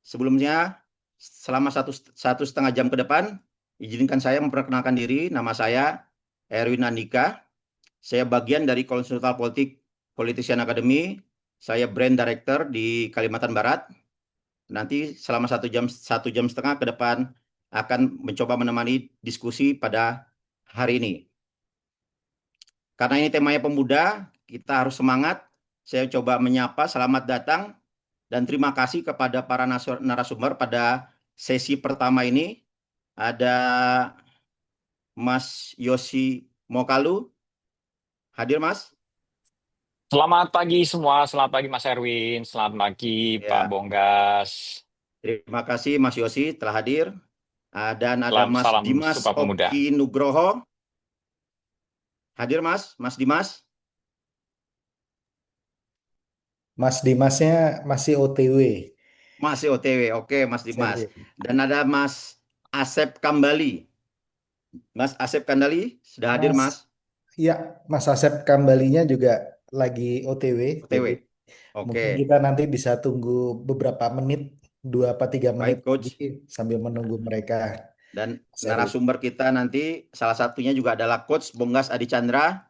Sebelumnya, selama satu setengah jam ke depan, izinkan saya memperkenalkan diri. Nama saya Erwin Andika. Saya bagian dari Konsultan Politik Politician Academy. Saya Brand Director di Kalimantan Barat. Nanti selama satu jam setengah ke depan akan mencoba menemani diskusi pada hari ini. Karena ini temanya pemuda, kita harus semangat. Saya coba menyapa, selamat datang, dan terima kasih kepada para narasumber pada sesi pertama ini. Ada Mas Yosi Mokalu, hadir Mas? Selamat pagi semua, selamat pagi Mas Erwin, selamat pagi Pak Ya, Bonggas, terima kasih Mas Yosi telah hadir. Dan ada salam Mas salam Dimas Sumpah Pemuda. Oki Nugroho, hadir Mas Dimas? Mas Dimasnya masih OTW. Masih OTW, oke Mas Dimas. Sip. Dan ada Mas Asep Kambali. Mas Asep Kandali, sudah hadir Mas, Mas? ya, Mas Asep Kambalinya juga lagi OTW, jadi OTW, mungkin oke. kita nanti bisa tunggu beberapa menit, 2 apa 3 menit Baik lagi Coach. sambil menunggu mereka. Dan Mas Erwin. narasumber kita nanti salah satunya juga adalah Coach Bonggas Adi Chandra,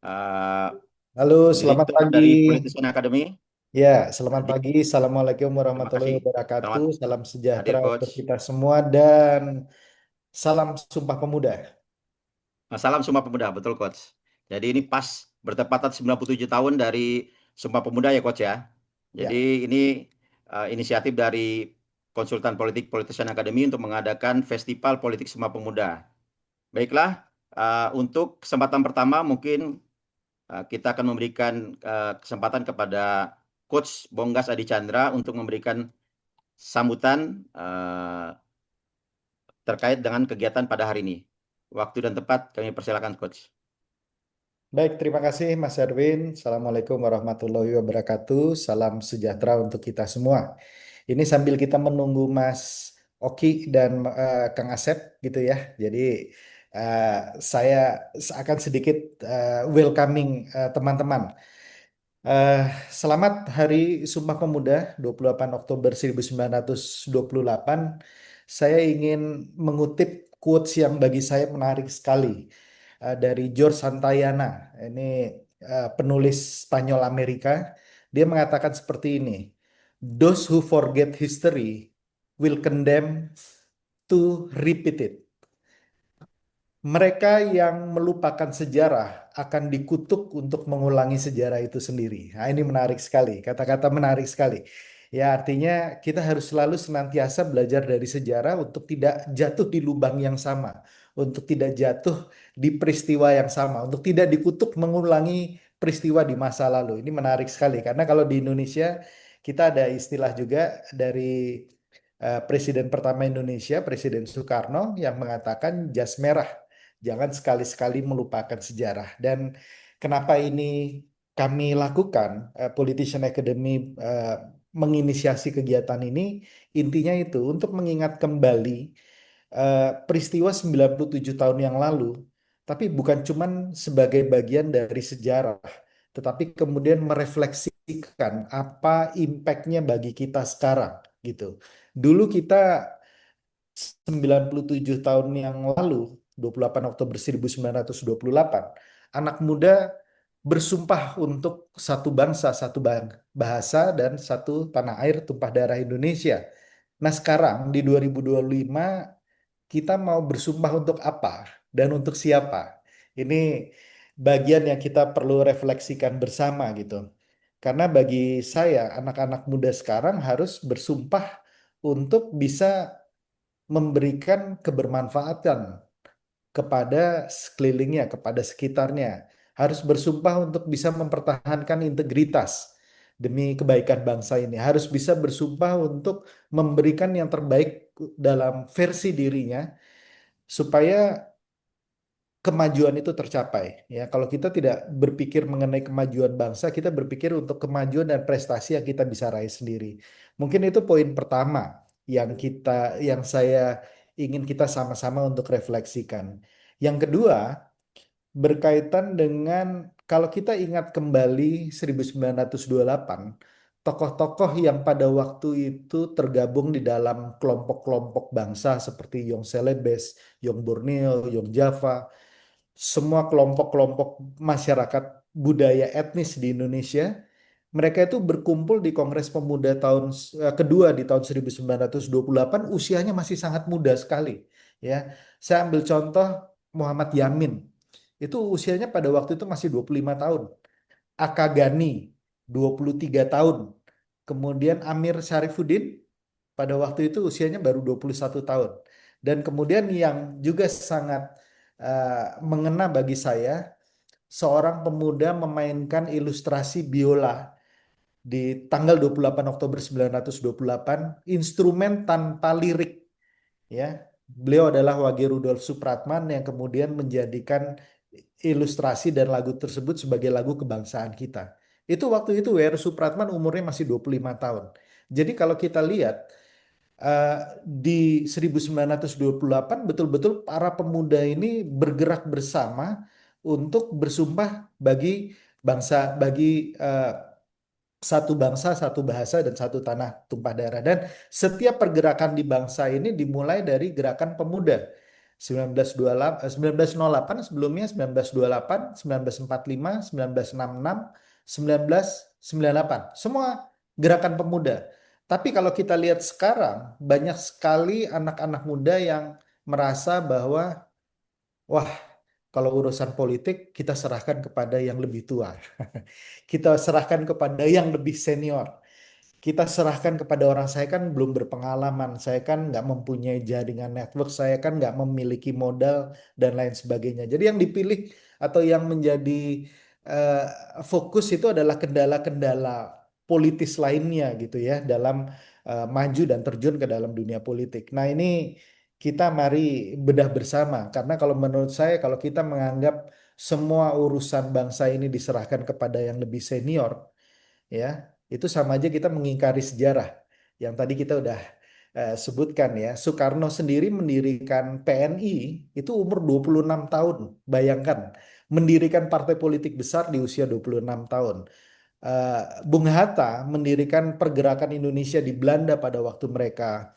eh, Halo, selamat Direktur pagi. dari Politician Academy. Ya, selamat Hadir. pagi. Assalamualaikum Terima warahmatullahi kasih. wabarakatuh. Selamat Salam hadir sejahtera Coach. untuk kita semua dan salam Sumpah Pemuda. Salam Sumpah Pemuda, betul Coach. Jadi ini pas bertepatan 97 tahun dari Sumpah Pemuda ya Coach ya. Ya, Jadi ini inisiatif dari Konsultan Politik Politician Academy untuk mengadakan Festival Politik Sumpah Pemuda. Baiklah, untuk kesempatan pertama mungkin kita akan memberikan kesempatan kepada Coach Bonggas Adi Chandra untuk memberikan sambutan terkait dengan kegiatan pada hari ini. Waktu dan tempat kami persilakan Coach. baik, terima kasih Mas Erwin. Assalamualaikum warahmatullahi wabarakatuh. Salam sejahtera untuk kita semua. Ini sambil kita menunggu Mas Oki dan Kang Asep gitu ya. Jadi eh, saya akan sedikit welcoming teman-teman. Eh, Selamat Hari Sumpah Pemuda 28 Oktober 1928. Saya ingin mengutip quotes yang bagi saya menarik sekali dari George Santayana. Ini penulis Spanyol Amerika. Dia mengatakan seperti ini. Those who forget history will condemn to repeat it. Mereka yang melupakan sejarah akan dikutuk untuk mengulangi sejarah itu sendiri. Nah, ini menarik sekali, kata-kata menarik sekali. Ya, artinya kita harus selalu senantiasa belajar dari sejarah untuk tidak jatuh di lubang yang sama, untuk tidak jatuh di peristiwa yang sama, untuk tidak dikutuk mengulangi peristiwa di masa lalu. Ini menarik sekali karena kalau di Indonesia kita ada istilah juga dari Presiden pertama Indonesia, Presiden Soekarno yang mengatakan jas merah. Jangan sekali-sekali melupakan sejarah. Dan kenapa ini kami lakukan, Politician Academy menginisiasi kegiatan ini, intinya itu untuk mengingat kembali peristiwa 97 tahun yang lalu, tapi bukan cuman sebagai bagian dari sejarah, tetapi kemudian merefleksikan apa impactnya bagi kita sekarang gitu. Dulu kita 97 tahun yang lalu, 28 Oktober 1928, anak muda bersumpah untuk satu bangsa, satu bahasa, dan satu tanah air tumpah darah Indonesia. Nah sekarang di 2025 kita mau bersumpah untuk apa dan untuk siapa? Ini bagian yang kita perlu refleksikan bersama gitu. Karena bagi saya, anak-anak muda sekarang harus bersumpah untuk bisa memberikan kebermanfaatan kepada sekelilingnya, kepada sekitarnya. Harus bersumpah untuk bisa mempertahankan integritas demi kebaikan bangsa ini. Harus bisa bersumpah untuk memberikan yang terbaik dalam versi dirinya supaya kemajuan itu tercapai. Ya, kalau kita tidak berpikir mengenai kemajuan bangsa, kita berpikir untuk kemajuan dan prestasi yang kita bisa raih sendiri. Mungkin itu poin pertama yang saya ingin kita sama-sama untuk refleksikan. Yang kedua, berkaitan dengan kalau kita ingat kembali 1928, tokoh-tokoh yang pada waktu itu tergabung di dalam kelompok-kelompok bangsa seperti Yong Celebes, Yong Borneo, Yong Java, semua kelompok-kelompok masyarakat budaya etnis di Indonesia, mereka itu berkumpul di Kongres Pemuda kedua di tahun 1928, usianya masih sangat muda sekali. Ya, saya ambil contoh Muhammad Yamin. Itu usianya pada waktu itu masih 25 tahun. Akagani 23 tahun. Kemudian Amir Syarifuddin pada waktu itu usianya baru 21 tahun. Dan kemudian yang juga sangat mengena bagi saya, seorang pemuda memainkan ilustrasi biola di tanggal 28 Oktober 1928, instrumen tanpa lirik, ya. Beliau adalah Wage Rudolf Supratman yang kemudian menjadikan ilustrasi dan lagu tersebut sebagai lagu kebangsaan kita. Itu waktu itu W.R. Supratman umurnya masih 25 tahun. Jadi kalau kita lihat di 1928 betul-betul para pemuda ini bergerak bersama untuk bersumpah bagi satu bangsa, satu bahasa, dan satu tanah tumpah darah. Dan setiap pergerakan di bangsa ini dimulai dari gerakan pemuda. 1928, 1908 sebelumnya, 1928, 1945, 1966, 1998. Semua gerakan pemuda. Tapi kalau kita lihat sekarang, banyak sekali anak-anak muda yang merasa bahwa, wah, kalau urusan politik kita serahkan kepada yang lebih tua. Kita serahkan kepada yang lebih senior. Kita serahkan kepada orang, saya kan belum berpengalaman, saya kan nggak mempunyai jaringan network, saya kan nggak memiliki modal dan lain sebagainya. Jadi yang dipilih atau yang menjadi eh, fokus itu adalah kendala-kendala politis lainnya gitu ya dalam maju dan terjun ke dalam dunia politik. Nah ini kita mari bedah bersama karena kalau menurut saya kalau kita menganggap semua urusan bangsa ini diserahkan kepada yang lebih senior, ya itu sama aja kita mengingkari sejarah yang tadi kita udah sebutkan ya. Soekarno sendiri mendirikan PNI itu umur 26 tahun. Bayangkan, mendirikan partai politik besar di usia 26 tahun. Eh, Bung Hatta mendirikan pergerakan Indonesia di Belanda pada waktu mereka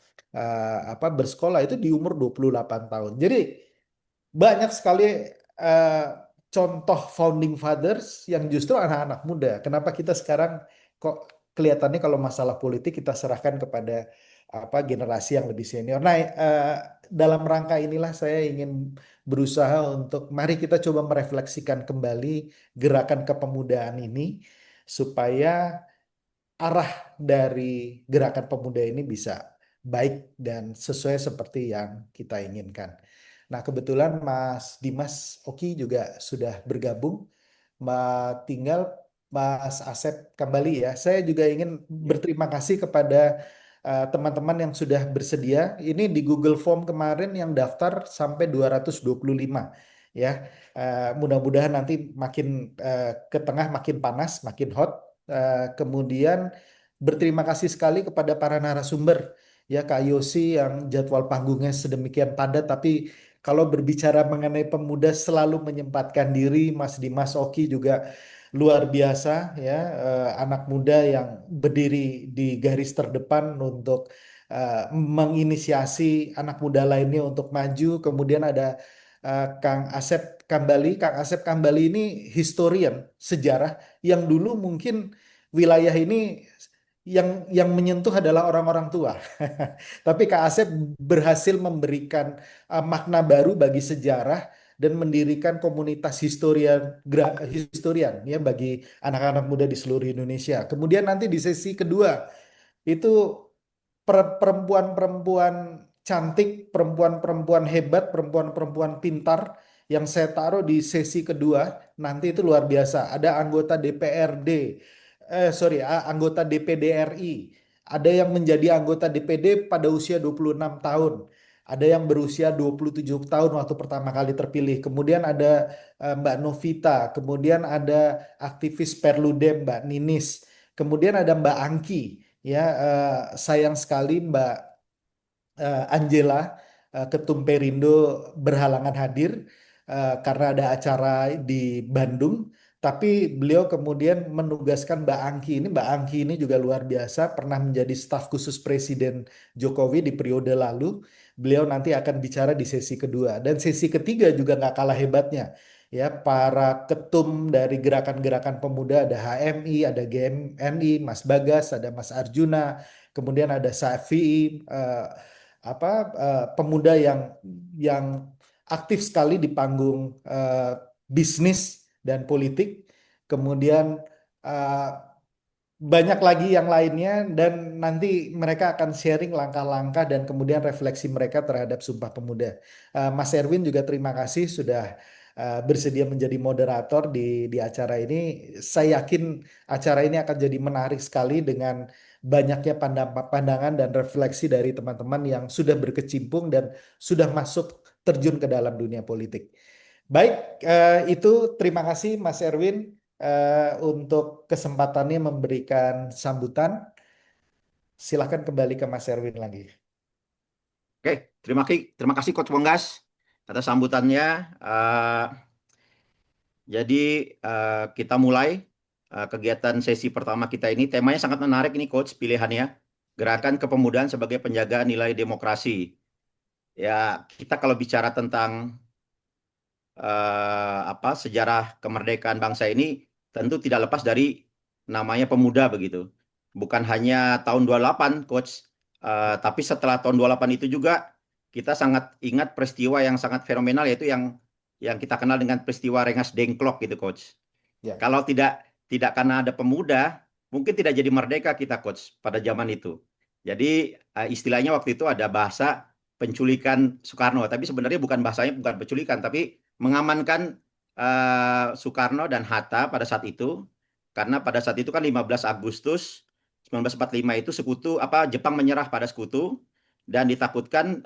bersekolah itu di umur 28 tahun. Jadi banyak sekali eh, contoh founding fathers yang justru anak-anak muda. Kenapa kita sekarang kok kelihatannya kalau masalah politik kita serahkan kepada generasi yang lebih senior. Nah, dalam rangka inilah saya ingin berusaha untuk mari kita coba merefleksikan kembali gerakan kepemudaan ini supaya arah dari gerakan pemuda ini bisa baik dan sesuai seperti yang kita inginkan. Nah, kebetulan Mas Dimas Oki juga sudah bergabung. Tinggal Mas Asep kembali ya. Saya juga ingin berterima kasih kepada teman-teman yang sudah bersedia. Ini di Google Form kemarin yang daftar sampai 225 ya. Mudah-mudahan nanti makin ke tengah makin panas, makin hot. Kemudian berterima kasih sekali kepada para narasumber ya Kak Yosi yang jadwal panggungnya sedemikian padat tapi kalau berbicara mengenai pemuda selalu menyempatkan diri. Mas Dimas Oki juga luar biasa ya, anak muda yang berdiri di garis terdepan untuk menginisiasi anak muda lainnya untuk maju. Kemudian ada Kang Asep Kambali. Kang Asep Kambali ini historian sejarah yang dulu mungkin wilayah ini yang menyentuh adalah orang-orang tua. Tapi Kak Asep berhasil memberikan makna baru bagi sejarah dan mendirikan komunitas historian ya bagi anak-anak muda di seluruh Indonesia. Kemudian nanti di sesi kedua itu perempuan-perempuan cantik, perempuan-perempuan hebat, perempuan-perempuan pintar yang saya taruh di sesi kedua nanti itu luar biasa. Ada anggota DPRD, anggota DPD RI, ada yang menjadi anggota DPD pada usia 26 tahun. Ada yang berusia 27 tahun waktu pertama kali terpilih. Kemudian ada Mbak Novita, kemudian ada aktivis Perludem Mbak Ninis, kemudian ada Mbak Angki. Ya, sayang sekali Mbak Angela Ketum Perindo berhalangan hadir karena ada acara di Bandung. Tapi beliau kemudian menugaskan Mbak Angki ini. Mbak Angki ini juga luar biasa, pernah menjadi staf khusus Presiden Jokowi di periode lalu. Beliau nanti akan bicara di sesi kedua. Dan sesi ketiga juga nggak kalah hebatnya. Ya, para ketum dari gerakan-gerakan pemuda, ada HMI, ada GMNI, Mas Bagas, ada Mas Arjuna, kemudian ada Syafi'i, pemuda yang aktif sekali di panggung bisnis dan politik. Kemudian eh, banyak lagi yang lainnya, dan nanti mereka akan sharing langkah-langkah dan kemudian refleksi mereka terhadap Sumpah Pemuda. Mas Erwin juga terima kasih sudah bersedia menjadi moderator di acara ini. Saya yakin acara ini akan jadi menarik sekali dengan banyaknya pandangan dan refleksi dari teman-teman yang sudah berkecimpung dan sudah masuk terjun ke dalam dunia politik. Baik, itu terima kasih Mas Erwin untuk kesempatannya memberikan sambutan. Silahkan kembali ke Mas Erwin lagi. Oke, terima kasih Coach Bonggas atas sambutannya. Jadi kita mulai kegiatan sesi pertama kita ini. Temanya sangat menarik ini Coach, pilihannya. Gerakan Kepemudaan sebagai Penjaga Nilai Demokrasi. Ya, kita kalau bicara tentang sejarah kemerdekaan bangsa ini tentu tidak lepas dari namanya pemuda begitu. Bukan hanya tahun 28 Coach, tapi setelah tahun 28 itu juga kita sangat ingat peristiwa yang sangat fenomenal, yaitu yang kita kenal dengan peristiwa Rengas Dengklok gitu Coach. Ya. Kalau tidak karena ada pemuda, mungkin tidak jadi merdeka kita Coach pada zaman itu. Jadi istilahnya waktu itu ada bahasa penculikan Soekarno, tapi sebenarnya bukan penculikan, tapi mengamankan Soekarno dan Hatta pada saat itu, karena pada saat itu kan 15 Agustus 1945 itu Jepang menyerah pada sekutu, dan ditakutkan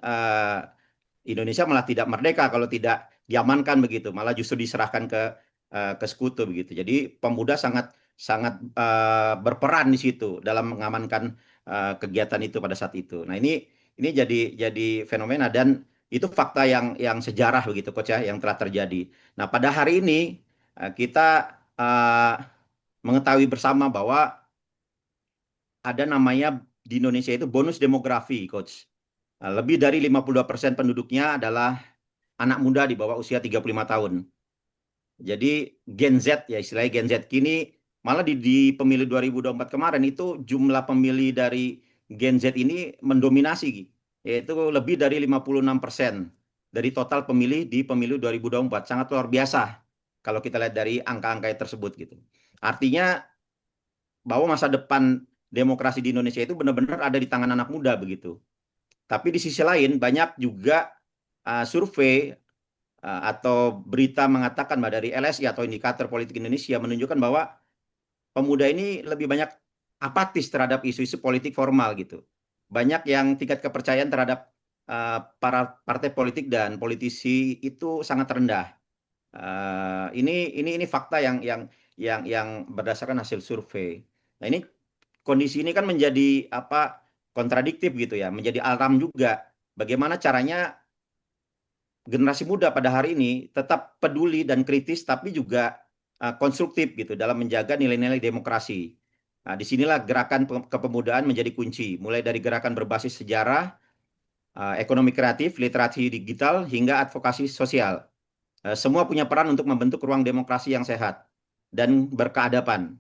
Indonesia malah tidak merdeka kalau tidak diamankan begitu, malah justru diserahkan ke sekutu begitu. Jadi pemuda sangat berperan di situ dalam mengamankan kegiatan itu pada saat itu. Nah ini jadi fenomena, dan itu fakta yang sejarah begitu Coach ya, yang telah terjadi. Nah pada hari ini kita mengetahui bersama bahwa ada namanya di Indonesia itu bonus demografi Coach. Lebih dari 52% penduduknya adalah anak muda di bawah usia 35 tahun. Jadi Gen Z ya, istilahnya Gen Z kini malah di pemilu 2024 kemarin itu jumlah pemilih dari Gen Z ini mendominasi, yaitu lebih dari 56% dari total pemilih di pemilu 2024. Sangat luar biasa kalau kita lihat dari angka-angka tersebut gitu. Artinya bahwa masa depan demokrasi di Indonesia itu benar-benar ada di tangan anak muda begitu. Tapi di sisi lain banyak juga survei atau berita mengatakan dari LSI atau Indikator Politik Indonesia menunjukkan bahwa pemuda ini lebih banyak apatis terhadap isu-isu politik formal gitu. Banyak yang tingkat kepercayaan terhadap para partai politik dan politisi itu sangat rendah. Ini fakta yang berdasarkan hasil survei. Nah ini kondisi ini kan menjadi kontradiktif gitu ya, menjadi alarm juga. Bagaimana caranya generasi muda pada hari ini tetap peduli dan kritis, tapi juga konstruktif gitu dalam menjaga nilai-nilai demokrasi. Nah, disinilah gerakan kepemudaan menjadi kunci, mulai dari gerakan berbasis sejarah, ekonomi kreatif, literasi digital, hingga advokasi sosial. Semua punya peran untuk membentuk ruang demokrasi yang sehat dan berkeadaban.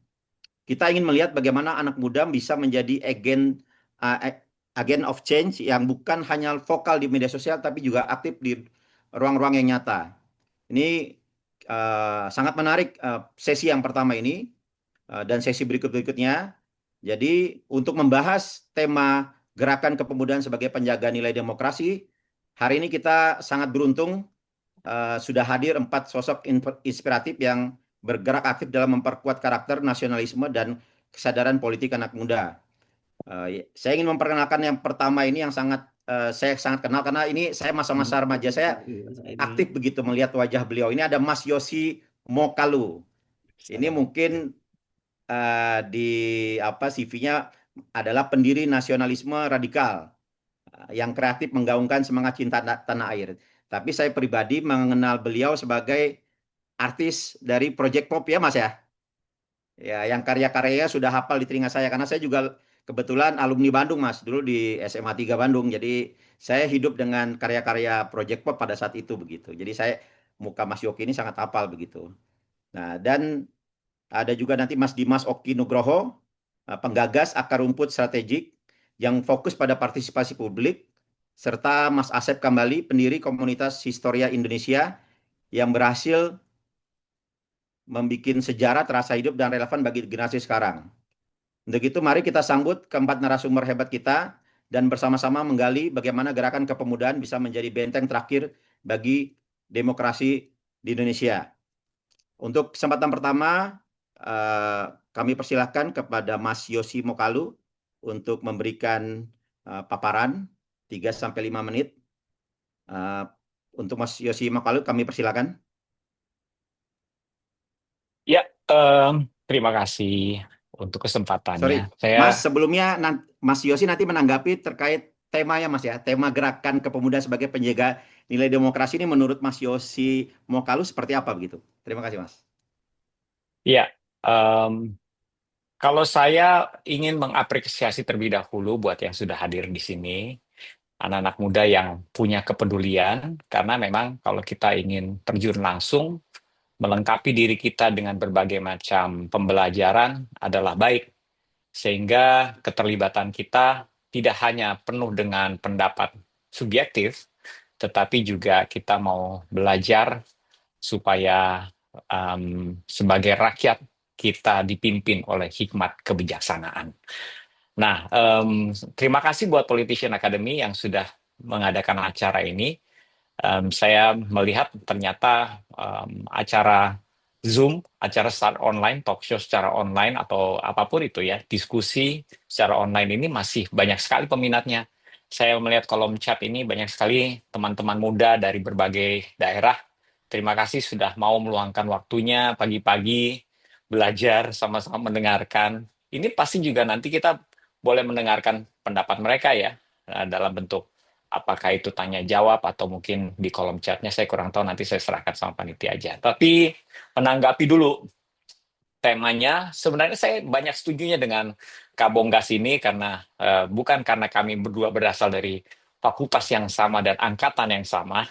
Kita ingin melihat bagaimana anak muda bisa menjadi agen of change yang bukan hanya vokal di media sosial, tapi juga aktif di ruang-ruang yang nyata. Ini sangat menarik sesi yang pertama ini dan sesi berikut-berikutnya. Jadi untuk membahas tema gerakan kepemudaan sebagai penjaga nilai demokrasi, hari ini kita sangat beruntung sudah hadir 4 sosok inspiratif yang bergerak aktif dalam memperkuat karakter nasionalisme dan kesadaran politik anak muda. Saya ingin memperkenalkan yang pertama ini yang saya sangat kenal, karena ini saya masa-masa remaja saya aktif begitu melihat wajah beliau. Ini ada Mas Yosi Mokalu. Ini mungkin di CV-nya adalah pendiri nasionalisme radikal yang kreatif menggaungkan semangat cinta tanah air. Tapi saya pribadi mengenal beliau sebagai artis dari Project Pop ya Mas ya. Ya, yang karya-karyanya sudah hafal di telinga saya karena saya juga kebetulan alumni Bandung Mas, dulu di SMA 3 Bandung. Jadi saya hidup dengan karya-karya Project Pop pada saat itu begitu. Jadi saya muka Mas Yoki ini sangat hafal begitu. Nah, dan ada juga nanti Mas Dimas Oki Nugroho, penggagas akar rumput strategik yang fokus pada partisipasi publik, serta Mas Asep Kambali, pendiri komunitas Historia Indonesia yang berhasil membuat sejarah terasa hidup dan relevan bagi generasi sekarang. Untuk itu, mari kita sambut keempat narasumber hebat kita dan bersama-sama menggali bagaimana gerakan kepemudaan bisa menjadi benteng terakhir bagi demokrasi di Indonesia. Untuk kesempatan pertama, kami persilahkan kepada Mas Yosi Mokalu untuk memberikan paparan 3-5 menit. Untuk Mas Yosi Mokalu, kami persilahkan. Ya, terima kasih untuk kesempatannya. Sorry, Mas, Saya sebelumnya Mas Yosi nanti menanggapi terkait tema ya Mas ya, tema gerakan kepemudaan sebagai penjaga nilai demokrasi ini menurut Mas Yosi Mokalu seperti apa begitu? Terima kasih Mas. ya kalau saya ingin mengapresiasi terlebih dahulu buat yang sudah hadir di sini, anak-anak muda yang punya kepedulian, karena memang kalau kita ingin terjun langsung, melengkapi diri kita dengan berbagai macam pembelajaran adalah baik, sehingga keterlibatan kita tidak hanya penuh dengan pendapat subjektif, tetapi juga kita mau belajar supaya sebagai rakyat kita dipimpin oleh hikmat kebijaksanaan. Nah, terima kasih buat Politician Academy yang sudah mengadakan acara ini. Saya melihat ternyata acara Zoom, acara secara online, talk show secara online, atau apapun itu ya, diskusi secara online ini masih banyak sekali peminatnya. Saya melihat kolom chat ini banyak sekali teman-teman muda dari berbagai daerah. Terima kasih sudah mau meluangkan waktunya pagi-pagi, belajar sama-sama mendengarkan. Ini pasti juga nanti kita boleh mendengarkan pendapat mereka ya, dalam bentuk apakah itu tanya jawab atau mungkin di kolom chatnya, saya kurang tahu, nanti saya serahkan sama panitia aja. Tapi menanggapi dulu temanya, sebenarnya saya banyak setujunya dengan Kak Bonggas ini karena bukan karena kami berdua berasal dari fakultas yang sama dan angkatan yang sama.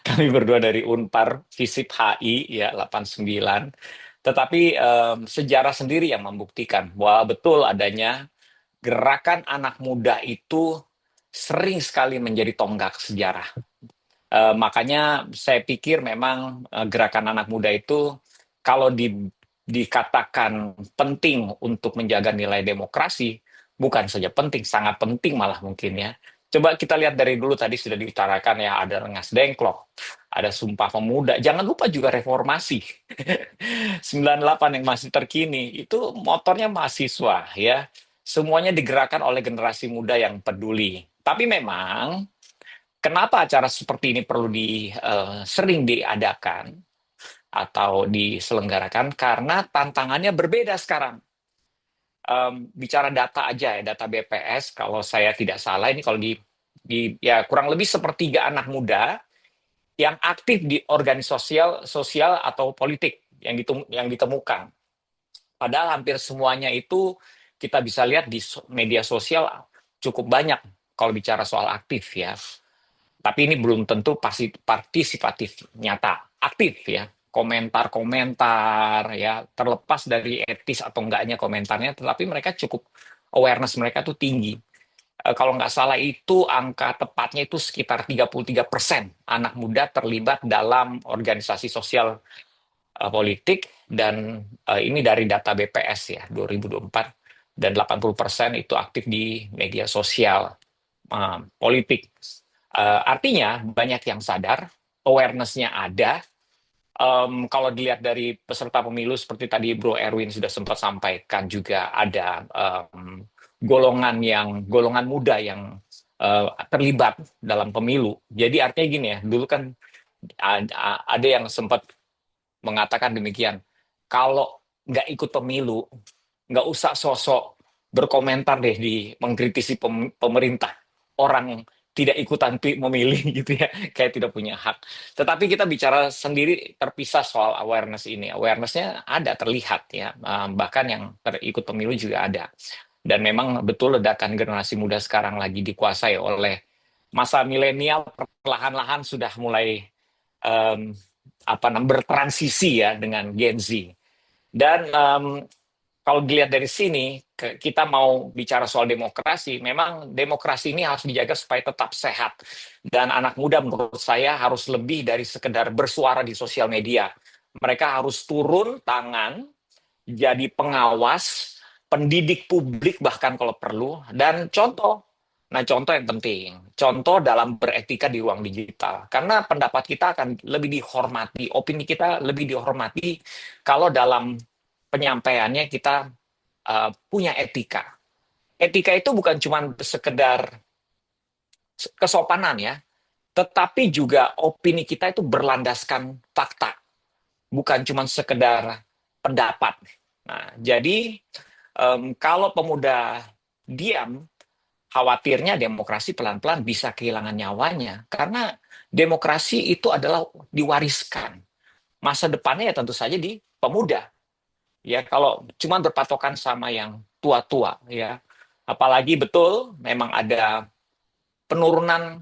Kami berdua dari Unpar FISIP HI ya 89. Tetapi sejarah sendiri yang membuktikan bahwa betul adanya gerakan anak muda itu sering sekali menjadi tonggak sejarah. Makanya saya pikir memang gerakan anak muda itu kalau dikatakan penting untuk menjaga nilai demokrasi, bukan saja penting, sangat penting malah mungkin ya. Coba kita lihat dari dulu tadi sudah diutarakan ya, ada Rengas Dengklok, ada Sumpah Pemuda, jangan lupa juga reformasi. 98 yang masih terkini, itu motornya mahasiswa ya. Semuanya digerakkan oleh generasi muda yang peduli. Tapi memang kenapa acara seperti ini perlu sering diadakan atau diselenggarakan? Karena tantangannya berbeda sekarang. Bicara data aja ya, data BPS, kalau saya tidak salah ini kalau ya kurang lebih sepertiga anak muda yang aktif di organisasi sosial atau politik yang ditemukan. Padahal hampir semuanya itu kita bisa lihat di media sosial cukup banyak kalau bicara soal aktif ya. Tapi ini belum tentu pasti partisipatif nyata, aktif ya. Komentar-komentar ya, terlepas dari etis atau enggaknya komentarnya, tetapi mereka cukup awareness mereka tuh tinggi. Kalau nggak salah itu angka tepatnya itu sekitar 33% anak muda terlibat dalam organisasi sosial politik, dan ini dari data BPS ya 2024, dan 80% itu aktif di media sosial politik. Artinya banyak yang sadar, awareness-nya ada. Kalau dilihat dari peserta pemilu seperti tadi Bro Erwin sudah sempat sampaikan, juga ada golongan muda yang terlibat dalam pemilu. Jadi artinya gini ya, dulu kan ada yang sempat mengatakan demikian, kalau nggak ikut pemilu, nggak usah sosok berkomentar deh di mengkritisi pemerintah. Orang tidak ikutan memilih gitu ya, kayak tidak punya hak. Tetapi kita bicara sendiri terpisah soal awareness ini. Awarenessnya ada, terlihat ya, bahkan yang ikut pemilu juga ada. Dan memang betul ledakan generasi muda sekarang lagi dikuasai oleh masa milenial, perlahan-lahan sudah mulai em, bertransisi ya dengan Gen Z. Dan kalau dilihat dari sini, kita mau bicara soal demokrasi, memang demokrasi ini harus dijaga supaya tetap sehat. Dan anak muda menurut saya harus lebih dari sekedar bersuara di sosial media. Mereka harus turun tangan, jadi pengawas, pendidik publik bahkan kalau perlu, dan contoh. Nah, contoh yang penting. Contoh dalam beretika di ruang digital. Karena pendapat kita akan lebih dihormati, opini kita lebih dihormati kalau dalam penyampaiannya kita punya etika. Etika itu bukan cuma sekedar kesopanan ya, tetapi juga opini kita itu berlandaskan fakta, bukan cuma sekedar pendapat. Nah, jadi kalau pemuda diam, khawatirnya demokrasi pelan-pelan bisa kehilangan nyawanya, karena demokrasi itu adalah diwariskan. Masa depannya ya tentu saja di pemuda. Ya, kalau cuma berpatokan sama yang tua-tua ya, apalagi betul memang ada penurunan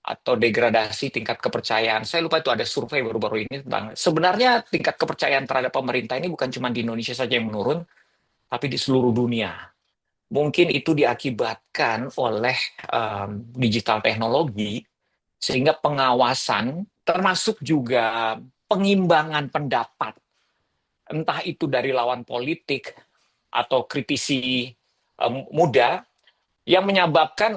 atau degradasi tingkat kepercayaan. Saya lupa itu ada survei baru-baru ini tentang sebenarnya tingkat kepercayaan terhadap pemerintah ini bukan cuma di Indonesia saja yang menurun, tapi di seluruh dunia. Mungkin itu diakibatkan oleh digital teknologi, sehingga pengawasan termasuk juga pengimbangan pendapat, entah itu dari lawan politik atau kritisi muda, yang menyebabkan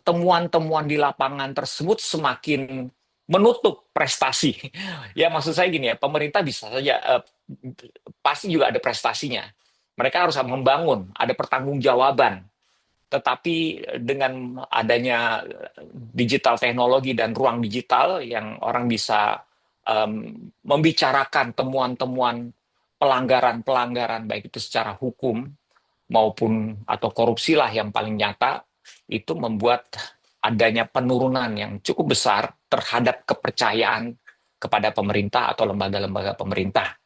temuan-temuan di lapangan tersebut semakin menutup prestasi. Ya, maksud saya gini ya, pemerintah bisa saja pasti juga ada prestasinya. Mereka harus membangun, ada pertanggungjawaban. Tetapi dengan adanya digital teknologi dan ruang digital yang orang bisa membicarakan temuan-temuan pelanggaran-pelanggaran, baik itu secara hukum maupun atau korupsi lah yang paling nyata, itu membuat adanya penurunan yang cukup besar terhadap kepercayaan kepada pemerintah atau lembaga-lembaga pemerintah.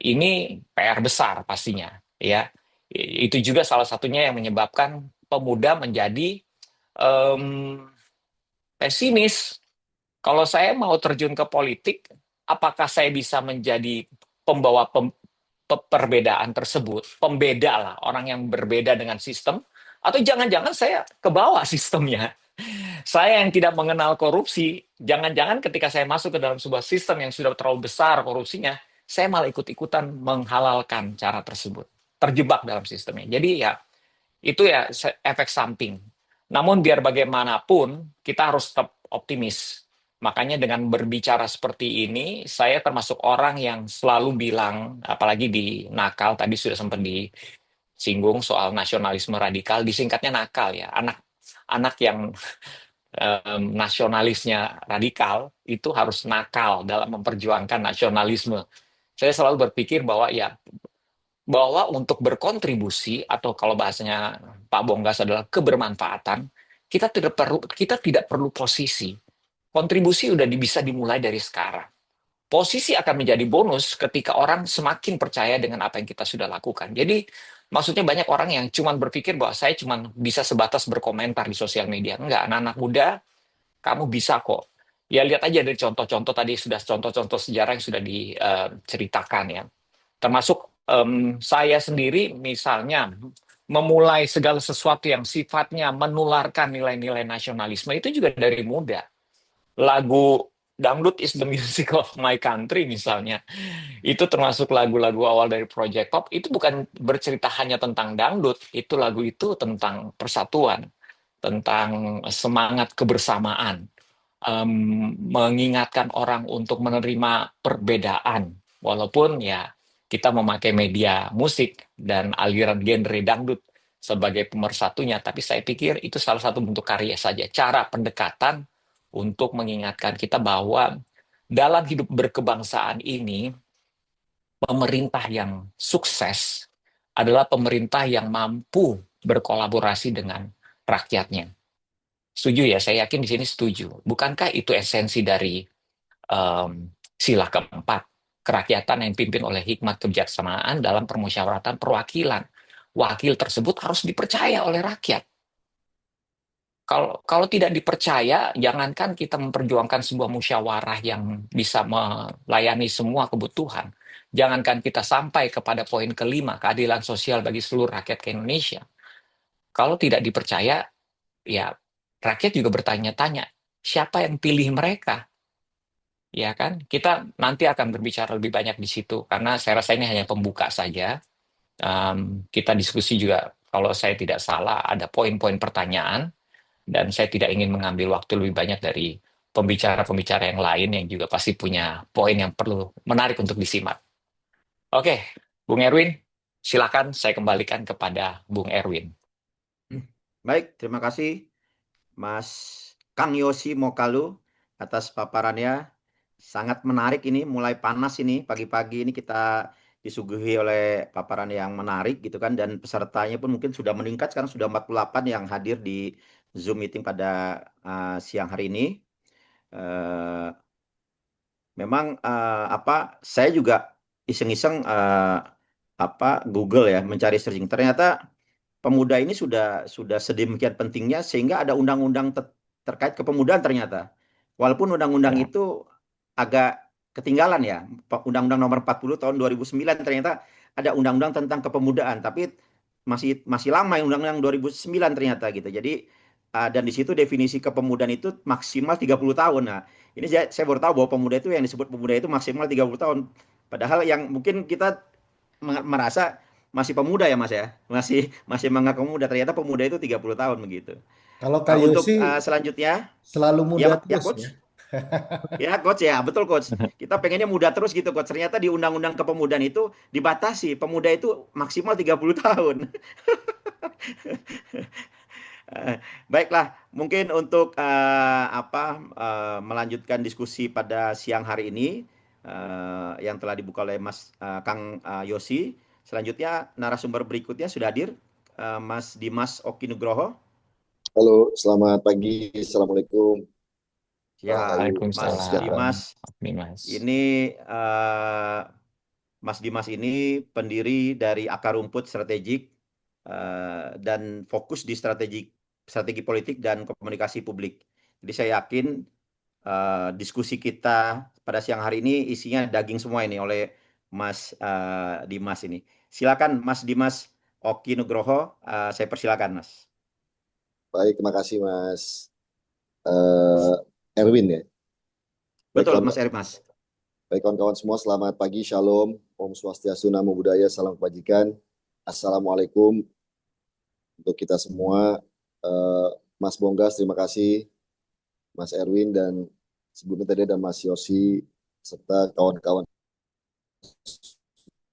Ini PR besar pastinya, ya. Itu juga salah satunya yang menyebabkan pemuda menjadi pesimis. Kalau saya mau terjun ke politik, apakah saya bisa menjadi pembawa perbedaan tersebut, pembeda lah, orang yang berbeda dengan sistem, atau jangan-jangan saya ke bawah sistemnya. Saya yang tidak mengenal korupsi, jangan-jangan ketika saya masuk ke dalam sebuah sistem yang sudah terlalu besar korupsinya, saya malah ikut-ikutan menghalalkan cara tersebut, terjebak dalam sistemnya. Jadi ya, itu ya efek samping. Namun biar bagaimanapun, kita harus tetap optimis. Makanya dengan berbicara seperti ini, saya termasuk orang yang selalu bilang, apalagi di nakal, tadi sudah sempat disinggung soal nasionalisme radikal, disingkatnya nakal ya. Anak yang nasionalisnya radikal, itu harus nakal dalam memperjuangkan nasionalisme. Saya selalu berpikir bahwa untuk berkontribusi, atau kalau bahasanya Pak Bonggas adalah kebermanfaatan, kita tidak perlu posisi. Kontribusi udah bisa dimulai dari sekarang. Posisi akan menjadi bonus ketika orang semakin percaya dengan apa yang kita sudah lakukan. Jadi maksudnya banyak orang yang cuma berpikir bahwa saya cuma bisa sebatas berkomentar di sosial media. Enggak, anak-anak muda, kamu bisa kok. Ya lihat aja dari contoh-contoh tadi, sudah contoh-contoh sejarah yang sudah diceritakan ya. Termasuk saya sendiri misalnya memulai segala sesuatu yang sifatnya menularkan nilai-nilai nasionalisme itu juga dari muda. Lagu Dangdut is the Music of My Country misalnya, itu termasuk lagu-lagu awal dari Project Pop, itu bukan bercerita hanya tentang dangdut, itu lagu itu tentang persatuan, tentang semangat kebersamaan, mengingatkan orang untuk menerima perbedaan, walaupun ya kita memakai media musik dan aliran genre dangdut sebagai pemersatunya, tapi saya pikir itu salah satu bentuk karya saja, cara pendekatan untuk mengingatkan kita bahwa dalam hidup berkebangsaan ini, pemerintah yang sukses adalah pemerintah yang mampu berkolaborasi dengan rakyatnya. Setuju ya, saya yakin di sini setuju. Bukankah itu esensi dari sila keempat, kerakyatan yang dipimpin oleh hikmat kebijaksanaan dalam permusyawaratan perwakilan. Wakil tersebut harus dipercaya oleh rakyat. Kalau tidak dipercaya, jangankan kita memperjuangkan sebuah musyawarah yang bisa melayani semua kebutuhan. Jangankan kita sampai kepada poin kelima, keadilan sosial bagi seluruh rakyat ke Indonesia. Kalau tidak dipercaya, ya rakyat juga bertanya-tanya, siapa yang pilih mereka? Ya kan? Kita nanti akan berbicara lebih banyak di situ, karena saya rasa ini hanya pembuka saja. Kita diskusi juga, kalau saya tidak salah, ada poin-poin pertanyaan, dan saya tidak ingin mengambil waktu lebih banyak dari pembicara-pembicara yang lain yang juga pasti punya poin yang perlu menarik untuk disimak. Oke, Bung Erwin, silakan saya kembalikan kepada Bung Erwin. Baik, terima kasih Mas Kang Yosi Mokalu atas paparannya. Sangat menarik ini, mulai panas ini pagi-pagi ini kita disuguhi oleh paparan yang menarik gitu kan, dan pesertanya pun mungkin sudah meningkat, sekarang sudah 48 yang hadir di Zoom meeting pada siang hari ini. Memang saya juga iseng-iseng Google ya, mencari searching. Ternyata pemuda ini sudah sedemikian pentingnya sehingga ada undang-undang terkait kepemudaan ternyata. Walaupun undang-undang Ya. itu agak ketinggalan ya. Undang-Undang Nomor 40 tahun 2009 ternyata ada undang-undang tentang kepemudaan, tapi masih lama yang Undang-Undang 2009 ternyata gitu. Jadi dan di situ definisi kepemudaan itu maksimal 30 tahun. Nah, ini saya baru tahu bahwa pemuda itu, yang disebut pemuda itu maksimal 30 tahun. Padahal yang mungkin kita merasa masih pemuda ya Mas ya. Masih menganggap pemuda, ternyata pemuda itu 30 tahun begitu. Kalau Kak Untuk Yosi selanjutnya, selalu ya muda ya terus ya. coach. Ya coach, ya betul coach. Kita pengennya muda terus gitu coach. Ternyata di Undang-Undang Kepemudaan itu dibatasi, pemuda itu maksimal 30 tahun. Baiklah, mungkin untuk melanjutkan diskusi pada siang hari ini yang telah dibuka oleh Mas Kang Yosi. Selanjutnya narasumber berikutnya sudah hadir, Mas Dimas Oki Nugroho. Halo, selamat pagi. Assalamualaikum. Ya, Rahayu, salam Mas sejahtera. Waalaikumsalam. Dimas ini Mas Dimas ini pendiri dari Akar Rumput Strategik dan fokus di strategi politik dan komunikasi publik. Jadi saya yakin diskusi kita pada siang hari ini isinya daging semua ini oleh Mas Dimas ini. Silakan Mas Dimas Oki Nugroho, saya persilakan Mas. Baik, terima kasih Mas Erwin ya. Betul Baik, Mas Erik Mas. baik kawan-kawan semua, selamat pagi, shalom, Om Swastiastu, Namo Buddhaya, salam kebajikan. Assalamualaikum untuk kita semua. Mas Bonggas, terima kasih. Mas Erwin, dan sebelumnya tadi ada Mas Yosi, serta kawan-kawan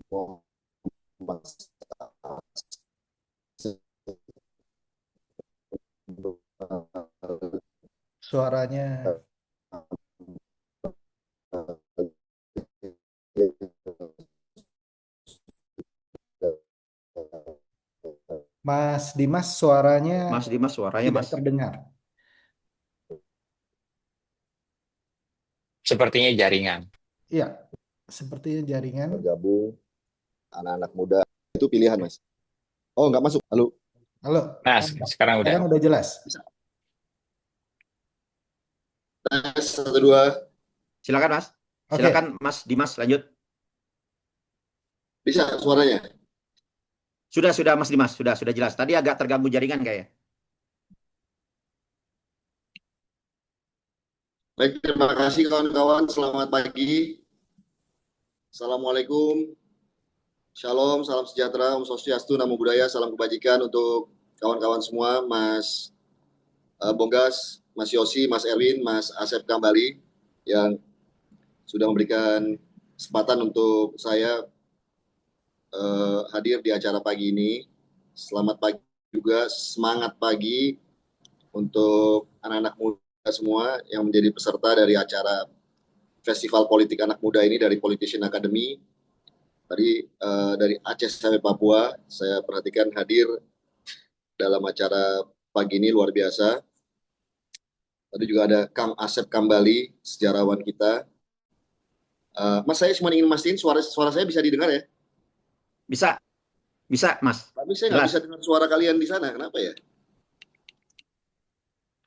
semua. Suaranya Mas Dimas, suaranya Mas Dimas, suaranya tidak Mas. terdengar. Sepertinya jaringan. Iya, sepertinya jaringan. Bergabung, anak-anak muda, itu pilihan Mas. Oh, nggak masuk. Halo. Halo, Nah, sekarang udah. sekarang udah jelas. Tes, 1, 2. Silakan Mas. Oke. Silakan Mas Dimas, lanjut. Bisa suaranya? Sudah Mas Dimas, sudah jelas. Tadi agak terganggu jaringan kayaknya. Baik, terima kasih kawan-kawan. Selamat pagi. Assalamualaikum. Shalom, salam sejahtera, Om Swastiastu, Namo Buddhaya, salam kebajikan untuk kawan-kawan semua, Mas Bonggas, Mas Yosi, Mas Erwin, Mas Asep Kambali, yang sudah memberikan kesempatan untuk saya hadir di acara pagi ini. Selamat pagi juga, semangat pagi untuk anak-anak muda semua yang menjadi peserta dari acara Festival Politik Anak Muda ini dari Politician Academy. Tadi dari Aceh sampai Papua, saya perhatikan hadir dalam acara pagi ini luar biasa. Tadi juga ada Kang Asep Kambali, sejarawan kita. Mas, saya cuma ingin mastiin suara saya bisa didengar ya? Bisa, bisa, Mas. Tapi saya nggak Jelas. bisa dengar suara kalian di sana. Kenapa ya?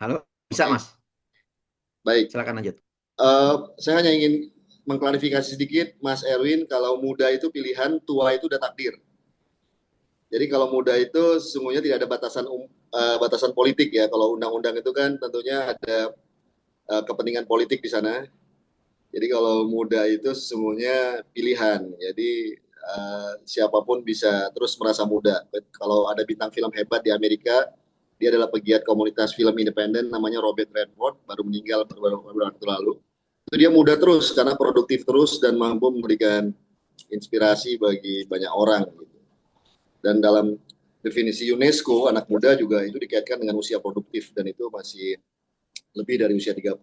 Halo, bisa, Oke, Mas. baik. Silakan lanjut. Saya hanya ingin mengklarifikasi sedikit, Mas Erwin, kalau muda itu pilihan, tua itu udah takdir. Jadi kalau muda itu sesungguhnya tidak ada batasan politik ya. Kalau undang-undang itu kan tentunya ada kepentingan politik di sana. Jadi kalau muda itu sesungguhnya pilihan. Jadi siapapun bisa terus merasa muda. Kalau ada bintang film hebat di Amerika, dia adalah pegiat komunitas film independen namanya Robert Redford, baru meninggal beberapa waktu lalu. Itu dia muda terus karena produktif terus dan mampu memberikan inspirasi bagi banyak orang. Gitu. Dan dalam definisi UNESCO, anak muda juga itu dikaitkan dengan usia produktif dan itu masih lebih dari usia 30.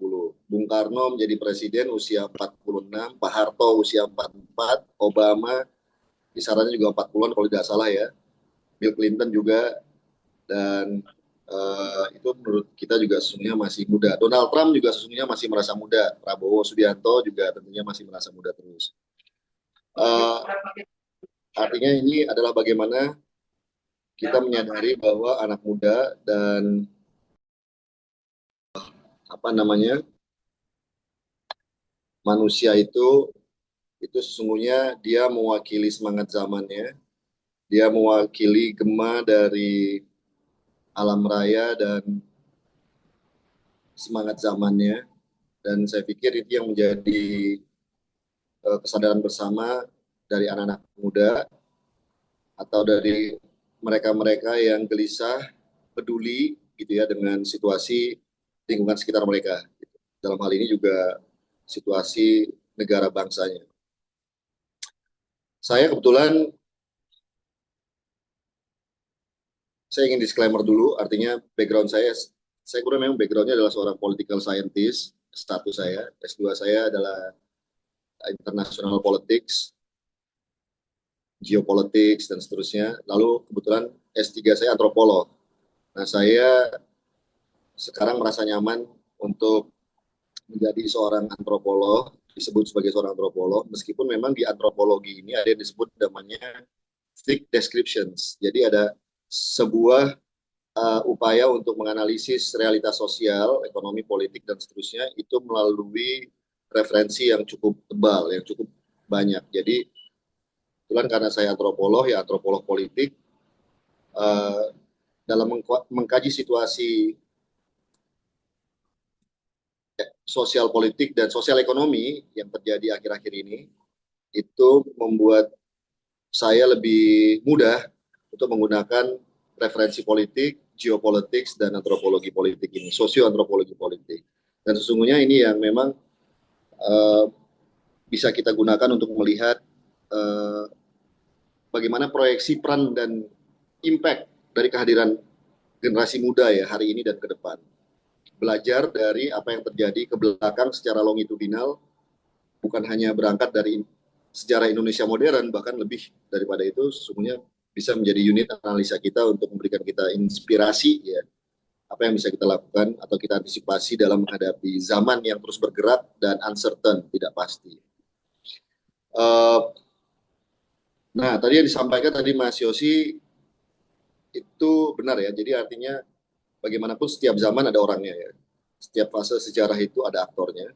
Bung Karno menjadi presiden usia 46, Pak Harto usia 44, Obama kisarannya juga 40-an kalau tidak salah ya. Bill Clinton juga, dan itu menurut kita juga sesungguhnya masih muda. Donald Trump juga sesungguhnya masih merasa muda. Prabowo Subianto juga tentunya masih merasa muda terus. Artinya ini adalah bagaimana kita menyadari bahwa anak muda dan manusia itu sesungguhnya dia mewakili semangat zamannya, dia mewakili gema dari alam raya dan semangat zamannya, dan saya pikir itu yang menjadi kesadaran bersama dari anak-anak muda atau dari mereka-mereka yang gelisah, peduli gitu ya dengan situasi lingkungan sekitar mereka. Dalam hal ini juga situasi negara bangsanya. Saya kebetulan, saya ingin disclaimer dulu, artinya background saya kira memang backgroundnya adalah seorang political scientist, status saya, S2 saya adalah international politics, geopolitics, dan seterusnya. Lalu kebetulan S3 saya antropolog. Nah, saya sekarang merasa nyaman untuk menjadi seorang antropolog, disebut sebagai seorang antropolog, meskipun memang di antropologi ini ada yang disebut namanya thick descriptions. Jadi ada sebuah upaya untuk menganalisis realitas sosial, ekonomi, politik, dan seterusnya itu melalui referensi yang cukup tebal, yang cukup banyak. Jadi, kebetulan karena saya antropolog, ya antropolog politik, dalam mengkaji situasi sosial politik dan sosial ekonomi yang terjadi akhir-akhir ini, itu membuat saya lebih mudah untuk menggunakan referensi politik, geopolitics, dan antropologi politik ini, sosioantropologi politik. Dan sesungguhnya ini yang memang bisa kita gunakan untuk melihat bagaimana proyeksi peran dan impact dari kehadiran generasi muda ya hari ini dan ke depan. Belajar dari apa yang terjadi ke belakang secara longitudinal, bukan hanya berangkat dari sejarah Indonesia modern, bahkan lebih daripada itu sesungguhnya bisa menjadi unit analisa kita untuk memberikan kita inspirasi ya, apa yang bisa kita lakukan atau kita antisipasi dalam menghadapi zaman yang terus bergerak dan uncertain, tidak pasti. Nah, tadi yang disampaikan tadi Mas Yosi itu benar ya, jadi artinya bagaimanapun setiap zaman ada orangnya ya, setiap fase sejarah itu ada aktornya,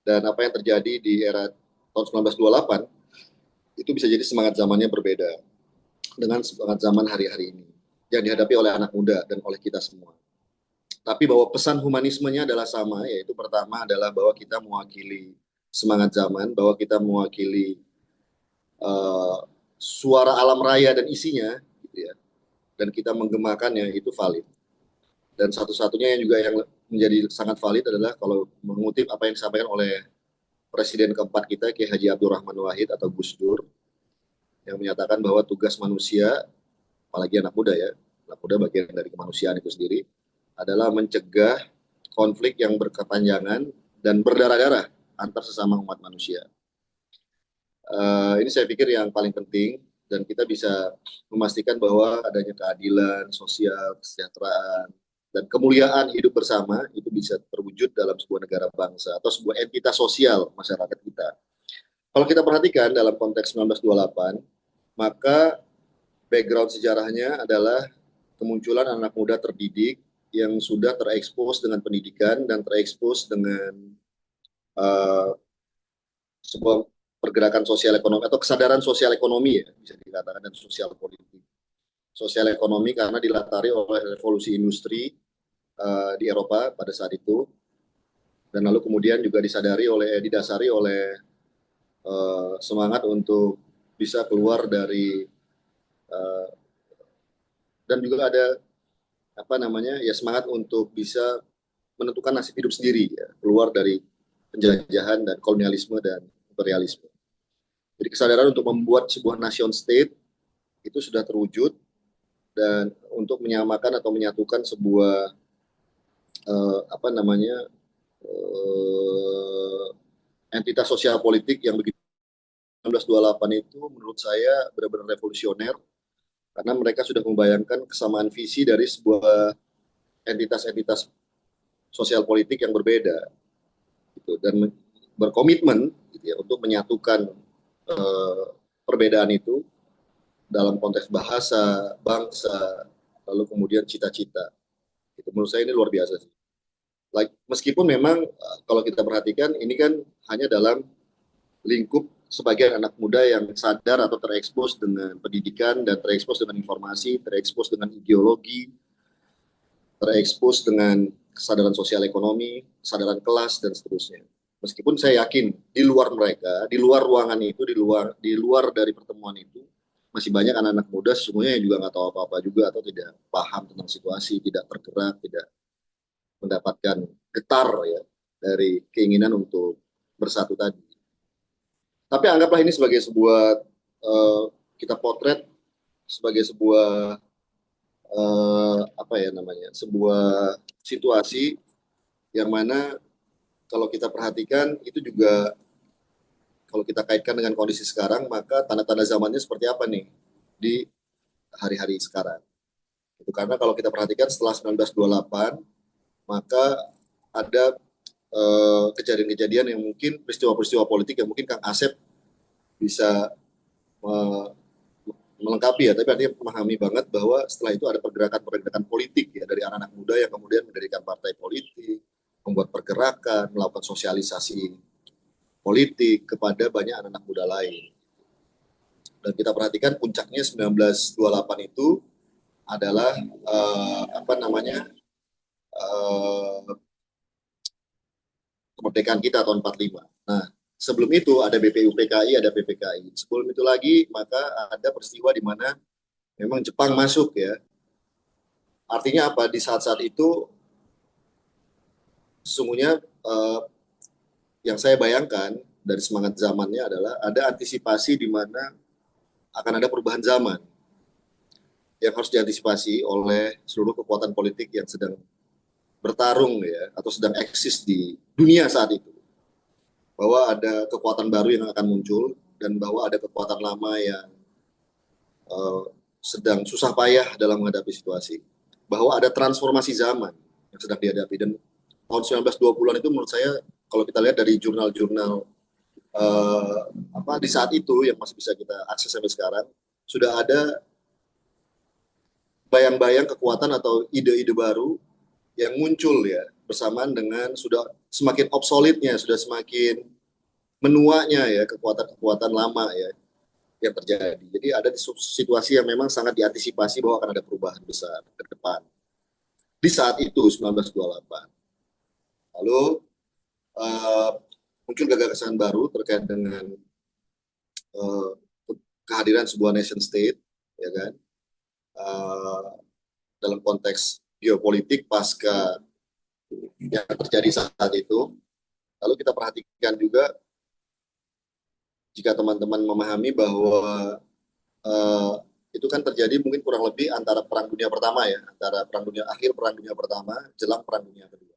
dan apa yang terjadi di era tahun 1928 itu bisa jadi semangat zamannya berbeda dengan semangat zaman hari-hari ini yang dihadapi oleh anak muda dan oleh kita semua. Tapi bahwa pesan humanismenya adalah sama, yaitu pertama adalah bahwa kita mewakili semangat zaman, bahwa kita mewakili suara alam raya dan isinya, gitu ya, dan kita menggemakannya itu valid. Dan satu-satunya yang juga yang menjadi sangat valid adalah kalau mengutip apa yang disampaikan oleh Presiden keempat kita, Kiai Haji Abdurrahman Wahid atau Gus Dur, yang menyatakan bahwa tugas manusia, apalagi anak muda ya, anak muda bagian dari kemanusiaan itu sendiri, adalah mencegah konflik yang berkepanjangan dan berdarah-darah antar sesama umat manusia. Ini saya pikir yang paling penting, dan kita bisa memastikan bahwa adanya keadilan sosial, kesejahteraan, dan kemuliaan hidup bersama itu bisa terwujud dalam sebuah negara bangsa atau sebuah entitas sosial masyarakat kita. Kalau kita perhatikan dalam konteks 1928, maka background sejarahnya adalah kemunculan anak muda terdidik yang sudah terekspos dengan pendidikan dan terekspos dengan sebuah pergerakan sosial ekonomi atau kesadaran sosial ekonomi ya bisa dikatakan, dan sosial politik. Sosial ekonomi karena dilatari oleh revolusi industri di Eropa pada saat itu, dan lalu kemudian juga didasari oleh semangat untuk bisa keluar dari dan juga ada semangat untuk bisa menentukan nasib hidup sendiri ya, keluar dari penjajahan dan kolonialisme dan imperialisme. Jadi kesadaran untuk membuat sebuah nation state itu sudah terwujud, dan untuk menyamakan atau menyatukan sebuah entitas sosial politik yang begitu. 1928 itu menurut saya benar-benar revolusioner karena mereka sudah membayangkan kesamaan visi dari sebuah entitas-entitas sosial politik yang berbeda gitu, dan berkomitmen gitu ya, untuk menyatukan perbedaan itu dalam konteks bahasa, bangsa, lalu kemudian cita-cita. Itu menurut saya ini luar biasa sih. Meskipun memang kalau kita perhatikan ini kan hanya dalam lingkup sebagian anak muda yang sadar atau terekspos dengan pendidikan dan terekspos dengan informasi, terekspos dengan ideologi, terekspos dengan kesadaran sosial ekonomi, kesadaran kelas, dan seterusnya. Meskipun saya yakin di luar mereka, di luar ruangan itu, di luar dari pertemuan itu, masih banyak anak-anak muda sesungguhnya yang juga nggak tahu apa-apa juga atau tidak paham tentang situasi, tidak tergerak, tidak mendapatkan getar ya dari keinginan untuk bersatu tadi. Tapi anggaplah ini sebagai sebuah kita potret sebagai sebuah sebuah situasi yang mana kalau kita perhatikan itu juga kalau kita kaitkan dengan kondisi sekarang, maka tanda-tanda zamannya seperti apa nih di hari-hari sekarang. Itu karena kalau kita perhatikan setelah 1928, maka ada kejadian-kejadian yang mungkin peristiwa-peristiwa politik yang mungkin Kang Asep bisa melengkapi ya, tapi artinya memahami banget bahwa setelah itu ada pergerakan-pergerakan politik ya dari anak-anak muda yang kemudian mendirikan partai politik, membuat pergerakan, melakukan sosialisasi politik kepada banyak anak-anak muda lain. Dan kita perhatikan puncaknya 1928 itu adalah kemerdekaan kita tahun 45. Nah, sebelum itu ada BPUPKI, ada PPKI. Sebelum itu lagi maka ada peristiwa di mana memang Jepang masuk ya. Artinya apa? Di saat-saat itu sesungguhnya yang saya bayangkan dari semangat zamannya adalah ada antisipasi di mana akan ada perubahan zaman yang harus diantisipasi oleh seluruh kekuatan politik yang sedang bertarung ya atau sedang eksis di dunia saat itu, bahwa ada kekuatan baru yang akan muncul dan bahwa ada kekuatan lama yang sedang susah payah dalam menghadapi situasi, bahwa ada transformasi zaman yang sedang dihadapi. Dan tahun 1920-an itu menurut saya kalau kita lihat dari jurnal-jurnal di saat itu yang masih bisa kita akses sampai sekarang, sudah ada bayang-bayang kekuatan atau ide-ide baru yang muncul ya bersamaan dengan sudah semakin obsolitnya, sudah semakin menuanya ya kekuatan-kekuatan lama ya yang terjadi. Jadi ada situasi yang memang sangat diantisipasi bahwa akan ada perubahan besar ke depan. Di saat itu 1928. Lalu muncul gagasan baru terkait dengan kehadiran sebuah nation state, ya kan, dalam konteks geopolitik pasca yang terjadi saat itu. Lalu kita perhatikan juga jika teman-teman memahami bahwa itu kan terjadi mungkin kurang lebih antara Perang Dunia Pertama ya, antara akhir Perang Dunia Pertama jelang Perang Dunia Kedua.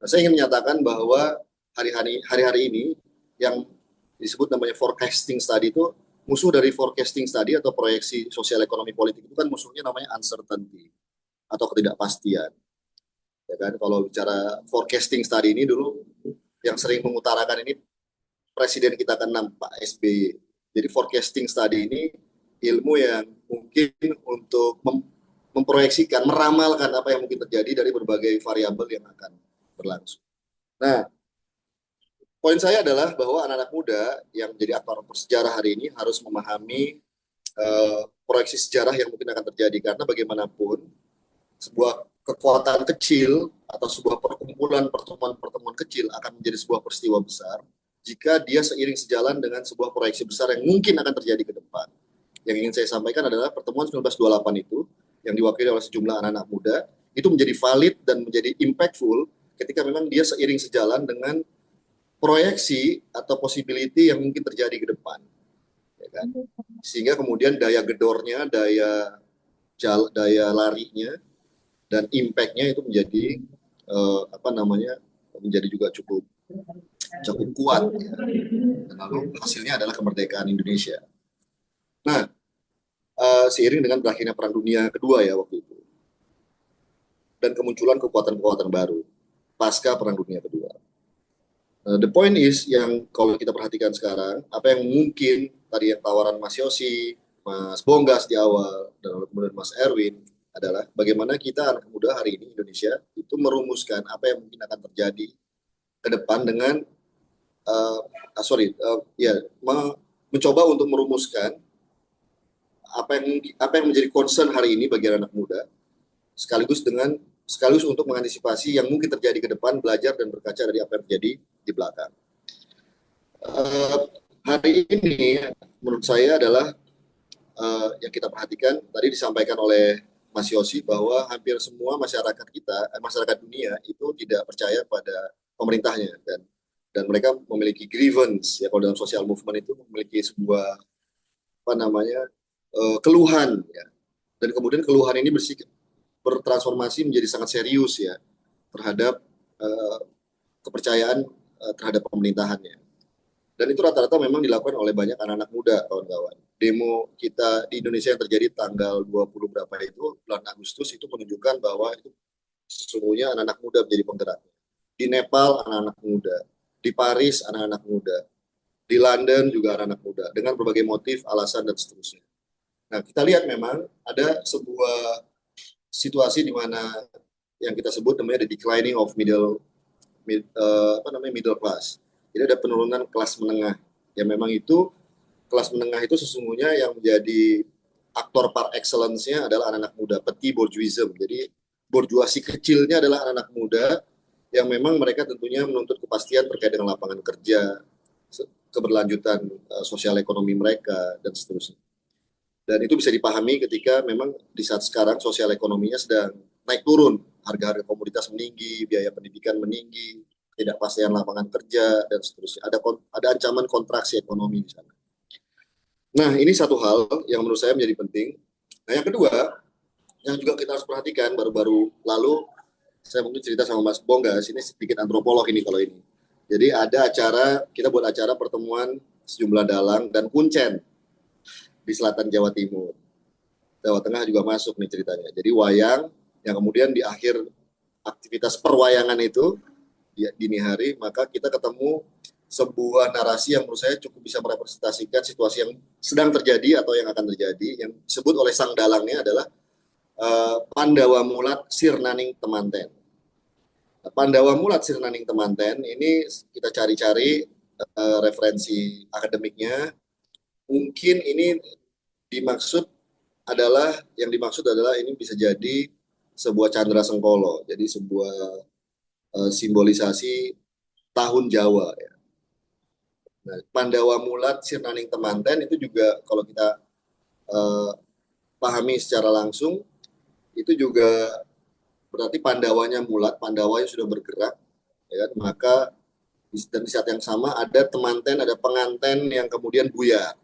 Nah, saya ingin menyatakan bahwa hari-hari ini yang disebut namanya forecasting study itu, musuh dari forecasting study atau proyeksi sosial ekonomi politik itu kan musuhnya namanya uncertainty atau ketidakpastian. ya kan? Kalau bicara forecasting study ini dulu yang sering mengutarakan ini Presiden kita ke-6 Pak SBY. Jadi forecasting study ini ilmu yang mungkin untuk memproyeksikan, meramalkan apa yang mungkin terjadi dari berbagai variabel yang akan berlangsung. Nah, poin saya adalah bahwa anak-anak muda yang menjadi aktor bersejarah hari ini harus memahami proyeksi sejarah yang mungkin akan terjadi, karena bagaimanapun sebuah kekuatan kecil atau sebuah perkumpulan pertemuan-pertemuan kecil akan menjadi sebuah peristiwa besar jika dia seiring sejalan dengan sebuah proyeksi besar yang mungkin akan terjadi ke depan. Yang ingin saya sampaikan adalah pertemuan 1928 itu yang diwakili oleh sejumlah anak-anak muda itu menjadi valid dan menjadi impactful ketika memang dia seiring sejalan dengan proyeksi atau possibility yang mungkin terjadi ke depan, ya kan? Sehingga kemudian daya gedornya, daya larinya dan impact-nya itu menjadi menjadi juga cukup kuat, ya. Dan lalu hasilnya adalah kemerdekaan Indonesia. Nah, seiring dengan berakhirnya Perang Dunia Kedua ya waktu itu, dan kemunculan kekuatan-kekuatan baru pasca Perang Dunia Kedua. The point is, yang kalau kita perhatikan sekarang, apa yang mungkin tadi yang tawaran Mas Yosi, Mas Bonggas di awal, dan kemudian Mas Erwin, adalah bagaimana kita anak muda hari ini Indonesia itu merumuskan apa yang mungkin akan terjadi ke depan dengan mencoba untuk merumuskan apa yang menjadi concern hari ini bagi anak muda, sekaligus untuk mengantisipasi yang mungkin terjadi ke depan, belajar dan berkaca dari apa yang terjadi di belakang. Hari ini menurut saya adalah yang kita perhatikan tadi disampaikan oleh Mas Yosi bahwa hampir semua masyarakat dunia itu tidak percaya pada pemerintahnya, dan mereka memiliki grievance, ya kalau dalam social movement itu memiliki sebuah keluhan, ya. Dan kemudian keluhan ini bertransformasi menjadi sangat serius ya terhadap kepercayaan terhadap pemerintahannya. Dan itu rata-rata memang dilakukan oleh banyak anak-anak muda, kawan-kawan. Demo kita di Indonesia yang terjadi tanggal 20 berapa itu, bulan Agustus, itu menunjukkan bahwa itu sesungguhnya anak-anak muda menjadi penggeraknya. Di Nepal, anak-anak muda. Di Paris, anak-anak muda. Di London juga anak-anak muda. Dengan berbagai motif, alasan, dan seterusnya. Nah, kita lihat memang ada sebuah situasi di mana yang kita sebut namanya the declining of middle class. Jadi ada penurunan kelas menengah. Ya memang itu kelas menengah itu sesungguhnya yang menjadi aktor par excellence-nya adalah anak-anak muda, petit bourgeoisme. Jadi bourgeoisie kecilnya adalah anak muda yang memang mereka tentunya menuntut kepastian terkait dengan lapangan kerja, keberlanjutan sosial ekonomi mereka, dan seterusnya. Dan itu bisa dipahami ketika memang di saat sekarang sosial ekonominya sedang naik turun, harga-harga komoditas meninggi, biaya pendidikan meninggi, ketidakpastian lapangan kerja, dan seterusnya. Ada ancaman kontraksi ekonomi di sana. Nah, ini satu hal yang menurut saya menjadi penting. Nah, yang kedua, yang juga kita harus perhatikan, baru-baru lalu, saya mungkin cerita sama Mas Bonggas, ini sedikit antropolog ini kalau ini. Jadi ada kita buat acara pertemuan sejumlah dalang dan kuncen di selatan Jawa Timur. Jawa Tengah juga masuk nih ceritanya. Jadi wayang yang kemudian di akhir aktivitas perwayangan itu, di dini hari, maka kita ketemu sebuah narasi yang menurut saya cukup bisa merepresentasikan situasi yang sedang terjadi atau yang akan terjadi, yang disebut oleh sang dalangnya adalah Pandawa Mulat Sirnaning Temanten. Pandawa Mulat Sirnaning Temanten ini kita cari-cari referensi akademiknya. Mungkin ini dimaksud adalah ini bisa jadi sebuah candra sengkolo, jadi sebuah simbolisasi tahun Jawa ya. Nah, Pandawa Mulat Sirnaning Temanten itu juga kalau kita pahami secara langsung itu juga berarti Pandawanya mulat, Pandawanya sudah bergerak, ya kan? Maka dan di saat yang sama ada temanten, ada penganten yang kemudian buyar.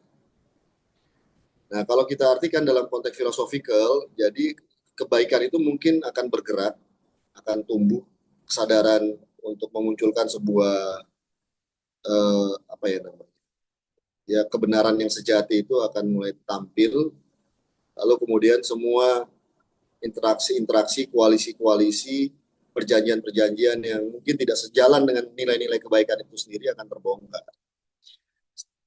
Nah, kalau kita artikan dalam konteks filosofikal, jadi kebaikan itu mungkin akan bergerak, akan tumbuh, kesadaran untuk memunculkan sebuah kebenaran yang sejati itu akan mulai tampil, lalu kemudian semua interaksi-interaksi, koalisi-koalisi perjanjian-perjanjian yang mungkin tidak sejalan dengan nilai-nilai kebaikan itu sendiri akan terbongkar.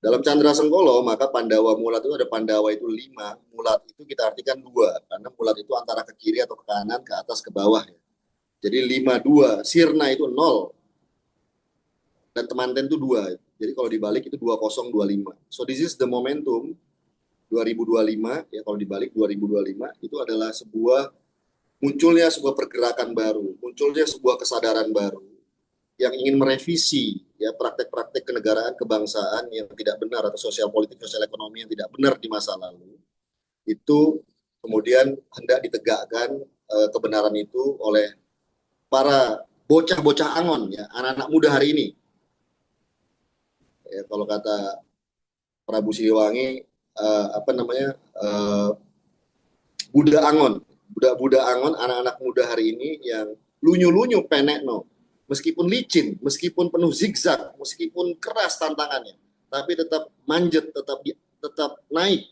Dalam Candra Sengkolo, maka Pandawa Mulat itu ada Pandawa itu 5, Mulat itu kita artikan 2, karena Mulat itu antara ke kiri atau ke kanan, ke atas, ke bawah. Jadi 5-2, Sirna itu 0, dan Temanten itu 2. Jadi kalau dibalik itu 2025. So this is the momentum 2025, ya kalau dibalik 2025, itu adalah munculnya sebuah pergerakan baru, munculnya sebuah kesadaran baru yang ingin merevisi ya praktek-praktek kenegaraan kebangsaan yang tidak benar atau sosial politik sosial ekonomi yang tidak benar di masa lalu itu kemudian hendak ditegakkan kebenaran itu oleh para bocah-bocah Angon ya anak-anak muda hari ini ya kalau kata Prabu Siliwangi Budak Angon budak-budak Angon anak-anak muda hari ini yang lunyu-lunyu penekno meskipun licin, meskipun penuh zigzag, meskipun keras tantangannya, tapi tetap manjat, tetap naik.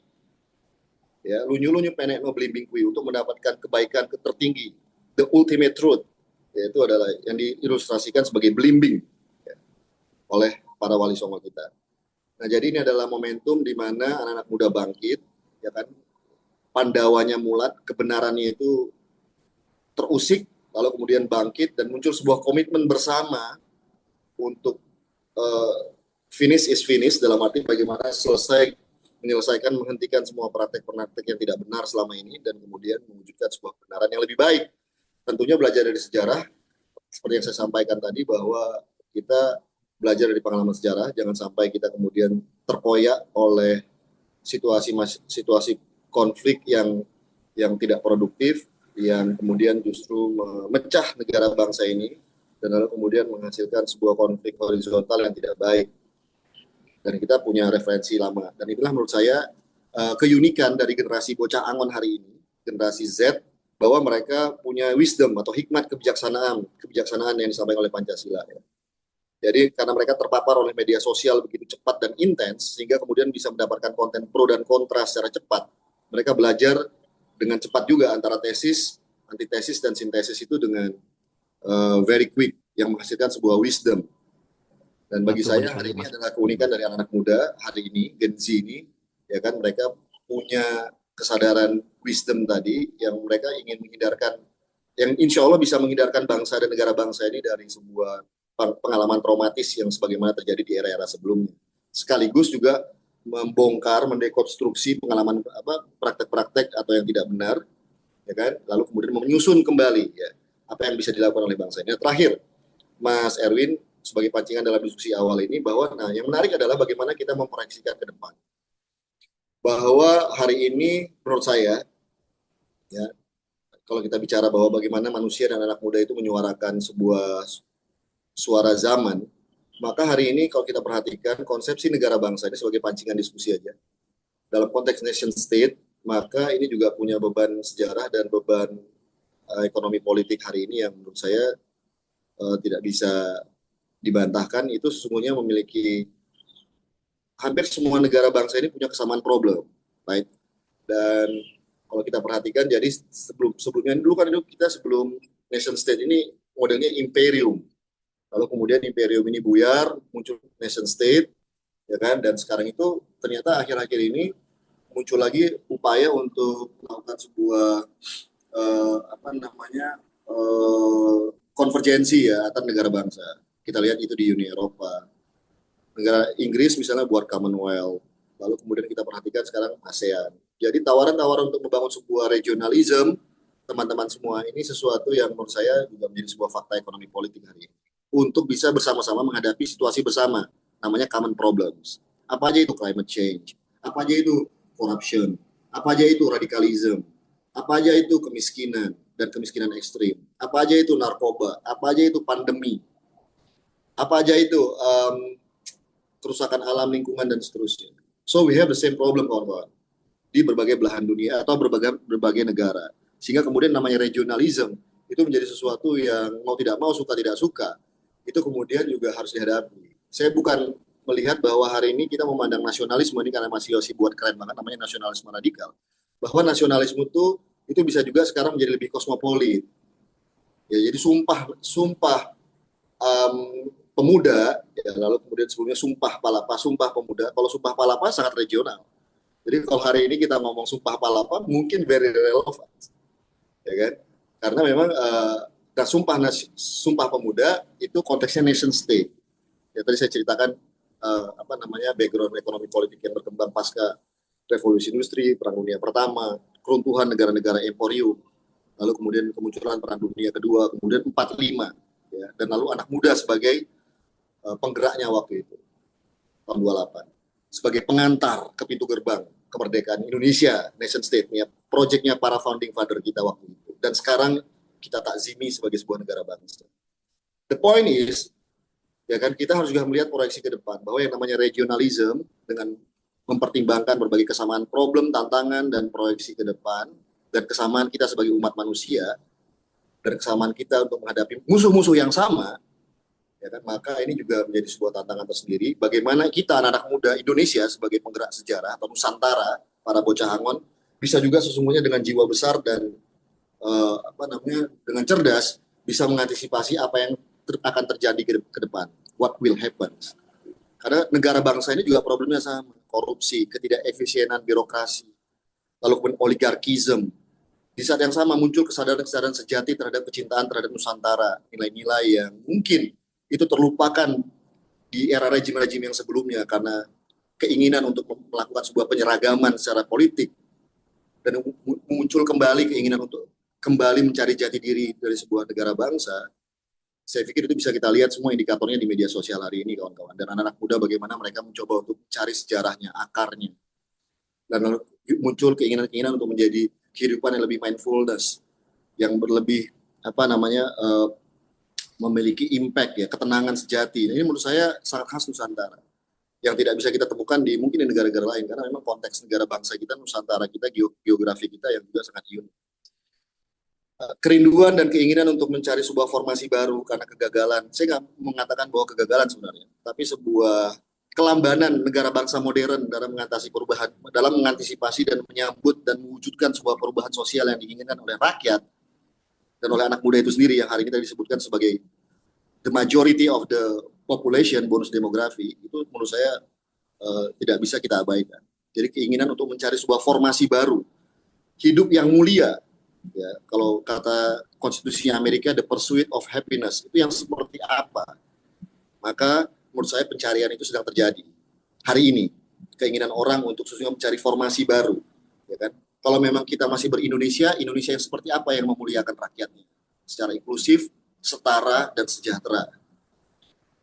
Ya, lunyu-lunyu penekno belimbing kui untuk mendapatkan kebaikan tertinggi, the ultimate truth, yaitu adalah yang diilustrasikan sebagai belimbing ya, oleh para wali songo kita. Nah, jadi ini adalah momentum di mana anak-anak muda bangkit, ya kan? Pandawanya Mulat, kebenarannya itu terusik, lalu kemudian bangkit dan muncul sebuah komitmen bersama untuk finish is finish dalam arti bagaimana menyelesaikan, menghentikan semua praktek-praktek yang tidak benar selama ini dan kemudian mewujudkan sebuah kebenaran yang lebih baik. Tentunya belajar dari sejarah, seperti yang saya sampaikan tadi bahwa kita belajar dari pengalaman sejarah, jangan sampai kita kemudian terkoyak oleh situasi konflik yang tidak produktif, yang kemudian justru memecah negara bangsa ini dan lalu kemudian menghasilkan sebuah konflik horizontal yang tidak baik. Dan kita punya referensi lama. Dan inilah menurut saya keunikan dari generasi bocah Angon hari ini, generasi Z, bahwa mereka punya wisdom atau hikmat kebijaksanaan yang disampaikan oleh Pancasila. Ya. Jadi karena mereka terpapar oleh media sosial begitu cepat dan intens, sehingga kemudian bisa mendapatkan konten pro dan kontra secara cepat. Mereka belajar dengan cepat juga antara tesis, antitesis, dan sintesis itu dengan very quick, yang menghasilkan sebuah wisdom. Dan bagi saya hari ini adalah keunikan dari anak-anak muda hari ini, Gen Z ini, ya kan mereka punya kesadaran wisdom tadi yang mereka ingin menghindarkan, yang insya Allah bisa menghindarkan bangsa dan negara bangsa ini dari sebuah pengalaman traumatis yang sebagaimana terjadi di era-era sebelumnya. Sekaligus juga membongkar, mendekonstruksi pengalaman praktek-praktek atau yang tidak benar, ya kan? Lalu kemudian menyusun kembali ya apa yang bisa dilakukan oleh bangsa ini. Nah, terakhir, Mas Erwin, sebagai pancingan dalam diskusi awal ini bahwa yang menarik adalah bagaimana kita memproyeksikan ke depan. Bahwa hari ini menurut saya ya kalau kita bicara bahwa bagaimana manusia dan anak muda itu menyuarakan sebuah suara zaman, maka hari ini kalau kita perhatikan konsepsi negara bangsa ini sebagai pancingan diskusi aja. Dalam konteks nation state, maka ini juga punya beban sejarah dan beban ekonomi politik hari ini yang menurut saya tidak bisa dibantahkan. Itu sesungguhnya memiliki hampir semua negara bangsa ini punya kesamaan problem, right? Dan kalau kita perhatikan, jadi sebelumnya dulu kan kita sebelum nation state ini modelnya imperium. Lalu kemudian imperium ini buyar, muncul nation state, ya kan? Dan sekarang itu ternyata akhir-akhir ini muncul lagi upaya untuk melakukan sebuah konvergensi ya antar negara bangsa. Kita lihat itu di Uni Eropa. Negara Inggris misalnya buat Commonwealth. Lalu kemudian kita perhatikan sekarang ASEAN. Jadi tawaran-tawaran untuk membangun sebuah regionalisme, teman-teman semua ini sesuatu yang menurut saya juga menjadi sebuah fakta ekonomi politik hari ini. Untuk bisa bersama-sama menghadapi situasi bersama, namanya common problems. Apa aja itu climate change, apa aja itu corruption, apa aja itu radikalisme, apa aja itu kemiskinan dan kemiskinan ekstrim, apa aja itu narkoba, apa aja itu pandemi, apa aja itu kerusakan alam lingkungan dan seterusnya. So we have the same problem kawan-kawan di berbagai belahan dunia atau berbagai negara. Sehingga kemudian namanya regionalism itu menjadi sesuatu yang mau tidak mau, suka tidak suka, itu kemudian juga harus dihadapi. Saya bukan melihat bahwa hari ini kita memandang nasionalisme ini karena masih buat keren banget namanya nasionalisme radikal. Bahwa nasionalisme itu bisa juga sekarang menjadi lebih kosmopolit. Ya, jadi sumpah pemuda, ya, lalu kemudian sebelumnya Sumpah Palapa, Sumpah Pemuda. Kalau Sumpah Palapa sangat regional. Jadi kalau hari ini kita ngomong Sumpah Palapa mungkin very relevant, ya kan? Karena memang Sumpah Pemuda itu konteksnya nation state. Ya, tadi saya ceritakan background ekonomi politik yang berkembang pasca revolusi industri, Perang Dunia Pertama, keruntuhan negara-negara emporium, lalu kemudian kemunculan Perang Dunia Kedua, kemudian 45, ya, dan lalu anak muda sebagai penggeraknya waktu itu, tahun 28, sebagai pengantar ke pintu gerbang kemerdekaan Indonesia, nation state, ya, proyeknya para founding father kita waktu itu. Dan sekarang kita takzimi sebagai sebuah negara bangsa. The point is, ya kan, kita harus juga melihat proyeksi ke depan bahwa yang namanya regionalism dengan mempertimbangkan berbagai kesamaan problem, tantangan, dan proyeksi ke depan, dan kesamaan kita sebagai umat manusia, dan kesamaan kita untuk menghadapi musuh-musuh yang sama, ya kan, maka ini juga menjadi sebuah tantangan tersendiri. Bagaimana kita anak-anak muda Indonesia sebagai penggerak sejarah atau Nusantara, para bocah Angon, bisa juga sesungguhnya dengan jiwa besar dan dengan cerdas bisa mengantisipasi apa yang akan terjadi ke depan. What will happen? Karena negara bangsa ini juga problemnya sama, korupsi, ketidakefisienan birokrasi, lalu kemudian oligarkisme. Di saat yang sama muncul kesadaran-kesadaran sejati terhadap kecintaan terhadap Nusantara, nilai-nilai yang mungkin itu terlupakan di era rejim-rejim yang sebelumnya karena keinginan untuk melakukan sebuah penyeragaman secara politik, dan muncul kembali keinginan untuk kembali mencari jati diri dari sebuah negara bangsa. Saya pikir itu bisa kita lihat semua indikatornya di media sosial hari ini, kawan-kawan. Dan anak-anak muda bagaimana mereka mencoba untuk mencari sejarahnya, akarnya. Dan lalu muncul keinginan-keinginan untuk menjadi kehidupan yang lebih mindfulness, yang berlebih memiliki impact, ya, ketenangan sejati. Ini menurut saya sangat khas Nusantara yang tidak bisa kita temukan mungkin di negara-negara lain, karena memang konteks negara bangsa kita, Nusantara kita, geografi kita yang juga sangat unik. Kerinduan dan keinginan untuk mencari sebuah formasi baru karena kegagalan. Saya nggak mengatakan bahwa kegagalan sebenarnya, tapi sebuah kelambanan negara bangsa modern dalam mengatasi perubahan, dalam mengantisipasi dan menyambut dan mewujudkan sebuah perubahan sosial yang diinginkan oleh rakyat dan oleh anak muda itu sendiri, yang hari ini tadi disebutkan sebagai the majority of the population, bonus demografi, itu menurut saya tidak bisa kita abaikan. Jadi keinginan untuk mencari sebuah formasi baru, hidup yang mulia, ya, kalau kata konstitusinya Amerika, the pursuit of happiness, itu yang seperti apa? Maka menurut saya pencarian itu sedang terjadi hari ini. Keinginan orang untuk sesungguhnya mencari formasi baru, ya kan? Kalau memang kita masih Indonesia yang seperti apa yang memuliakan rakyatnya secara inklusif, setara, dan sejahtera,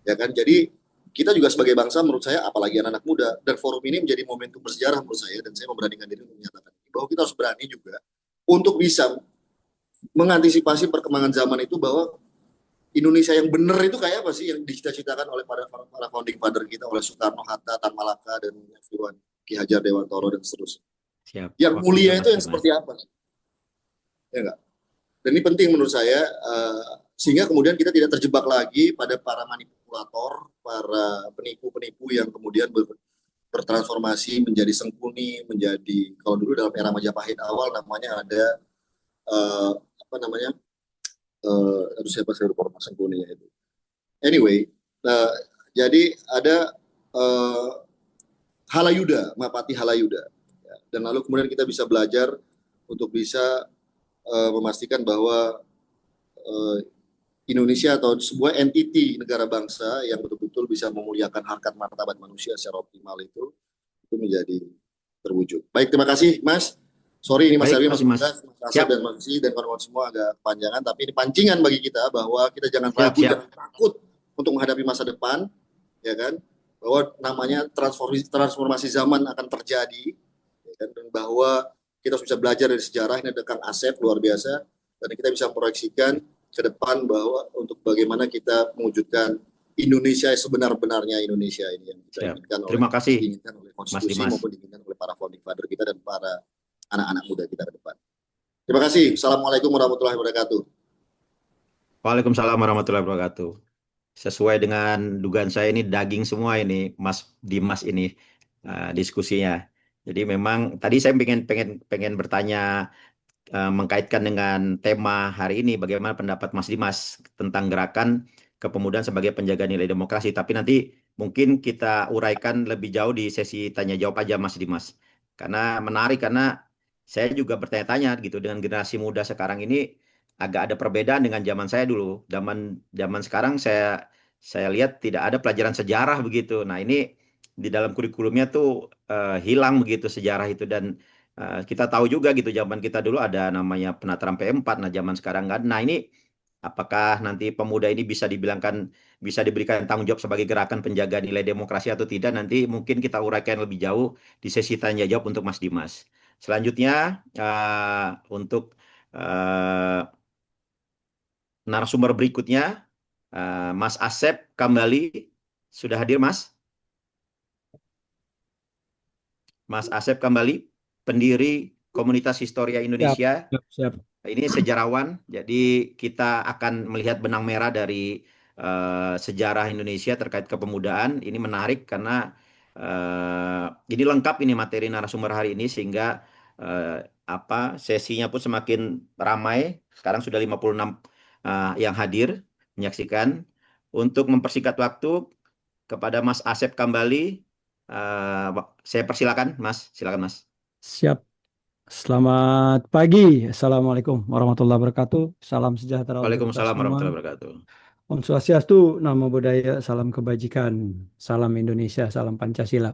ya kan? Jadi kita juga sebagai bangsa, menurut saya, apalagi anak-anak muda, dan forum ini menjadi momentum bersejarah menurut saya, dan saya memberanikan diri untuk menyatakan bahwa kita harus berani juga untuk bisa mengantisipasi perkembangan zaman itu, bahwa Indonesia yang benar itu kayak apa sih yang dicita-citakan oleh para founding father kita, oleh Soekarno, Hatta, Tan Malaka, dan everyone, Ki Hajar Dewantara, dan seterusnya. Siap. Yang mulia itu yang Mas. seperti apa sih? Ya enggak? Dan ini penting menurut saya, sehingga kemudian kita tidak terjebak lagi pada para manipulator, para penipu-penipu yang kemudian bertransformasi menjadi sengkuni, menjadi, kalau dulu dalam era Majapahit awal namanya ada siapa saya lupa nama sengkuninya itu. Anyway, jadi ada Halayuda, Mapati Halayuda, ya, dan lalu kemudian kita bisa belajar untuk bisa memastikan bahwa Indonesia atau sebuah entiti negara bangsa yang betul-betul bisa memuliakan harkat martabat manusia secara optimal itu menjadi terwujud. Baik, terima kasih Mas. Sorry ini Mas Erwin, Mas Bugas, Mas Asad, dan Mas Si, dan kawan-kawan semua agak panjangan, tapi ini pancingan bagi kita bahwa kita jangan ragu, jangan takut untuk menghadapi masa depan, ya kan? Bahwa namanya transformasi zaman akan terjadi, ya kan? Dan bahwa kita harus bisa belajar dari sejarah. Ini ada Kang Asep luar biasa, dan kita bisa memproyeksikan ke depan bahwa untuk bagaimana kita mewujudkan Indonesia sebenar-benarnya, Indonesia ini yang kita inginkan oleh konstitusi maupun diinginkan oleh para founding father kita dan para anak-anak muda kita ke depan. Terima kasih. Assalamualaikum warahmatullahi wabarakatuh. Waalaikumsalam warahmatullahi wabarakatuh. Sesuai dengan dugaan saya, ini daging semua ini Mas Dimas ini diskusinya. Jadi memang tadi saya pengen bertanya mengkaitkan dengan tema hari ini, bagaimana pendapat Mas Dimas tentang gerakan kepemudaan sebagai penjaga nilai demokrasi. Tapi nanti mungkin kita uraikan lebih jauh di sesi tanya jawab aja Mas Dimas. Karena menarik, karena saya juga bertanya-tanya gitu, dengan generasi muda sekarang ini agak ada perbedaan dengan zaman saya dulu. Zaman sekarang saya lihat tidak ada pelajaran sejarah begitu. Nah, ini di dalam kurikulumnya tuh hilang begitu sejarah itu. Dan kita tahu juga gitu, zaman kita dulu ada namanya penataran P4, nah zaman sekarang nggak ada. Nah, ini apakah nanti pemuda ini bisa diberikan tanggung jawab sebagai gerakan penjaga nilai demokrasi atau tidak, nanti mungkin kita uraikan lebih jauh di sesi tanya jawab untuk Mas Dimas. Selanjutnya untuk narasumber berikutnya, Mas Asep kembali. Sudah hadir Mas? Mas Asep kembali, pendiri Komunitas Historia Siap, Indonesia. siap, siap. Ini sejarawan, jadi kita akan melihat benang merah dari sejarah Indonesia terkait kepemudaan. Ini menarik karena ini lengkap ini materi narasumber hari ini, sehingga sesinya pun semakin ramai. Sekarang sudah 56 yang hadir menyaksikan. Untuk mempersingkat waktu, kepada Mas Asep kembali, saya persilakan Mas, silakan Mas. Siap. Selamat pagi. Assalamualaikum warahmatullahi wabarakatuh. Salam sejahtera untuk kita Waalaikumsalam semua. warahmatullahi wabarakatuh. Om Swastiastu, Namo Buddhaya, salam kebajikan, salam Indonesia, salam Pancasila.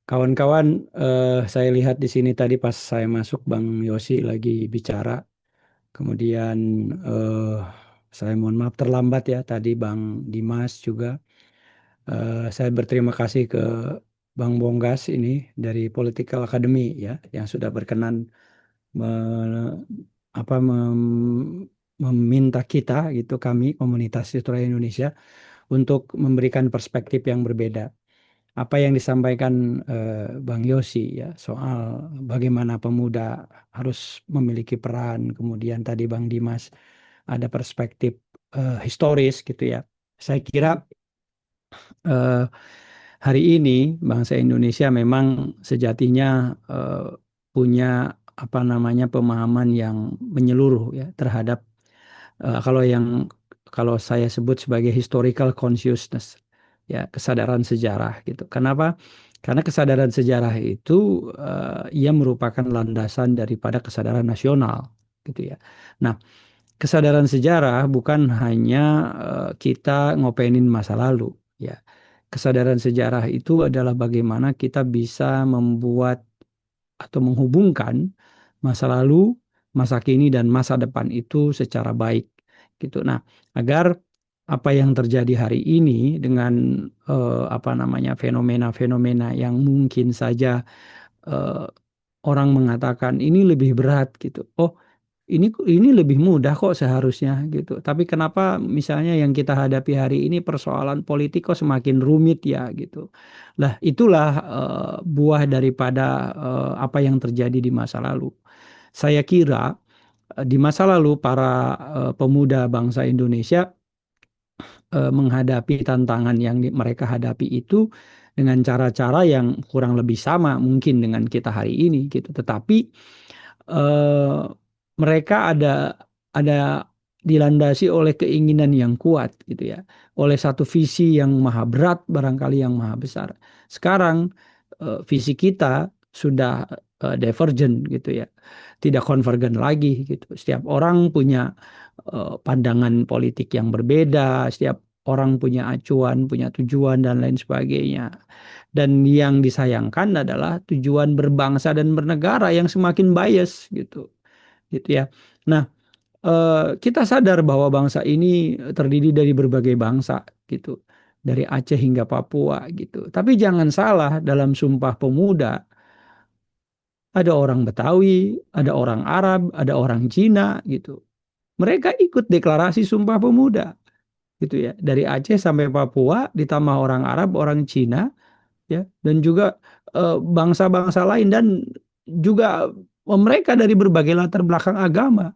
Kawan-kawan, saya lihat di sini tadi pas saya masuk Bang Yosi lagi bicara. Kemudian saya mohon maaf terlambat ya, tadi Bang Dimas juga. Saya berterima kasih ke Bang Bonggas ini dari Political Academy ya, yang sudah berkenan meminta kita gitu, kami komunitas Historia Indonesia, untuk memberikan perspektif yang berbeda. Apa yang disampaikan Bang Yosi ya, soal bagaimana pemuda harus memiliki peran, kemudian tadi Bang Dimas ada perspektif historis gitu ya. Saya kira hari ini bangsa Indonesia memang sejatinya punya pemahaman yang menyeluruh ya terhadap kalau saya sebut sebagai historical consciousness ya, kesadaran sejarah gitu. Kenapa? Karena kesadaran sejarah itu ia merupakan landasan daripada kesadaran nasional gitu ya. Nah, kesadaran sejarah bukan hanya kita ngopenin masa lalu ya. Kesadaran sejarah itu adalah bagaimana kita bisa membuat atau menghubungkan masa lalu, masa kini, dan masa depan itu secara baik gitu. Nah, agar apa yang terjadi hari ini dengan fenomena-fenomena yang mungkin saja orang mengatakan ini lebih berat gitu. Oh, ini lebih mudah kok seharusnya gitu. Tapi kenapa misalnya yang kita hadapi hari ini persoalan politik kok semakin rumit ya gitu. Lah itulah buah daripada apa yang terjadi di masa lalu. Saya kira di masa lalu para pemuda bangsa Indonesia menghadapi tantangan yang mereka hadapi itu dengan cara-cara yang kurang lebih sama mungkin dengan kita hari ini gitu. Tetapi mereka ada dilandasi oleh keinginan yang kuat gitu ya, oleh satu visi yang maha berat, barangkali yang maha besar. Sekarang visi kita sudah divergent gitu ya, tidak konvergen lagi gitu. Setiap orang punya pandangan politik yang berbeda, setiap orang punya acuan, punya tujuan dan lain sebagainya. Dan yang disayangkan adalah tujuan berbangsa dan bernegara yang semakin bias gitu ya. Nah, kita sadar bahwa bangsa ini terdiri dari berbagai bangsa gitu, dari Aceh hingga Papua gitu. Tapi jangan salah, dalam Sumpah Pemuda ada orang Betawi, ada orang Arab, ada orang Cina gitu. Mereka ikut deklarasi Sumpah Pemuda gitu ya, dari Aceh sampai Papua, ditambah orang Arab, orang Cina ya, dan juga bangsa-bangsa lain, dan juga mereka dari berbagai latar belakang agama.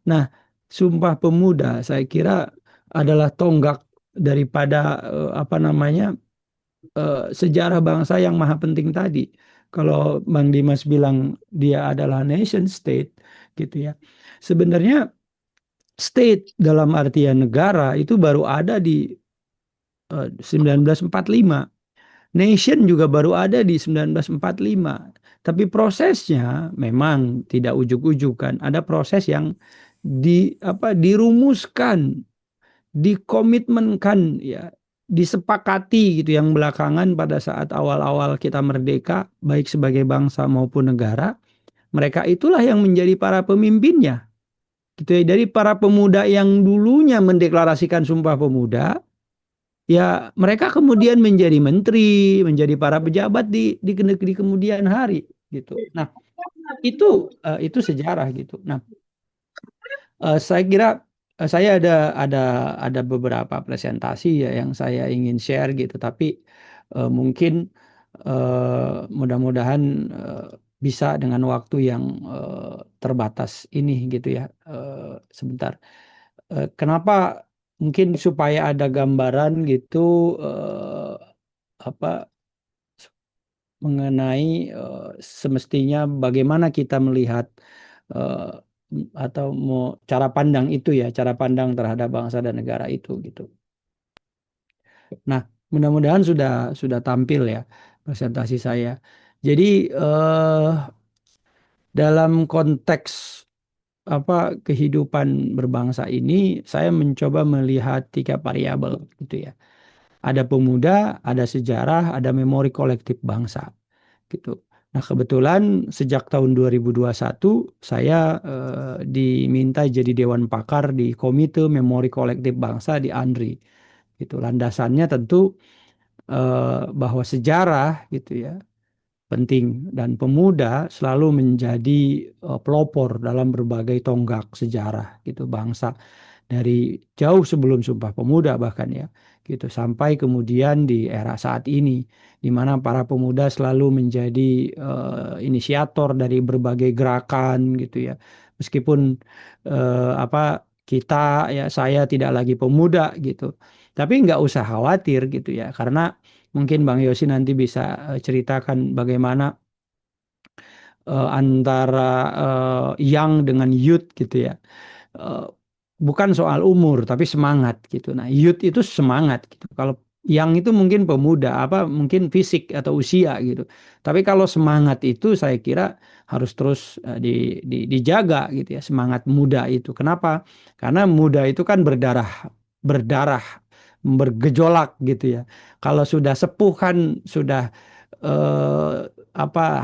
Nah, Sumpah Pemuda saya kira adalah tonggak daripada sejarah bangsa yang maha penting tadi. Kalau Bang Dimas bilang dia adalah nation state, gitu ya. Sebenarnya state dalam artian negara itu baru ada di 1945. Nation juga baru ada di 1945. Tapi prosesnya memang tidak ujuk-ujuk kan. Ada proses yang dirumuskan, dikomitmenkan ya, disepakati gitu yang belakangan pada saat awal-awal kita merdeka baik sebagai bangsa maupun negara, mereka itulah yang menjadi para pemimpinnya. Gitu ya. Dari para pemuda yang dulunya mendeklarasikan Sumpah Pemuda, ya mereka kemudian menjadi menteri, menjadi para pejabat di kemudian hari gitu. Nah, itu sejarah gitu. Nah, saya kira saya ada beberapa presentasi ya yang saya ingin share gitu, tapi mungkin mudah-mudahan bisa dengan waktu yang terbatas ini gitu ya. Sebentar. Kenapa mungkin supaya ada gambaran gitu apa mengenai semestinya bagaimana kita melihat eh, atau mau cara pandang itu ya, cara pandang terhadap bangsa dan negara itu gitu. Nah, mudah-mudahan sudah tampil ya presentasi saya. Jadi dalam konteks kehidupan berbangsa ini, saya mencoba melihat 3 variabel gitu ya. Ada pemuda, ada sejarah, ada memori kolektif bangsa gitu. Nah, kebetulan sejak tahun 2021 saya diminta jadi dewan pakar di Komite Memori Kolektif Bangsa di ANRI. Gitu. Landasannya tentu bahwa sejarah gitu ya penting dan pemuda selalu menjadi pelopor dalam berbagai tonggak sejarah gitu bangsa dari jauh sebelum Sumpah Pemuda bahkan ya gitu sampai kemudian di era saat ini di mana para pemuda selalu menjadi inisiator dari berbagai gerakan gitu ya meskipun kita ya saya tidak lagi pemuda gitu tapi nggak usah khawatir gitu ya karena mungkin Bang Yosi nanti bisa ceritakan bagaimana antara young dengan youth gitu ya. Eh, Bukan soal umur tapi semangat gitu. Nah, youth itu semangat gitu. Kalau young itu mungkin pemuda, mungkin fisik atau usia gitu. Tapi kalau semangat itu saya kira harus terus dijaga gitu ya, semangat muda itu. Kenapa? Karena muda itu kan berdarah, bergejolak gitu ya. Kalau sudah sepuh kan sudah eh,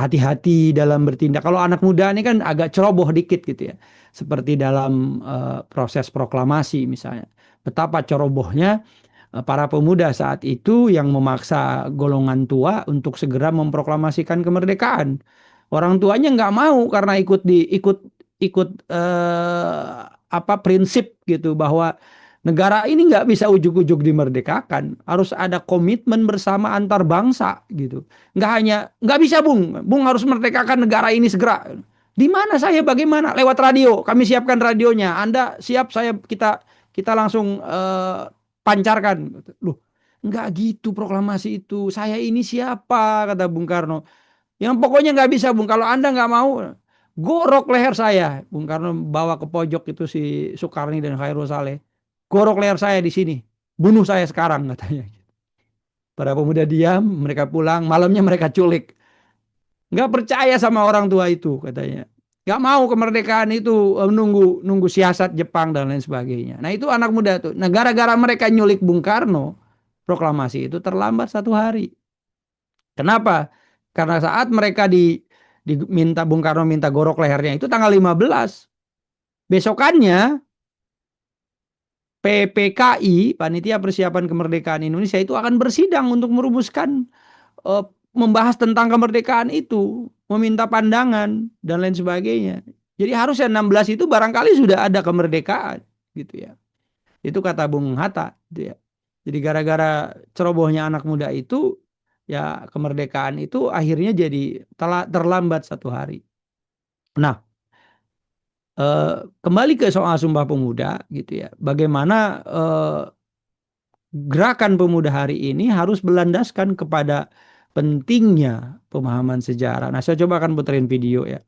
hati-hati dalam bertindak. Kalau anak muda ini kan agak ceroboh dikit gitu ya. Seperti dalam proses proklamasi misalnya. Betapa cerobohnya para pemuda saat itu yang memaksa golongan tua untuk segera memproklamasikan kemerdekaan. Orang tuanya nggak mau karena ikut prinsip gitu bahwa negara ini nggak bisa ujuk-ujuk dimerdekakan, harus ada komitmen bersama antar bangsa gitu. Nggak bisa Bung harus merdekakan negara ini segera. Di mana saya bagaimana? Lewat radio, kami siapkan radionya. Anda siap, kita langsung pancarkan. Loh, nggak gitu proklamasi itu. Saya ini siapa? Kata Bung Karno. Yang pokoknya nggak bisa Bung. Kalau Anda nggak mau, gorok leher saya. Bung Karno bawa ke pojok itu si Soekarni dan Khairul Saleh. Gorok leher saya di sini. Bunuh saya sekarang katanya. Para pemuda diam, mereka pulang. Malamnya mereka culik. Nggak percaya sama orang tua itu katanya. Nggak mau kemerdekaan itu nunggu siasat Jepang dan lain sebagainya. Nah itu anak muda tuh. Nah gara-gara mereka nyulik Bung Karno, proklamasi itu terlambat 1 hari. Kenapa? Karena saat mereka diminta Bung Karno minta gorok lehernya itu tanggal 15. Besokannya PPKI, Panitia Persiapan Kemerdekaan Indonesia itu akan bersidang untuk merumuskan membahas tentang kemerdekaan itu, meminta pandangan dan lain sebagainya. Jadi harusnya 16 itu barangkali sudah ada kemerdekaan gitu ya. Itu kata Bung Hatta gitu ya. Jadi gara-gara cerobohnya anak muda itu ya kemerdekaan itu akhirnya jadi terlambat 1 hari. Nah, kembali ke soal Sumpah Pemuda gitu ya. Bagaimana gerakan pemuda hari ini harus berlandaskan kepada pentingnya pemahaman sejarah. Nah, saya coba akan puterin video ya.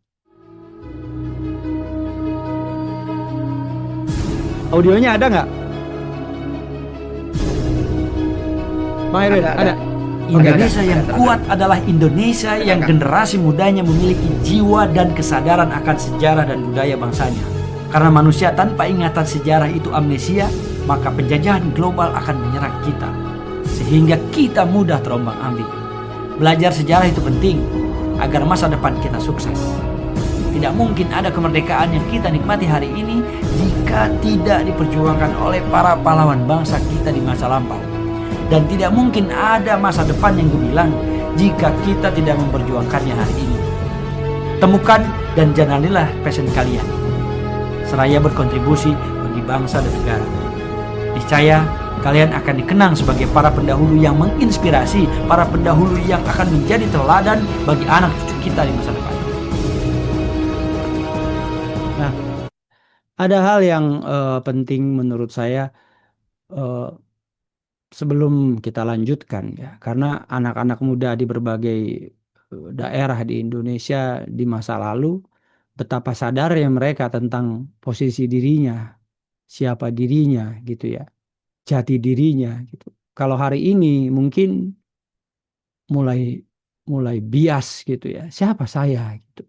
Audionya ada nggak? Bang Erwin, ada? Indonesia yang kuat adalah Indonesia yang generasi mudanya memiliki jiwa dan kesadaran akan sejarah dan budaya bangsanya. Karena manusia tanpa ingatan sejarah itu amnesia, maka penjajahan global akan menyerang kita. Sehingga kita mudah terombang-ambing. Belajar sejarah itu penting agar masa depan kita sukses. Tidak mungkin ada kemerdekaan yang kita nikmati hari ini jika tidak diperjuangkan oleh para pahlawan bangsa kita di masa lampau. Dan tidak mungkin ada masa depan yang gemilang jika kita tidak memperjuangkannya hari ini. Temukan dan jalanilah passion kalian, seraya berkontribusi bagi bangsa dan negara. Niscaya kalian akan dikenang sebagai para pendahulu yang menginspirasi, para pendahulu yang akan menjadi teladan bagi anak cucu kita di masa depan. Nah, ada hal yang penting menurut saya sebelum kita lanjutkan ya, karena anak-anak muda di berbagai daerah di Indonesia di masa lalu betapa sadarnya mereka tentang posisi dirinya, siapa dirinya gitu ya, jati dirinya gitu. Kalau hari ini mungkin mulai bias gitu ya, siapa saya gitu,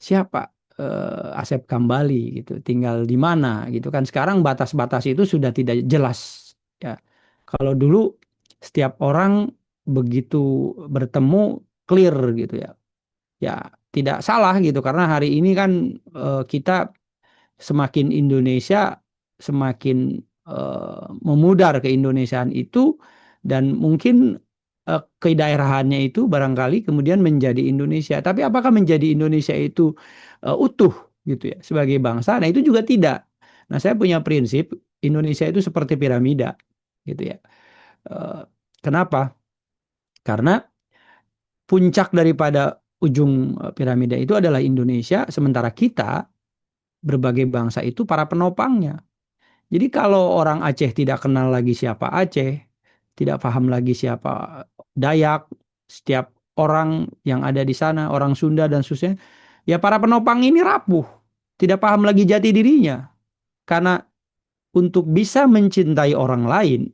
siapa Asep Kambali gitu, tinggal di mana gitu kan. Sekarang batas-batas itu sudah tidak jelas ya. Kalau dulu setiap orang begitu bertemu clear gitu ya. Ya tidak salah gitu, karena hari ini kan kita semakin Indonesia semakin memudar keindonesiaan itu, dan mungkin kedaerahannya itu barangkali kemudian menjadi Indonesia. Tapi apakah menjadi Indonesia itu utuh gitu ya sebagai bangsa? Nah itu juga tidak. Nah saya punya prinsip Indonesia itu seperti piramida gitu ya. Kenapa? Karena puncak daripada ujung piramida itu adalah Indonesia, sementara kita berbagai bangsa itu para penopangnya. Jadi kalau orang Aceh tidak kenal lagi siapa Aceh, tidak paham lagi siapa Dayak, setiap orang yang ada di sana, orang Sunda dan seterusnya, ya para penopang ini rapuh, tidak paham lagi jati dirinya. Karena untuk bisa mencintai orang lain,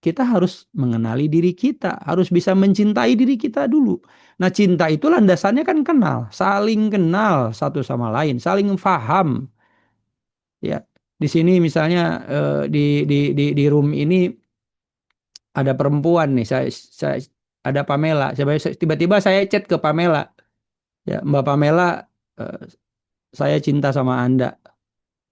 kita harus mengenali diri kita, harus bisa mencintai diri kita dulu. Nah, cinta itu landasannya kan kenal, saling kenal satu sama lain, saling paham. Ya, di sini misalnya di room ini ada perempuan nih, saya ada Pamela. Tiba-tiba saya chat ke Pamela, ya Mbak Pamela, saya cinta sama Anda.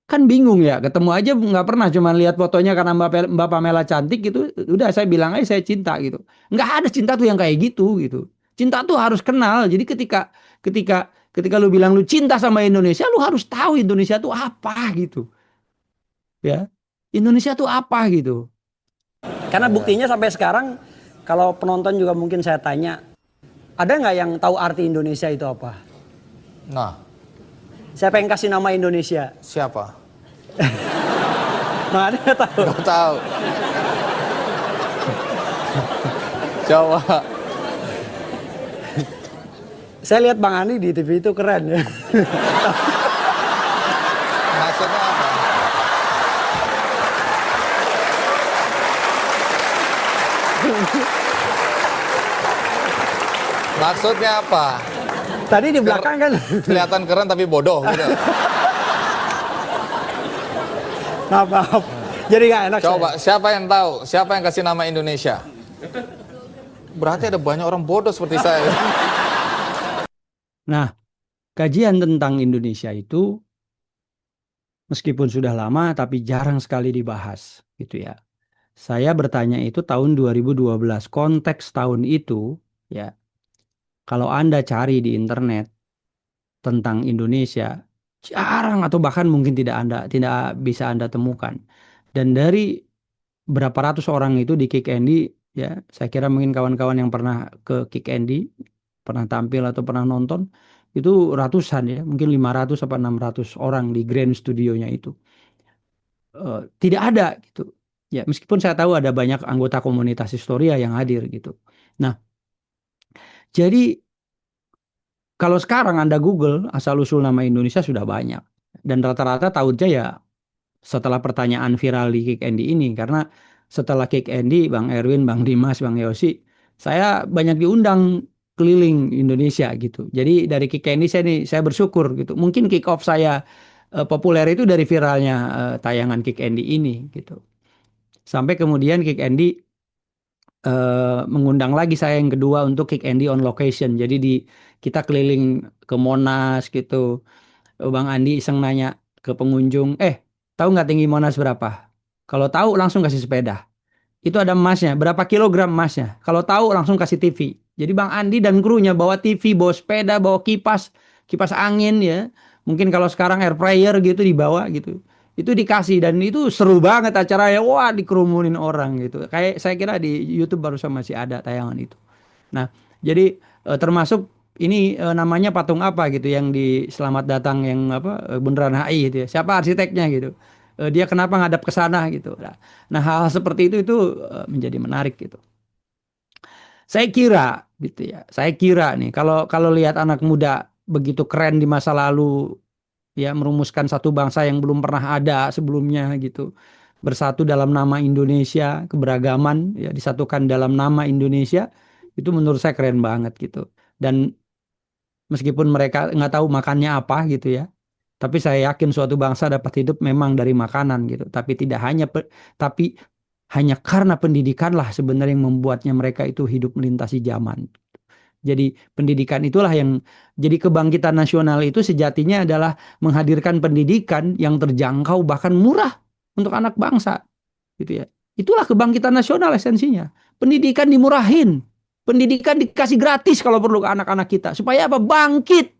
Kan bingung ya, ketemu aja nggak pernah, cuma lihat fotonya karena Mbak Pamela cantik gitu, udah saya bilang aja saya cinta gitu. Nggak ada cinta tuh yang kayak gitu. Cinta tuh harus kenal. Jadi ketika lu bilang lu cinta sama Indonesia, lu harus tahu Indonesia tuh apa gitu. Ya, Indonesia tuh apa gitu. Karena buktinya sampai sekarang, kalau penonton juga mungkin saya tanya, ada nggak yang tahu arti Indonesia itu apa? Nah, Siapa yang kasih nama Indonesia? siapa? Nah, ada nggak tahu? Gak tahu. Coba. Saya lihat Bang Ani di TV itu keren ya. Maksudnya apa? Maksudnya apa? Tadi di belakang kan. Kelihatan keren tapi bodoh gitu. Maaf. Jadi nggak enak. Coba, siapa yang tahu? Siapa yang kasih nama Indonesia? Berarti ada banyak orang bodoh seperti saya. Nah, kajian tentang Indonesia itu meskipun sudah lama tapi jarang sekali dibahas gitu ya. Saya bertanya itu tahun 2012, konteks tahun itu ya. Kalau Anda cari di internet tentang Indonesia, jarang atau bahkan mungkin tidak bisa Anda temukan. Dan dari berapa ratus orang itu di Kick Andy, ya, saya kira mungkin kawan-kawan yang pernah ke Kick Andy, pernah tampil atau pernah nonton, itu ratusan ya, mungkin 500 atau 600 orang di Grand Studionya itu. Tidak ada gitu. Ya, meskipun saya tahu ada banyak anggota komunitas Historia yang hadir gitu. Nah, jadi kalau sekarang Anda Google asal-usul nama Indonesia sudah banyak. Dan rata-rata tahunnya ya setelah pertanyaan viral di Kick Andy ini, karena setelah Kick Andy, Bang Erwin, Bang Dimas, Bang Yosi, saya banyak diundang keliling Indonesia gitu. Jadi dari Kick Andy saya bersyukur gitu. Mungkin kick off saya populer itu dari viralnya tayangan Kick Andy ini gitu. Sampai kemudian Kick Andy mengundang lagi saya yang kedua untuk Kick Andy on location. Jadi kita keliling ke Monas gitu. Bang Andi iseng nanya ke pengunjung, tahu nggak tinggi Monas berapa? Kalau tahu langsung kasih sepeda. Itu ada emasnya, berapa kilogram emasnya? Kalau tahu langsung kasih TV. Jadi Bang Andi dan krunya bawa TV, bawa sepeda, bawa kipas angin ya. Mungkin kalau sekarang air fryer gitu dibawa gitu. Itu dikasih dan itu seru banget acaranya. Wah, dikerumunin orang gitu. Kayak saya kira di YouTube barusan masih ada tayangan itu. Nah, jadi termasuk ini namanya patung apa gitu yang di Selamat Datang yang apa Bundaran HI gitu ya. Siapa arsiteknya gitu. Dia kenapa ngadap ke sana gitu. Nah, hal-hal seperti itu menjadi menarik gitu. Saya kira gitu ya. Saya kira nih kalau lihat anak muda begitu keren di masa lalu ya merumuskan satu bangsa yang belum pernah ada sebelumnya gitu. Bersatu dalam nama Indonesia, keberagaman ya disatukan dalam nama Indonesia. Itu menurut saya keren banget gitu. Dan meskipun mereka nggak tahu makannya apa gitu ya, tapi saya yakin suatu bangsa dapat hidup memang dari makanan gitu. Tapi hanya karena pendidikan lah sebenarnya yang membuatnya mereka itu hidup melintasi zaman. Jadi pendidikan itulah yang jadi kebangkitan nasional itu sejatinya adalah menghadirkan pendidikan yang terjangkau bahkan murah untuk anak bangsa gitu ya. Itulah kebangkitan nasional esensinya. Pendidikan dimurahin. Pendidikan dikasih gratis kalau perlu ke anak-anak kita. Supaya apa? Bangkit.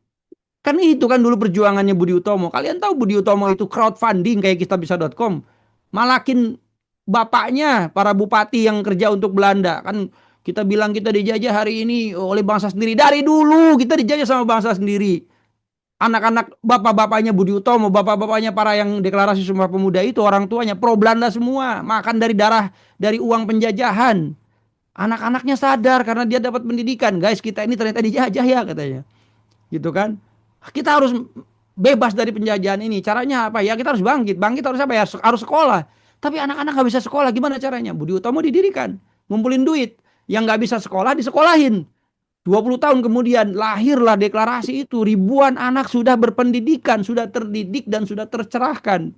Kan itu kan dulu perjuangannya Budi Utomo. Kalian tahu Budi Utomo itu crowdfunding kayak kitabisa.com. Malakin bapaknya para bupati yang kerja untuk Belanda. Kan kita bilang kita dijajah hari ini oleh bangsa sendiri. Dari dulu kita dijajah sama bangsa sendiri. Anak-anak bapak-bapaknya Budi Utomo, bapak-bapaknya para yang deklarasi Sumpah Pemuda itu orang tuanya pro Belanda semua. Makan dari darah, dari uang penjajahan. Anak-anaknya sadar karena dia dapat pendidikan. Guys, kita ini ternyata dijajah ya katanya. Gitu kan? Kita harus bebas dari penjajahan ini. Caranya apa? Ya kita harus bangkit. Bangkit harus apa ya? Harus sekolah. Tapi anak-anak nggak bisa sekolah. Gimana caranya? Budi Utomo didirikan. Ngumpulin duit. Yang nggak bisa sekolah disekolahin. 20 tahun kemudian lahirlah deklarasi itu. Ribuan anak sudah berpendidikan, sudah terdidik dan sudah tercerahkan.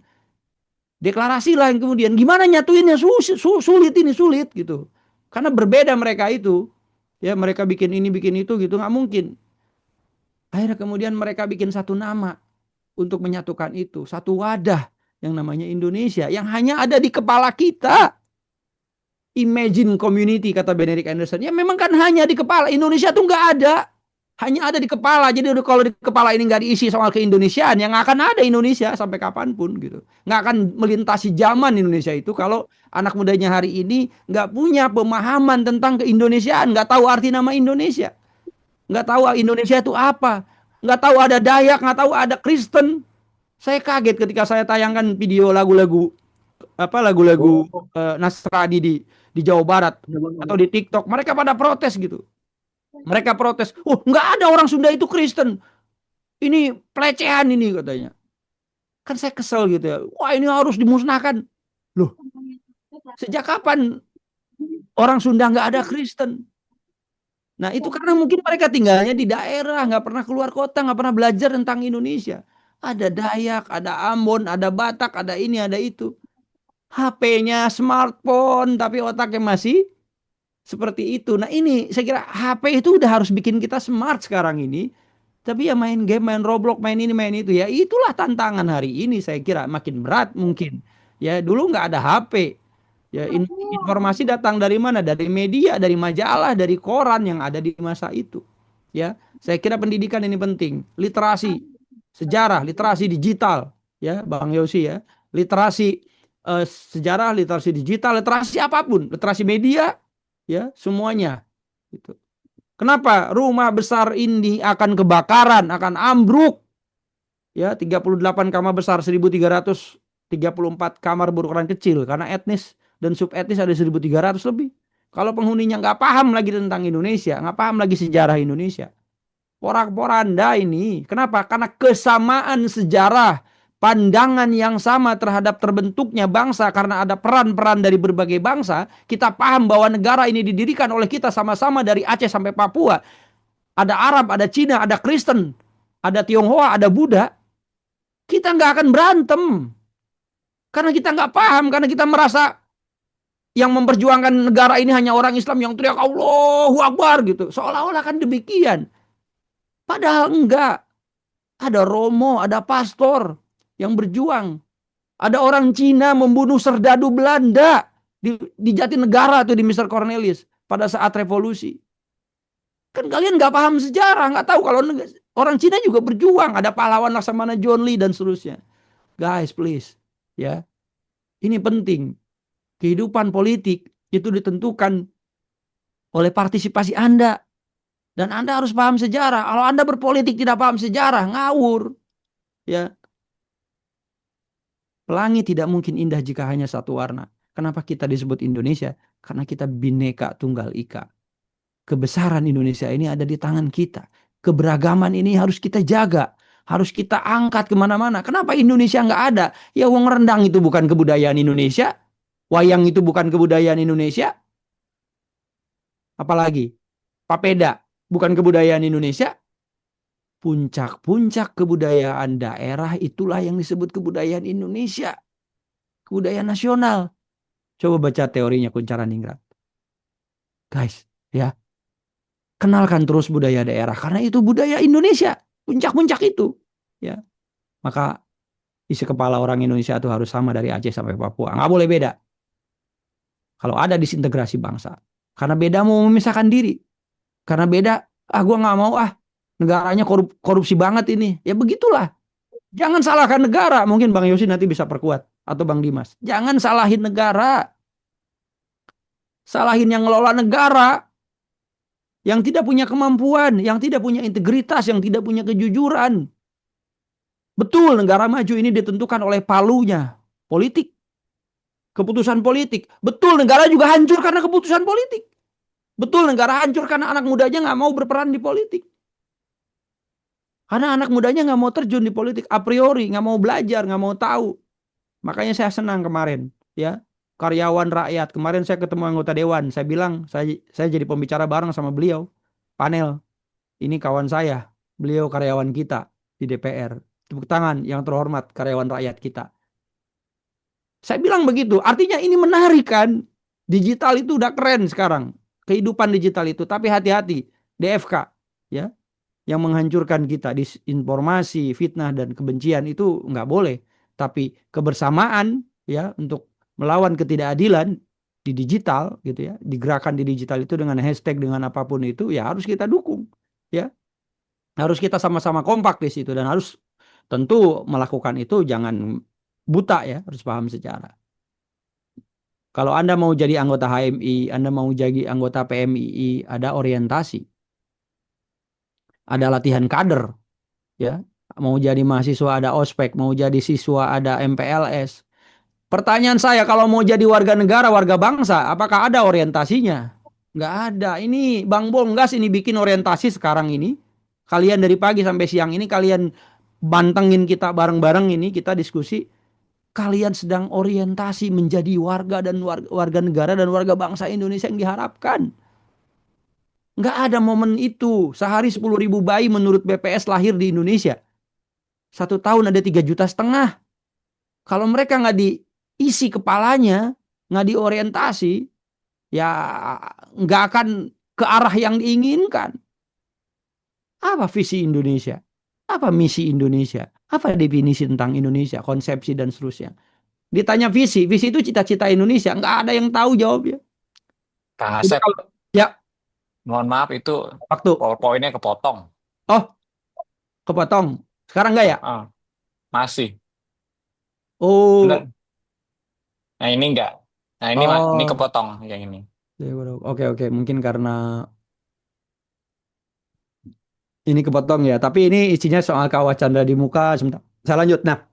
Deklarasi lah yang kemudian. Gimana nyatuinnya? Sulit ini, sulit gitu. Karena berbeda mereka itu. Ya mereka bikin ini, bikin itu gitu. Nggak mungkin. Akhirnya kemudian mereka bikin satu nama untuk menyatukan itu. Satu wadah yang namanya Indonesia. Yang hanya ada di kepala kita. Imagine community kata Benedict Anderson. Ya memang kan hanya di kepala. Indonesia tuh nggak ada. Hanya ada di kepala. Jadi kalau di kepala ini nggak diisi soal keindonesiaan, yang akan ada Indonesia sampai kapanpun gitu. Nggak akan melintasi zaman Indonesia itu kalau anak mudanya hari ini nggak punya pemahaman tentang keindonesiaan, nggak tahu arti nama Indonesia, nggak tahu Indonesia itu apa, nggak tahu ada Dayak, nggak tahu ada Kristen. Saya kaget ketika saya tayangkan video lagu-lagu Nasrani di Jawa Barat atau di TikTok, mereka pada protes gitu. Mereka protes, nggak ada orang Sunda itu Kristen. Ini pelecehan ini katanya. Kan saya kesel gitu ya. Wah ini harus dimusnahkan. Loh, sejak kapan orang Sunda nggak ada Kristen? Nah itu karena mungkin mereka tinggalnya di daerah, nggak pernah keluar kota, nggak pernah belajar tentang Indonesia. Ada Dayak, ada Ambon, ada Batak, ada ini, ada itu. HP-nya smartphone, tapi otaknya masih seperti itu. Nah ini saya kira HP itu udah harus bikin kita smart sekarang ini. Tapi ya main game, main Roblox, main ini, main itu. Ya itulah tantangan hari ini saya kira. Makin berat mungkin. Ya dulu nggak ada HP. Ya informasi datang dari mana? Dari media, dari majalah, dari koran yang ada di masa itu. Ya saya kira pendidikan ini penting. Literasi, sejarah, literasi digital. Ya Bang Yosi ya. Literasi sejarah, literasi digital, literasi apapun. Literasi media. Ya semuanya gitu. Kenapa rumah besar ini akan kebakaran, akan ambruk? Ya 38 kamar besar, 1.334 kamar berukuran kecil karena etnis dan subetnis ada 1.300 lebih. Kalau penghuninya nggak paham lagi tentang Indonesia, nggak paham lagi sejarah Indonesia, porak-poranda ini. Kenapa? Karena kesamaan sejarah pandangan yang sama terhadap terbentuknya bangsa karena ada peran-peran dari berbagai bangsa, kita paham bahwa negara ini didirikan oleh kita sama-sama dari Aceh sampai Papua. Ada Arab, ada Cina, ada Kristen, ada Tionghoa, ada Buddha. Kita nggak akan berantem. Karena kita nggak paham, karena kita merasa yang memperjuangkan negara ini hanya orang Islam yang teriak Allahu Akbar gitu. Seolah-olah kan demikian. Padahal enggak. Ada Romo, ada pastor yang berjuang. Ada orang Cina membunuh serdadu Belanda di Jatinegara tuh di Mr. Cornelius pada saat revolusi. Kan kalian nggak paham sejarah, nggak tahu kalau orang Cina juga berjuang. Ada pahlawan Laksamana John Lee dan seterusnya. Guys, please, ya, ini penting. Kehidupan politik itu ditentukan oleh partisipasi Anda. Dan Anda harus paham sejarah. Kalau Anda berpolitik tidak paham sejarah, ngawur. Ya. Pelangi tidak mungkin indah jika hanya satu warna. Kenapa kita disebut Indonesia? Karena kita Bhinneka Tunggal Ika. Kebesaran Indonesia ini ada di tangan kita. Keberagaman ini harus kita jaga. Harus kita angkat kemana-mana. Kenapa Indonesia nggak ada? Ya wong rendang itu bukan kebudayaan Indonesia. Wayang itu bukan kebudayaan Indonesia. Apalagi? Papeda bukan kebudayaan Indonesia. Puncak-puncak kebudayaan daerah itulah yang disebut kebudayaan Indonesia. Kebudayaan nasional. Coba baca teorinya Kuncharaningrat. Guys, ya. Kenalkan terus budaya daerah. Karena itu budaya Indonesia. Puncak-puncak itu. Ya. Maka isi kepala orang Indonesia itu harus sama dari Aceh sampai Papua. Nggak boleh beda. Kalau ada disintegrasi bangsa. Karena beda mau memisahkan diri. Karena beda, gue nggak mau negaranya korupsi banget ini. Ya begitulah. Jangan salahkan negara. Mungkin Bang Yosi nanti bisa perkuat. Atau Bang Dimas. Jangan salahin negara. Salahin yang ngelola negara. Yang tidak punya kemampuan. Yang tidak punya integritas. Yang tidak punya kejujuran. Betul negara maju ini ditentukan oleh palunya. Politik. Keputusan politik. Betul negara juga hancur karena keputusan politik. Betul negara hancur karena anak mudanya nggak mau berperan di politik. Karena anak mudanya nggak mau terjun di politik a priori, nggak mau belajar, nggak mau tahu. Makanya saya senang kemarin, ya, karyawan rakyat. Kemarin saya ketemu anggota dewan, saya bilang saya jadi pembicara bareng sama beliau, panel. Ini kawan saya, beliau karyawan kita di DPR. Tepuk tangan yang terhormat karyawan rakyat kita. Saya bilang begitu, artinya ini menarik kan? Digital itu udah keren sekarang. Kehidupan digital itu, tapi hati-hati, DFK, ya, yang menghancurkan kita, disinformasi, fitnah dan kebencian itu nggak boleh. Tapi kebersamaan, ya, untuk melawan ketidakadilan di digital, gitu ya, digerakkan di digital itu dengan hashtag dengan apapun itu, ya harus kita dukung, ya, harus kita sama-sama kompak di situ dan harus tentu melakukan itu jangan buta ya, harus paham sejarah. Kalau Anda mau jadi anggota HMI, Anda mau jadi anggota PMII, ada orientasi. Ada latihan kader. Ya. Mau jadi mahasiswa ada ospek, mau jadi siswa ada MPLS. Pertanyaan saya, kalau mau jadi warga negara, warga bangsa, apakah ada orientasinya? Nggak ada. Ini Bang Bonggas ini bikin orientasi sekarang ini. Kalian dari pagi sampai siang ini, kalian bantengin kita bareng-bareng ini, kita diskusi. Kalian sedang orientasi menjadi warga dan warga negara dan warga bangsa Indonesia yang diharapkan. Nggak ada momen itu. Sehari 10.000 bayi menurut BPS lahir di Indonesia. 1 tahun ada 3,5 juta. Kalau mereka nggak diisi kepalanya, nggak diorientasi, ya nggak akan ke arah yang diinginkan. Apa visi Indonesia? Apa misi Indonesia? Apa definisi tentang Indonesia, konsepsi dan seterusnya. Ditanya visi itu cita-cita Indonesia. Nggak ada yang tahu jawabnya. Kang Asep, Ya, mohon maaf itu waktu. PowerPoint-nya kepotong. Oh, kepotong. Sekarang nggak ya? Masih. Oh, Bener. Nah ini enggak. Nah ini kepotong yang ini. Oke. Mungkin karena ini kepotong ya. Tapi ini isinya soal Kawah Chandra di muka. Sebentar. Saya lanjut. Nah,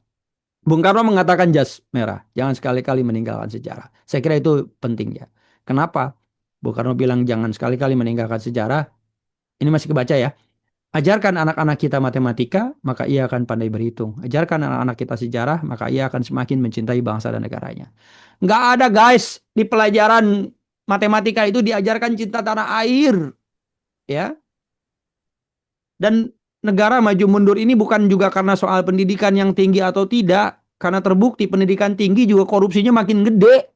Bung Karno mengatakan jas merah. Jangan sekali-kali meninggalkan sejarah. Saya kira itu penting ya. Kenapa? Bung Karno bilang jangan sekali-kali meninggalkan sejarah. Ini masih kebaca ya. Ajarkan anak-anak kita matematika, maka ia akan pandai berhitung. Ajarkan anak-anak kita sejarah, maka ia akan semakin mencintai bangsa dan negaranya. Nggak ada guys, di pelajaran matematika itu diajarkan cinta tanah air. Ya. Dan negara maju mundur ini bukan juga karena soal pendidikan yang tinggi atau tidak. Karena terbukti pendidikan tinggi juga korupsinya makin gede.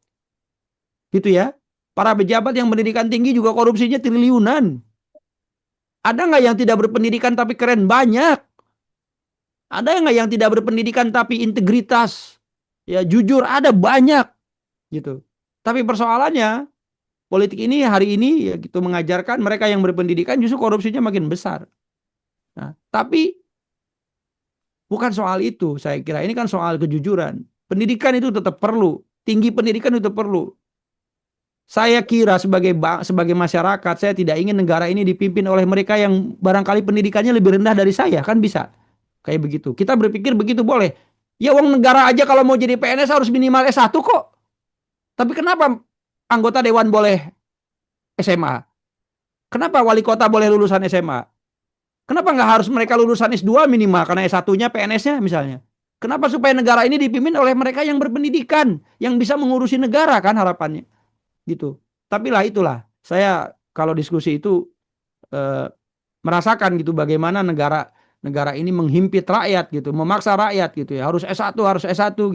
Gitu ya. Para pejabat yang pendidikan tinggi juga korupsinya triliunan. Ada nggak yang tidak berpendidikan tapi keren? Banyak. Ada nggak yang tidak berpendidikan tapi integritas? Ya jujur, ada banyak. Gitu. Tapi persoalannya, politik ini hari ini ya gitu mengajarkan mereka yang berpendidikan justru korupsinya makin besar. Nah, tapi bukan soal itu, saya kira ini kan soal kejujuran. Pendidikan itu tetap perlu, tinggi pendidikan itu perlu. Saya kira sebagai masyarakat, saya tidak ingin negara ini dipimpin oleh mereka yang barangkali pendidikannya lebih rendah dari saya, kan bisa. Kayak begitu. Kita berpikir begitu boleh. Ya uang negara aja kalau mau jadi PNS harus minimal S1 kok. Tapi kenapa anggota dewan boleh SMA? Kenapa wali kota boleh lulusan SMA? Kenapa nggak harus mereka lulusan S2 minimal karena S1-nya PNS-nya misalnya? Kenapa supaya negara ini dipimpin oleh mereka yang berpendidikan, yang bisa mengurusi negara kan harapannya. Gitu. Tapi lah itulah, saya kalau diskusi itu merasakan gitu bagaimana negara ini menghimpit rakyat gitu, memaksa rakyat gitu ya, harus S1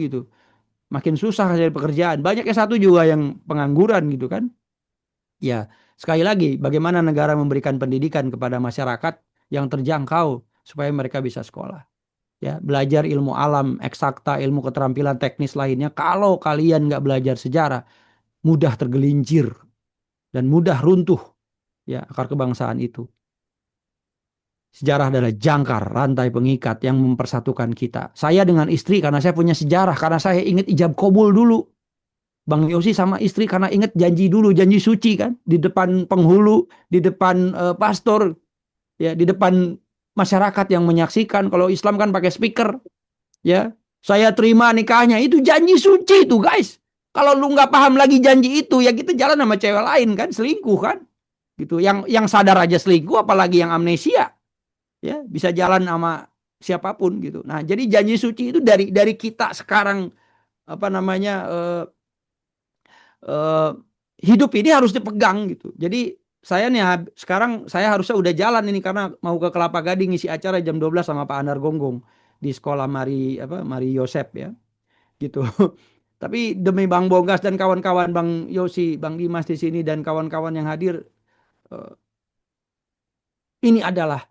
gitu. Makin susah cari pekerjaan. Banyak S1 juga yang pengangguran gitu kan. Ya, sekali lagi bagaimana negara memberikan pendidikan kepada masyarakat yang terjangkau supaya mereka bisa sekolah. Ya, belajar ilmu alam, eksakta, ilmu keterampilan teknis lainnya. Kalau kalian nggak belajar sejarah, mudah tergelincir dan mudah runtuh ya akar kebangsaan itu. Sejarah adalah jangkar, rantai pengikat yang mempersatukan kita. Saya dengan istri karena saya punya sejarah, karena saya ingat ijab kabul dulu. Bang Yosi sama istri karena ingat janji dulu, janji suci kan, di depan penghulu, di depan pastor, ya di depan masyarakat yang menyaksikan. Kalau Islam kan pakai speaker, ya saya terima nikahnya, itu janji suci itu guys. Kalau lu nggak paham lagi janji itu, ya kita jalan sama cewek lain kan, selingkuh kan, gitu. Yang sadar aja selingkuh, apalagi yang amnesia. Ya bisa jalan sama siapapun gitu. Nah jadi janji suci itu dari kita sekarang apa namanya hidup ini harus dipegang gitu. Jadi saya nih sekarang saya harusnya udah jalan ini karena mau ke Kelapa Gading ngisi acara jam 12 sama Pak Anar Gonggong di sekolah Mari Yosep ya gitu. Tapi demi Bang Bogas dan kawan-kawan, Bang Yosi, Bang Dimas di sini dan kawan-kawan yang hadir, ini adalah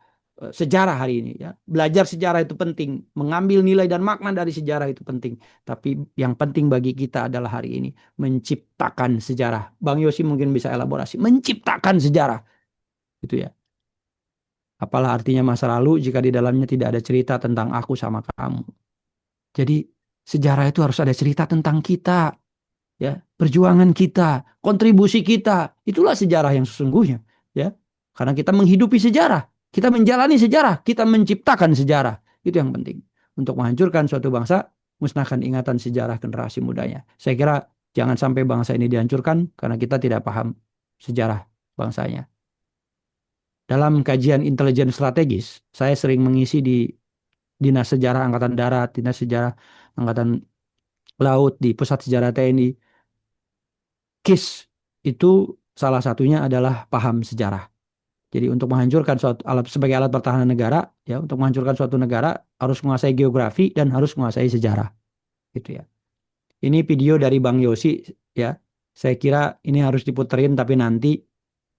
sejarah hari ini ya. Belajar sejarah itu penting, mengambil nilai dan makna dari sejarah itu penting. Tapi yang penting bagi kita adalah hari ini menciptakan sejarah. Bang Yosi mungkin bisa elaborasi, menciptakan sejarah. Gitu ya. Apalah artinya masa lalu jika di dalamnya tidak ada cerita tentang aku sama kamu. Jadi sejarah itu harus ada cerita tentang kita. Ya, perjuangan kita, kontribusi kita. Itulah sejarah yang sesungguhnya, ya. Karena kita menghidupi sejarah. Kita menjalani sejarah, kita menciptakan sejarah. Itu yang penting. Untuk menghancurkan suatu bangsa, musnahkan ingatan sejarah generasi mudanya. Saya kira jangan sampai bangsa ini dihancurkan karena kita tidak paham sejarah bangsanya. Dalam kajian intelijen strategis, saya sering mengisi di Dinas Sejarah Angkatan Darat, Dinas Sejarah Angkatan Laut, di Pusat Sejarah TNI. KIS itu salah satunya adalah paham sejarah. Jadi untuk menghancurkan sebagai alat pertahanan negara, ya untuk menghancurkan suatu negara harus menguasai geografi dan harus menguasai sejarah, gitu ya. Ini video dari Bang Yosi, ya. Saya kira ini harus diputerin, tapi nanti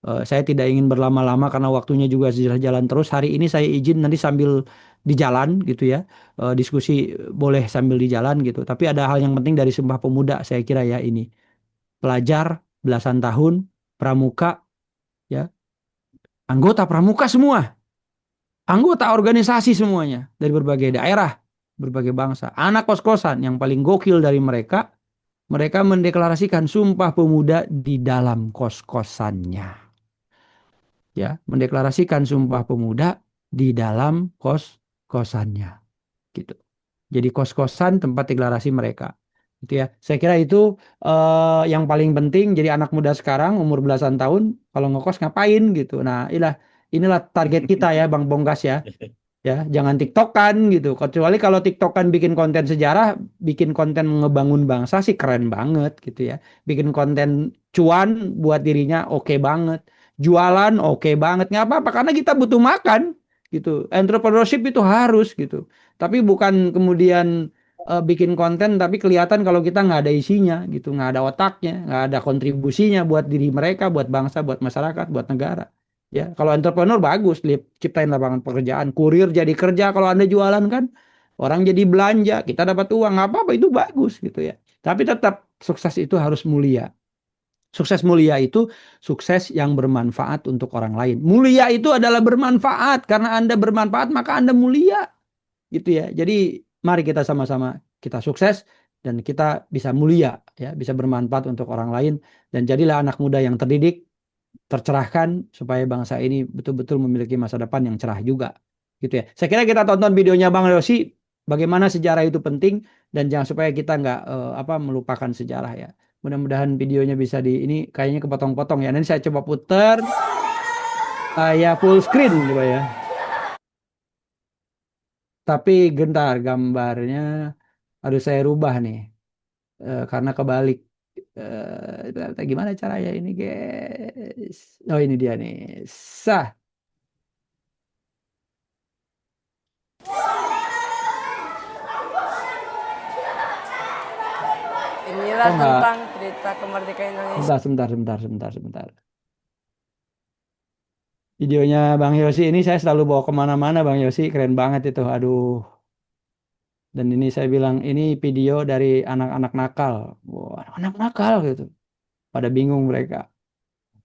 saya tidak ingin berlama-lama karena waktunya juga sudah jalan terus. Hari ini saya izin nanti sambil di jalan, gitu ya. Diskusi boleh sambil di jalan, gitu. Tapi ada hal yang penting dari Sumpah Pemuda, saya kira ya ini. Pelajar belasan tahun, pramuka, ya. Anggota pramuka semua, anggota organisasi semuanya dari berbagai daerah, berbagai bangsa, anak kos-kosan yang paling gokil dari mereka mendeklarasikan Sumpah Pemuda di dalam kos-kosannya. Ya, mendeklarasikan Sumpah Pemuda di dalam kos-kosannya. Gitu. Jadi kos-kosan tempat deklarasi mereka. Gitu ya. Saya kira itu yang paling penting. Jadi anak muda sekarang umur belasan tahun kalau ngekos ngapain gitu. Nah, inilah inilah target kita ya Bang Bonggas ya. Ya, jangan TikTokan gitu. Kecuali kalau TikTokan bikin konten sejarah, bikin konten ngebangun bangsa sih keren banget gitu ya. Bikin konten cuan buat dirinya oke banget. Jualan oke banget. Nggak apa-apa karena kita butuh makan gitu. Entrepreneurship itu harus gitu. Tapi bukan kemudian bikin konten tapi kelihatan kalau kita nggak ada isinya gitu, nggak ada otaknya, nggak ada kontribusinya buat diri mereka, buat bangsa, buat masyarakat, buat negara. Ya, kalau entrepreneur bagus, ciptain lapangan pekerjaan, kurir jadi kerja kalau Anda jualan kan, orang jadi belanja, kita dapat uang, nggak apa-apa itu bagus gitu ya. Tapi tetap sukses itu harus mulia. Sukses mulia itu sukses yang bermanfaat untuk orang lain. Mulia itu adalah bermanfaat, karena Anda bermanfaat maka Anda mulia. Gitu ya. Jadi mari kita sama-sama kita sukses dan kita bisa mulia ya, bisa bermanfaat untuk orang lain dan jadilah anak muda yang terdidik, tercerahkan supaya bangsa ini betul-betul memiliki masa depan yang cerah juga gitu ya. Saya kira kita tonton videonya Bang Yosi bagaimana sejarah itu penting dan jangan supaya kita nggak melupakan sejarah ya. Mudah-mudahan videonya bisa ini kayaknya kepotong-potong ya. Nanti saya coba putar saya full screen coba ya. Tapi gentar gambarnya harus saya rubah nih karena kebalik. Gimana caranya ini guys? Oh ini dia nih. Sah. Inilah tentang cerita kemerdekaan Indonesia. Sebentar. Videonya Bang Yosi ini saya selalu bawa kemana-mana Bang Yosi. Keren banget itu. Aduh. Dan ini saya bilang ini video dari anak-anak nakal. Wah, anak nakal gitu. Pada bingung mereka.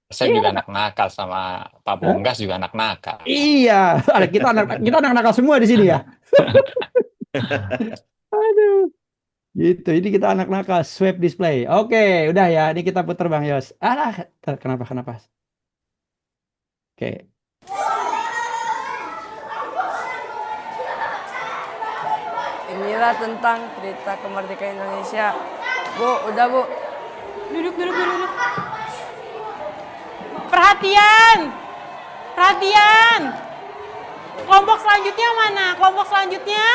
Saya juga anak nakal sama Pak Bonggas juga anak nakal. Iya, kita anak nakal semua di sini ya. Aduh. Gitu, ini kita anak nakal swipe display. Oke, udah ya. Ini kita putar Bang Yos. Kenapa? Oke. Inilah tentang cerita kemerdekaan Indonesia. Bu, udah bu. Duduk. Perhatian. Kelompok selanjutnya mana? Kelompok selanjutnya?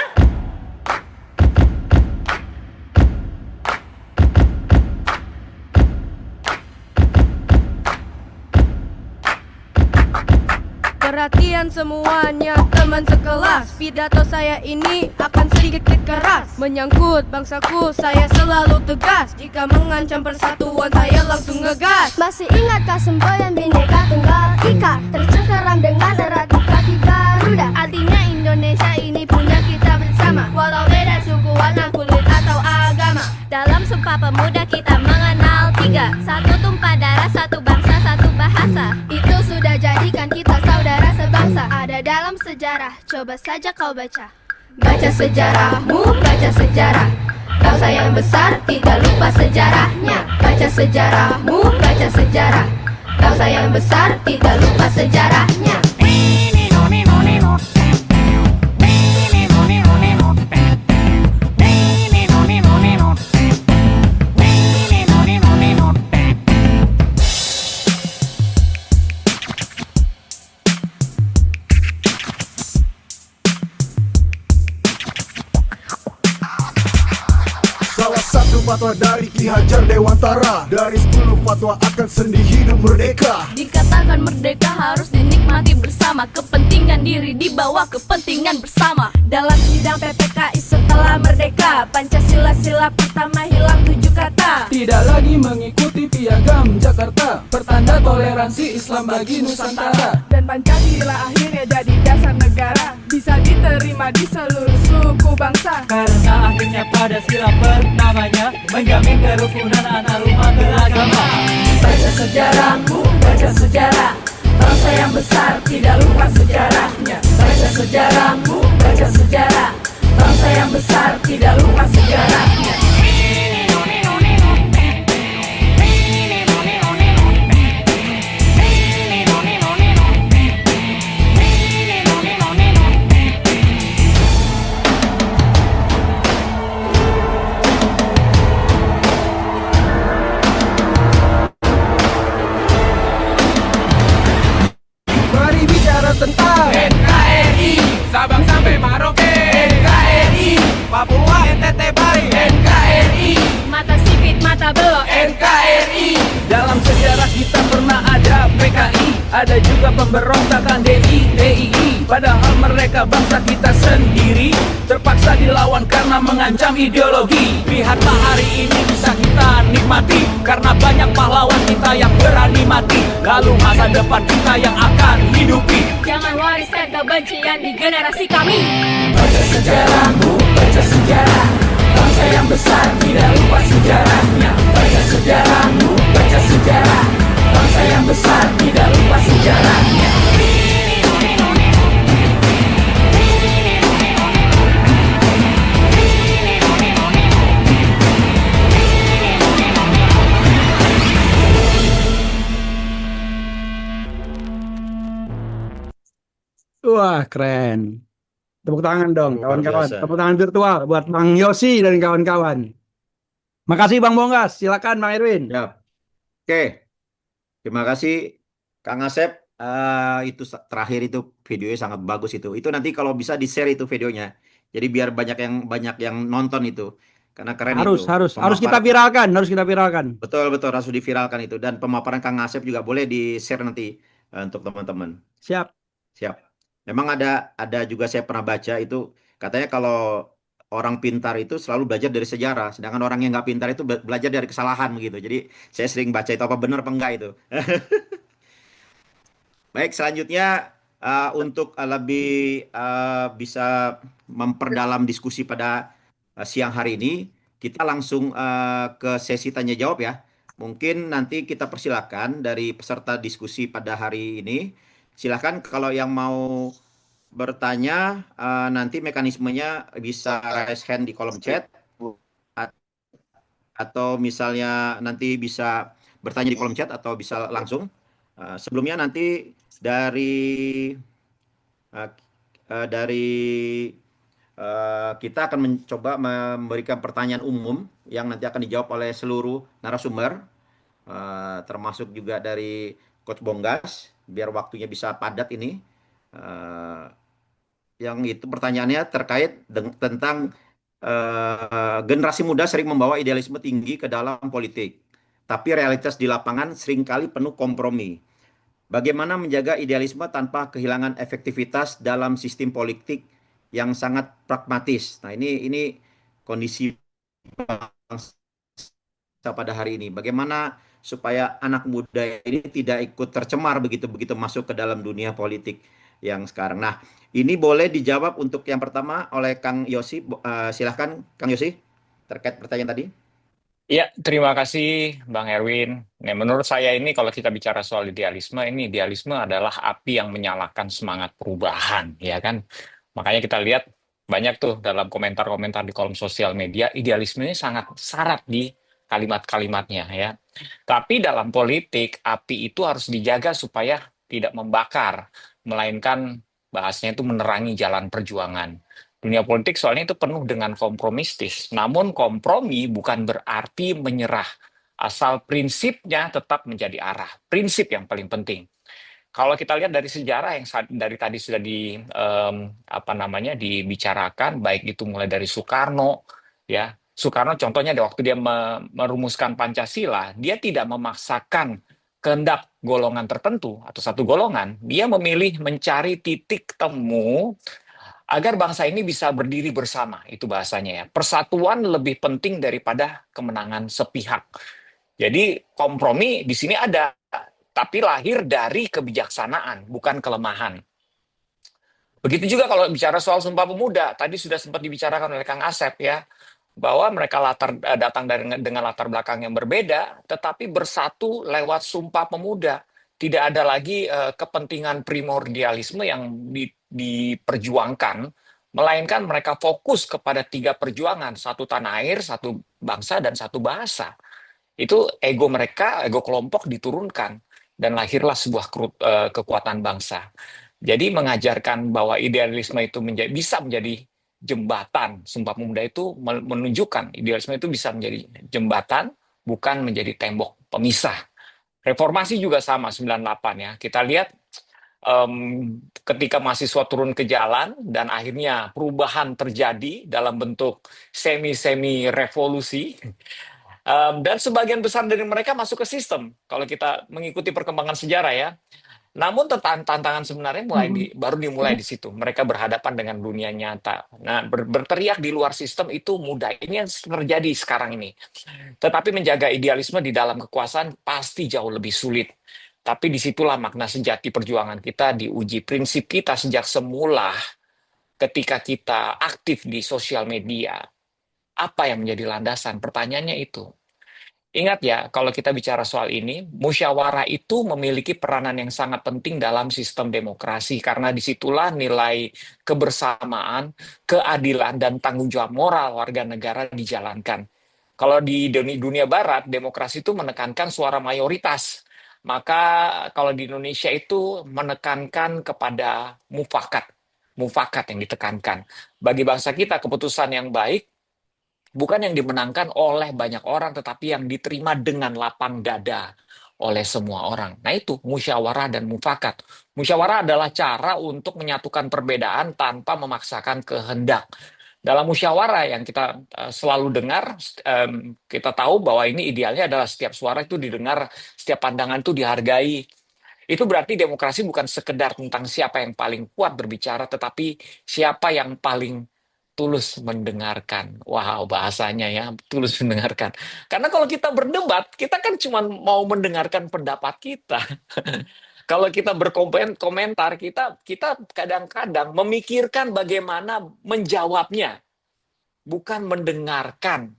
Perhatian semuanya teman sekelas, pidato saya ini akan sedikit keras. Menyangkut bangsaku saya selalu tegas, jika mengancam persatuan saya langsung ngegas. Masih ingatkah semboyan Bhinneka Tunggal Ika, tercengkeram dengan erat di kaki Garuda. Artinya Indonesia ini punya kita bersama, walau beda suku, warna kulit atau agama. Dalam Sumpah Pemuda kita mengenal tiga, satu tumpah darah, satu bangsa, satu bahasa. Itu sudah jadikan kita saudara sebangsa. Ada dalam sejarah, coba saja kau baca. Baca sejarahmu, baca sejarah. Bangsa yang besar tidak lupa sejarahnya. Baca sejarahmu, baca sejarah. Bangsa yang besar tidak lupa sejarahnya. Fatwa dari Ki Hajar Dewantara, dari 10 fatwa akan sendi hidup merdeka. Dikatakan merdeka harus dinikmati bersama, kepentingan diri di bawah kepentingan bersama. Dalam sidang PPKI setelah merdeka, Pancasila sila pertama hilang 7 kata. Tidak lagi mengikuti piagam Jakarta, pertanda toleransi Islam bagi Nusantara. Dan Pancasila akhirnya jadi dasar negara, bisa diterima di seluruh suku bangsa. Karena akhirnya pada sila pertamanya menjamin kerukunan antarumat beragama. Baca sejarahmu, baca sejarah. Bangsa yang besar tidak lupa sejarahnya. Baca sejarahmu, baca sejarah. Bangsa yang besar tidak lupa sejarahnya. Mari bicara ada juga pemberontakan DIY. Padahal mereka bangsa kita sendiri, terpaksa dilawan karena mengancam ideologi. Lihatlah hari ini bisa kita nikmati, karena banyak pahlawan kita yang berani mati. Lalu masa depan kita yang akan hidupi. Jangan wariskan kebencian di generasi kami. Baca sejarahmu, baca sejarah. Bangsa yang besar tidak lupa sejarahnya. Baca sejarahmu, baca sejarah. Bangsa yang besar tidak lupa sejarahnya. Wah, keren. Tepuk tangan dong, Luar kawan-kawan. biasa. Tepuk tangan virtual buat Bang Yosi dan kawan-kawan. Makasih Bang Bonggas. Silakan Bang Erwin. Siap. Oke, terima kasih Kang Asep. Itu terakhir itu videonya sangat bagus itu. Itu nanti kalau bisa di-share itu videonya. Jadi biar banyak yang nonton itu. Karena keren Harus itu. kita viralkan, harus kita viralkan. Betul, harus diviralkan itu. Dan pemaparan Kang Asep juga boleh di-share nanti untuk teman-teman. Siap. Memang ada juga saya pernah baca itu katanya kalau orang pintar itu selalu belajar dari sejarah, sedangkan orang yang nggak pintar itu belajar dari kesalahan begitu. Jadi saya sering baca itu apa benar apa enggak itu. Baik, selanjutnya untuk lebih bisa memperdalam diskusi pada siang hari ini, kita langsung ke sesi tanya jawab ya. Mungkin nanti kita persilakan dari peserta diskusi pada hari ini. Silakan kalau yang mau bertanya, nanti mekanismenya bisa raise hand di kolom chat, atau misalnya nanti bisa bertanya di kolom chat atau bisa langsung. Sebelumnya nanti dari kita akan mencoba memberikan pertanyaan umum yang nanti akan dijawab oleh seluruh narasumber, termasuk juga dari Coach Bonggas, biar waktunya bisa padat ini. Yang itu pertanyaannya terkait tentang generasi muda sering membawa idealisme tinggi ke dalam politik, tapi realitas di lapangan seringkali penuh kompromi. Bagaimana menjaga idealisme tanpa kehilangan efektivitas dalam sistem politik yang sangat pragmatis? Nah, ini kondisi bangsa pada hari ini. Bagaimana supaya anak muda ini tidak ikut tercemar begitu masuk ke dalam dunia politik yang sekarang. Nah, ini boleh dijawab untuk yang pertama oleh Kang Yosi. Silahkan Kang Yosi terkait pertanyaan tadi. Ya, terima kasih Bang Erwin. Nah, menurut saya ini kalau kita bicara soal idealisme, ini idealisme adalah api yang menyalakan semangat perubahan, ya kan? Makanya kita lihat banyak tuh dalam komentar-komentar di kolom sosial media, idealisme ini sangat syarat di kalimat-kalimatnya ya. Tapi dalam politik, api itu harus dijaga supaya tidak membakar, melainkan bahasnya itu menerangi jalan perjuangan. Dunia politik soalnya itu penuh dengan kompromistis. Namun kompromi bukan berarti menyerah, asal prinsipnya tetap menjadi arah. Prinsip yang paling penting. Kalau kita lihat dari sejarah yang dari tadi sudah dibicarakan, baik itu mulai dari Soekarno, ya. Soekarno contohnya waktu dia merumuskan Pancasila, dia tidak memaksakan kehendak golongan tertentu atau satu golongan, dia memilih mencari titik temu agar bangsa ini bisa berdiri bersama, itu bahasanya ya. Persatuan lebih penting daripada kemenangan sepihak. Jadi kompromi di sini ada, tapi lahir dari kebijaksanaan, bukan kelemahan. Begitu juga kalau bicara soal Sumpah Pemuda, tadi sudah sempat dibicarakan oleh Kang Asep ya, bahwa mereka datang dengan latar belakang yang berbeda, tetapi bersatu lewat Sumpah Pemuda. Tidak ada lagi kepentingan primordialisme yang diperjuangkan, melainkan mereka fokus kepada 3 perjuangan, satu tanah air, satu bangsa, dan satu bahasa. Itu ego mereka, ego kelompok diturunkan, dan lahirlah sebuah kekuatan bangsa. Jadi mengajarkan bahwa idealisme itu bisa menjadi jembatan. Sumpah Pemuda itu menunjukkan idealisme itu bisa menjadi jembatan, bukan menjadi tembok pemisah. Reformasi juga sama, 98 ya. Kita lihat ketika mahasiswa turun ke jalan dan akhirnya perubahan terjadi dalam bentuk semi-semi revolusi, dan sebagian besar dari mereka masuk ke sistem. Kalau kita mengikuti perkembangan sejarah ya, Namun tantangan sebenarnya baru dimulai di situ. Mereka berhadapan dengan dunia nyata. Nah, berteriak di luar sistem itu mudah. Ini yang terjadi sekarang ini. Tetapi menjaga idealisme di dalam kekuasaan pasti jauh lebih sulit. Tapi disitulah makna sejati perjuangan kita diuji. Prinsip kita sejak semula ketika kita aktif di sosial media. Apa yang menjadi landasan? Pertanyaannya itu. Ingat ya, kalau kita bicara soal ini, musyawarah itu memiliki peranan yang sangat penting dalam sistem demokrasi, karena disitulah nilai kebersamaan, keadilan, dan tanggung jawab moral warga negara dijalankan. Kalau di dunia barat, demokrasi itu menekankan suara mayoritas. Maka kalau di Indonesia itu menekankan kepada mufakat yang ditekankan. Bagi bangsa kita, keputusan yang baik bukan yang dimenangkan oleh banyak orang, tetapi yang diterima dengan lapang dada oleh semua orang. Nah itu musyawarah dan mufakat. Musyawarah adalah cara untuk menyatukan perbedaan tanpa memaksakan kehendak. Dalam musyawarah yang kita selalu dengar, kita tahu bahwa ini idealnya adalah setiap suara itu didengar, setiap pandangan itu dihargai. Itu berarti demokrasi bukan sekedar tentang siapa yang paling kuat berbicara, tetapi siapa yang paling tulus mendengarkan. Wow, bahasanya ya, tulus mendengarkan. Karena kalau kita berdebat, kita kan cuma mau mendengarkan pendapat kita. Kalau kita berkomentar, kita kadang-kadang memikirkan bagaimana menjawabnya, bukan mendengarkan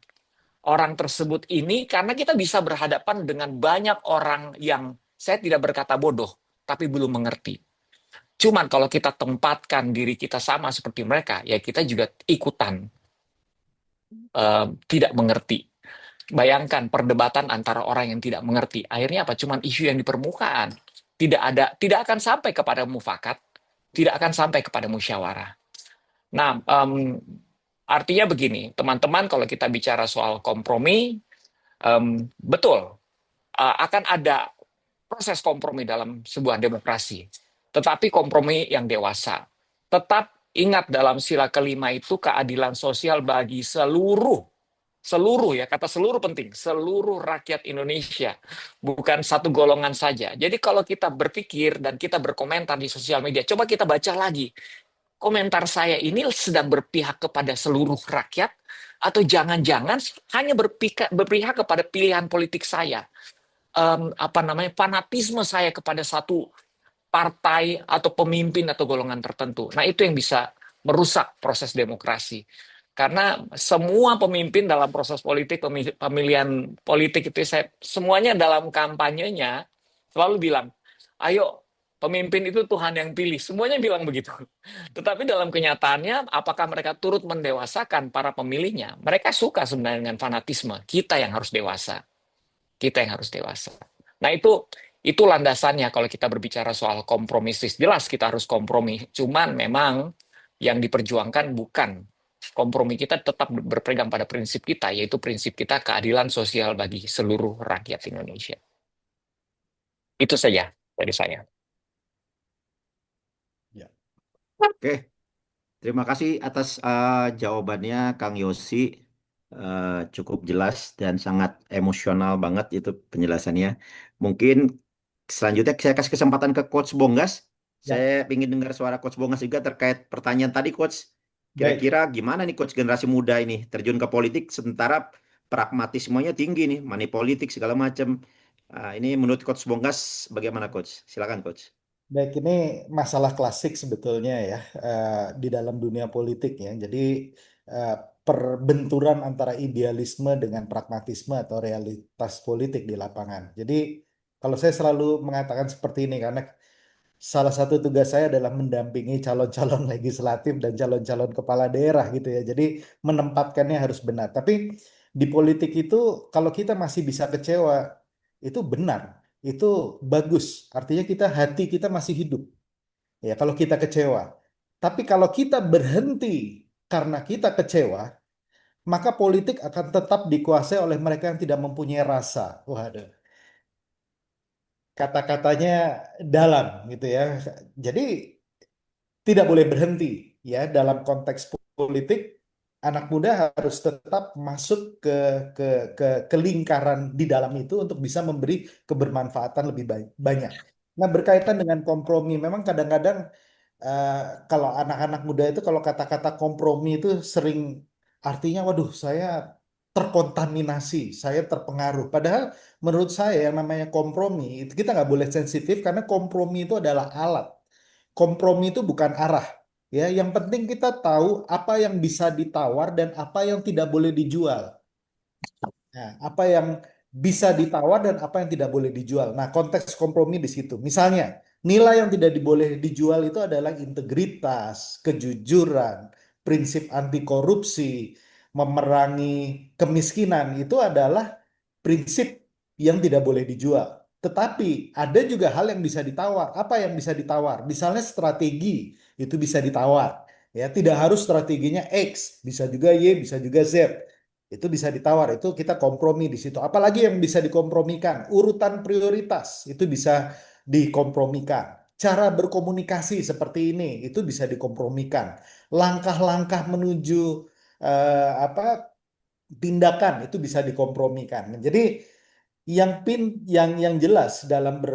orang tersebut ini, karena kita bisa berhadapan dengan banyak orang yang, saya tidak berkata bodoh, tapi belum mengerti. Cuman kalau kita tempatkan diri kita sama seperti mereka, ya kita juga ikutan tidak mengerti. Bayangkan perdebatan antara orang yang tidak mengerti. Akhirnya apa? Cuman isu yang di permukaan. Tidak akan sampai kepada mufakat, tidak akan sampai kepada musyawarah. Nah, artinya begini, teman-teman, kalau kita bicara soal kompromi, betul, akan ada proses kompromi dalam sebuah demokrasi. Tetapi kompromi yang dewasa. Tetap ingat dalam sila kelima itu keadilan sosial bagi seluruh ya, kata seluruh penting, seluruh rakyat Indonesia, bukan satu golongan saja. Jadi kalau kita berpikir dan kita berkomentar di sosial media, coba kita baca lagi. Komentar saya ini sedang berpihak kepada seluruh rakyat, atau jangan-jangan hanya berpihak kepada pilihan politik saya. Fanatisme saya kepada satu partai atau pemimpin atau golongan tertentu. Nah, itu yang bisa merusak proses demokrasi. Karena semua pemimpin dalam proses politik, pemilihan politik itu, semuanya dalam kampanyenya selalu bilang, ayo pemimpin itu Tuhan yang pilih. Semuanya bilang begitu. Tetapi dalam kenyataannya, apakah mereka turut mendewasakan para pemilihnya? Mereka suka sebenarnya dengan fanatisme. Kita yang harus dewasa. Kita yang harus dewasa. Nah, itu landasannya kalau kita berbicara soal kompromistis. Jelas kita harus kompromi. Cuman memang yang diperjuangkan bukan kompromi, kita tetap berpegang pada prinsip kita, yaitu prinsip kita keadilan sosial bagi seluruh rakyat Indonesia. Itu saja dari saya. Ya. Oke, terima kasih atas jawabannya Kang Yosi. Cukup jelas dan sangat emosional banget itu penjelasannya. Mungkin selanjutnya saya kasih kesempatan ke Coach Bonggas. Saya ingin dengar suara Coach Bonggas juga terkait pertanyaan tadi, Coach. Kira-kira gimana nih Coach generasi muda ini terjun ke politik sementara pragmatismenya tinggi nih, money politik segala macam. Ini menurut Coach Bonggas bagaimana, Coach? Silakan, Coach. Baik, ini masalah klasik sebetulnya ya di dalam dunia politik ya. Jadi perbenturan antara idealisme dengan pragmatisme atau realitas politik di lapangan. Jadi kalau saya selalu mengatakan seperti ini karena salah satu tugas saya adalah mendampingi calon-calon legislatif dan calon-calon kepala daerah gitu ya. Jadi menempatkannya harus benar. Tapi di politik itu kalau kita masih bisa kecewa, itu benar. Itu bagus. Artinya hati kita masih hidup. Ya, kalau kita kecewa. Tapi kalau kita berhenti karena kita kecewa, maka politik akan tetap dikuasai oleh mereka yang tidak mempunyai rasa. Waduh. Kata-katanya dalam gitu ya. Jadi tidak boleh berhenti ya dalam konteks politik. Anak muda harus tetap masuk ke lingkaran di dalam itu untuk bisa memberi kebermanfaatan lebih banyak. Nah, berkaitan dengan kompromi, memang kadang-kadang kalau anak-anak muda itu kalau kata-kata kompromi itu sering artinya, waduh, saya terkontaminasi, saya terpengaruh. Padahal menurut saya yang namanya kompromi itu kita nggak boleh sensitif karena kompromi itu adalah alat. Kompromi itu bukan arah. Ya, yang penting kita tahu apa yang bisa ditawar dan apa yang tidak boleh dijual. Nah, apa yang bisa ditawar dan apa yang tidak boleh dijual. Nah, konteks kompromi di situ. Misalnya, nilai yang tidak boleh dijual itu adalah integritas, kejujuran, prinsip anti korupsi, memerangi kemiskinan. Itu adalah prinsip yang tidak boleh dijual. Tetapi ada juga hal yang bisa ditawar. Apa yang bisa ditawar? Misalnya strategi itu bisa ditawar. Ya, tidak harus strateginya X, bisa juga Y, bisa juga Z. Itu bisa ditawar, itu kita kompromi di situ. Apalagi yang bisa dikompromikan, urutan prioritas itu bisa dikompromikan. Cara berkomunikasi seperti ini itu bisa dikompromikan. Langkah-langkah menuju apa tindakan itu bisa dikompromikan. Jadi yang jelas dalam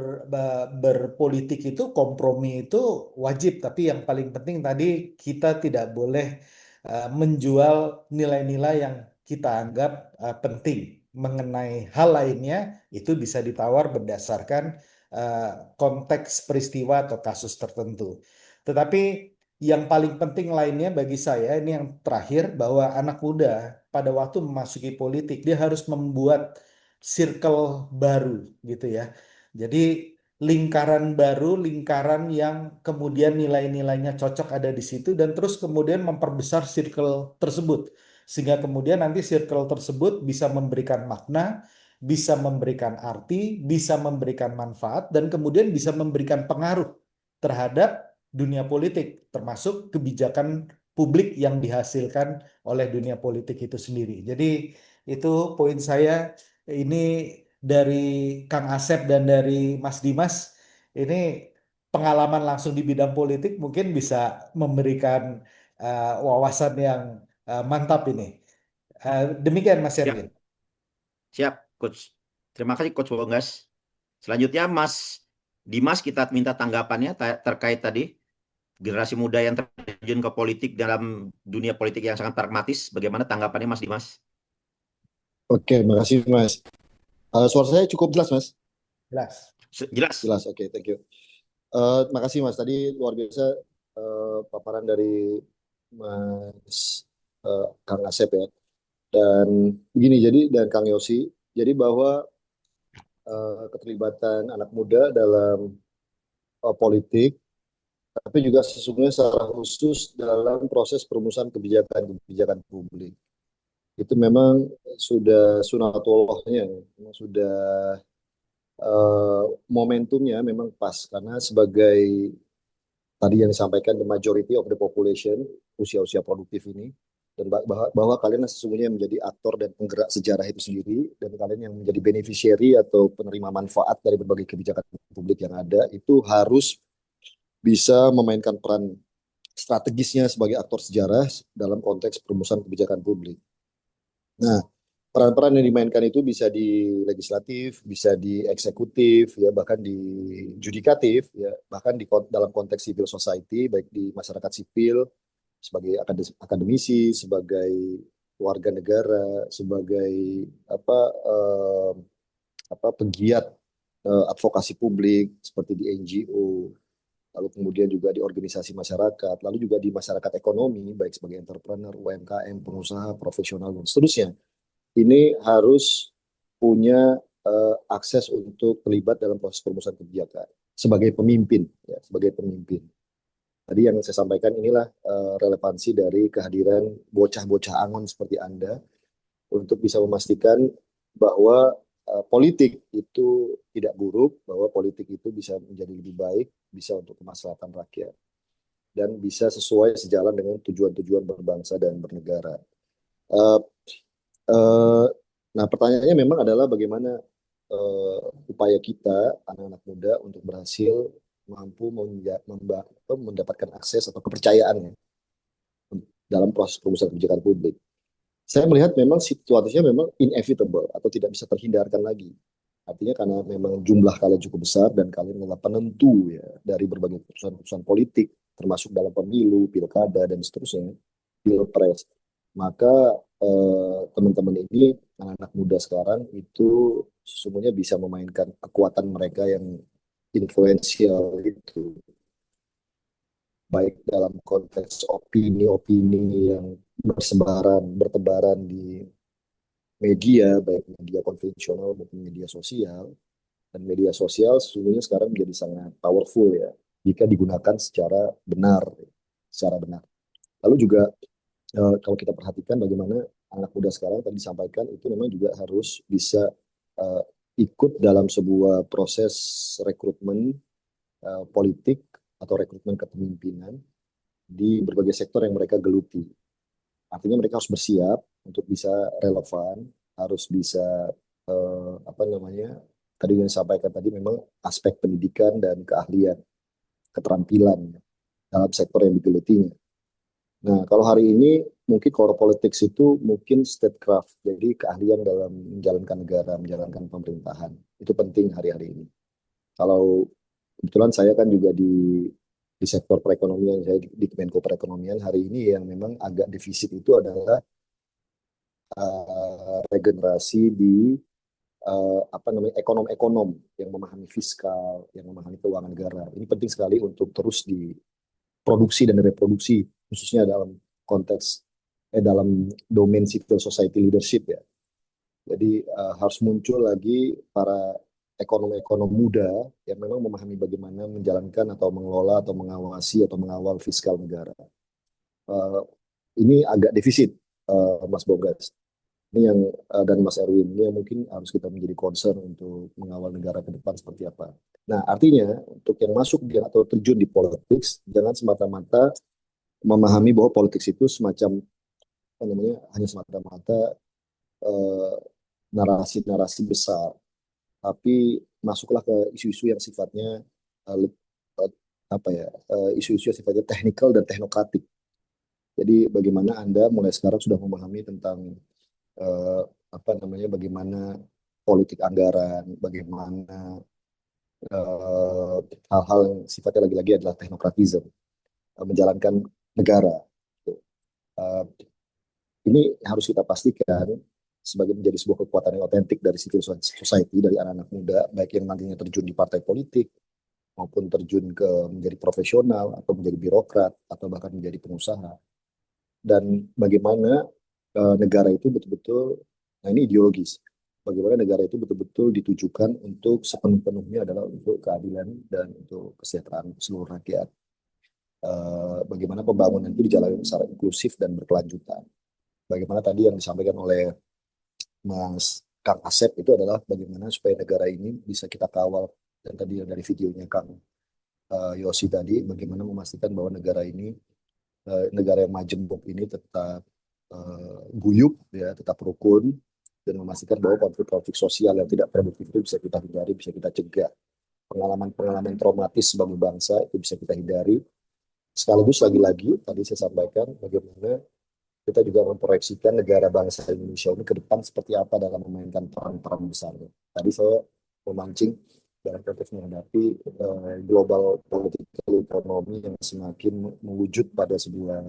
berpolitik itu kompromi itu wajib, tapi yang paling penting tadi kita tidak boleh menjual nilai-nilai yang kita anggap penting. Mengenai hal lainnya itu bisa ditawar berdasarkan konteks peristiwa atau kasus tertentu. Tetapi yang paling penting lainnya bagi saya ini yang terakhir, bahwa anak muda pada waktu memasuki politik dia harus membuat circle baru gitu ya. Jadi lingkaran baru, lingkaran yang kemudian nilai-nilainya cocok ada di situ dan terus kemudian memperbesar circle tersebut. Sehingga kemudian nanti circle tersebut bisa memberikan makna, bisa memberikan arti, bisa memberikan manfaat, dan kemudian bisa memberikan pengaruh terhadap dunia politik, termasuk kebijakan publik yang dihasilkan oleh dunia politik itu sendiri. Jadi itu poin saya. Ini dari Kang Asep dan dari Mas Dimas, ini pengalaman langsung di bidang politik mungkin bisa memberikan wawasan yang mantap ini. Demikian Mas Siap, Erwin. siap, Coach. Terima kasih, Coach Bonggas. Selanjutnya, Mas Dimas, kita minta tanggapannya terkait tadi generasi muda yang terjun ke politik dalam dunia politik yang sangat pragmatis. Bagaimana tanggapannya, Mas Dimas? Oke, makasih Mas. Suara saya cukup jelas, Mas? Jelas. Jelas. Jelas, oke, thank you. Makasih Mas, tadi luar biasa paparan dari Mas Kang Asep ya. Dan begini, dan Kang Yosi, jadi bahwa keterlibatan anak muda dalam politik, tapi juga sesungguhnya secara khusus dalam proses perumusan kebijakan publik. Itu memang sudah sunatullahnya, memang sudah momentumnya memang pas, karena sebagai tadi yang disampaikan the majority of the population usia-usia produktif ini, dan bahwa kalian sesungguhnya menjadi aktor dan penggerak sejarah itu sendiri, dan kalian yang menjadi beneficiary atau penerima manfaat dari berbagai kebijakan publik yang ada, itu harus bisa memainkan peran strategisnya sebagai aktor sejarah dalam konteks perumusan kebijakan publik. Nah, peran-peran yang dimainkan itu bisa di legislatif, bisa di eksekutif, ya bahkan di judikatif, ya bahkan dalam konteks civil society, baik di masyarakat sipil, sebagai akademisi, sebagai warga negara, sebagai pegiat advokasi publik seperti di NGO, lalu kemudian juga di organisasi masyarakat, lalu juga di masyarakat ekonomi, baik sebagai entrepreneur, UMKM, pengusaha, profesional, dan seterusnya. Ini harus punya akses untuk terlibat dalam proses perumusan kebijakan sebagai pemimpin, ya, sebagai pemimpin. Tadi yang saya sampaikan inilah relevansi dari kehadiran bocah-bocah angon seperti Anda untuk bisa memastikan bahwa politik itu tidak buruk, bahwa politik itu bisa menjadi lebih baik, bisa untuk kemaslahatan rakyat, dan bisa sesuai sejalan dengan tujuan-tujuan berbangsa dan bernegara. Nah, pertanyaannya memang adalah bagaimana upaya kita, anak-anak muda, untuk berhasil mampu mendapatkan akses atau kepercayaan dalam proses perumusan kebijakan publik. Saya melihat memang situasinya memang inevitable atau tidak bisa terhindarkan lagi. Artinya karena memang jumlah kalian cukup besar dan kalian adalah penentu ya dari berbagai keputusan-keputusan politik, termasuk dalam pemilu, pilkada dan seterusnya, pilpres. Maka teman-teman ini, anak-anak muda sekarang itu sesungguhnya bisa memainkan kekuatan mereka yang influensial itu, baik dalam konteks opini-opini yang bertebaran di media, baik media konvensional maupun media sosial. Dan media sosial sesungguhnya sekarang menjadi sangat powerful ya, jika digunakan secara benar. Lalu juga kalau kita perhatikan bagaimana anak muda sekarang tadi disampaikan, itu memang juga harus bisa ikut dalam sebuah proses rekrutmen politik atau rekrutmen kepemimpinan di berbagai sektor yang mereka geluti. Artinya mereka harus bersiap untuk bisa relevan, harus bisa tadi yang disampaikan tadi memang aspek pendidikan dan keahlian, keterampilan dalam sektor yang digelutinya. Nah, kalau hari ini mungkin kalau politics itu mungkin statecraft, jadi keahlian dalam menjalankan negara, menjalankan pemerintahan. Itu penting hari-hari ini. Kalau kebetulan saya kan juga di sektor perekonomian, saya di Kemenko Perekonomian, hari ini yang memang agak defisit itu adalah regenerasi di ekonom-ekonom yang memahami fiskal, yang memahami keuangan negara. Ini penting sekali untuk terus diproduksi dan direproduksi, khususnya dalam konteks dalam domain civil society leadership ya. Jadi harus muncul lagi para ekonom-ekonom muda yang memang memahami bagaimana menjalankan atau mengelola atau mengawasi atau mengawal fiskal negara. Ini agak defisit, Mas Bogas. Ini yang dan Mas Erwin, ini yang mungkin harus kita menjadi concern untuk mengawal negara ke depan seperti apa. Nah, artinya untuk yang masuk atau terjun di politik, jangan semata-mata memahami bahwa politik itu semacam hanya semata-mata narasi-narasi besar, tapi masuklah ke isu-isu yang sifatnya isu-isu yang sifatnya teknikal dan teknokratik. Jadi bagaimana Anda mulai sekarang sudah memahami tentang bagaimana politik anggaran, bagaimana hal-hal yang sifatnya lagi-lagi adalah teknokratisme, menjalankan negara. Ini harus kita pastikan sebagai menjadi sebuah kekuatan yang otentik dari civil society, dari anak-anak muda, baik yang nantinya terjun di partai politik, maupun terjun ke menjadi profesional, atau menjadi birokrat, atau bahkan menjadi pengusaha. Dan bagaimana negara itu betul-betul, nah ini ideologis, bagaimana negara itu betul-betul ditujukan untuk sepenuh-penuhnya adalah untuk keadilan dan untuk kesejahteraan seluruh rakyat. Bagaimana pembangunan itu dijalankan secara inklusif dan berkelanjutan. Bagaimana tadi yang disampaikan oleh Mas Kang Asep itu adalah bagaimana supaya negara ini bisa kita kawal, dan tadi dari videonya Kang Yosi tadi, bagaimana memastikan bahwa negara ini, negara yang majemuk ini tetap guyup ya, tetap rukun, dan memastikan bahwa konflik-konflik sosial yang tidak produktif itu bisa kita hindari, bisa kita cegah. Pengalaman-pengalaman traumatis sebagai bangsa itu bisa kita hindari. Sekaligus lagi-lagi tadi saya sampaikan bagaimana kita juga memproyeksikan negara bangsa Indonesia ini ke depan seperti apa dalam memainkan peran-peran besarnya. Tadi saya memancing dalam konteks menghadapi global political economy yang semakin mewujud pada sebuah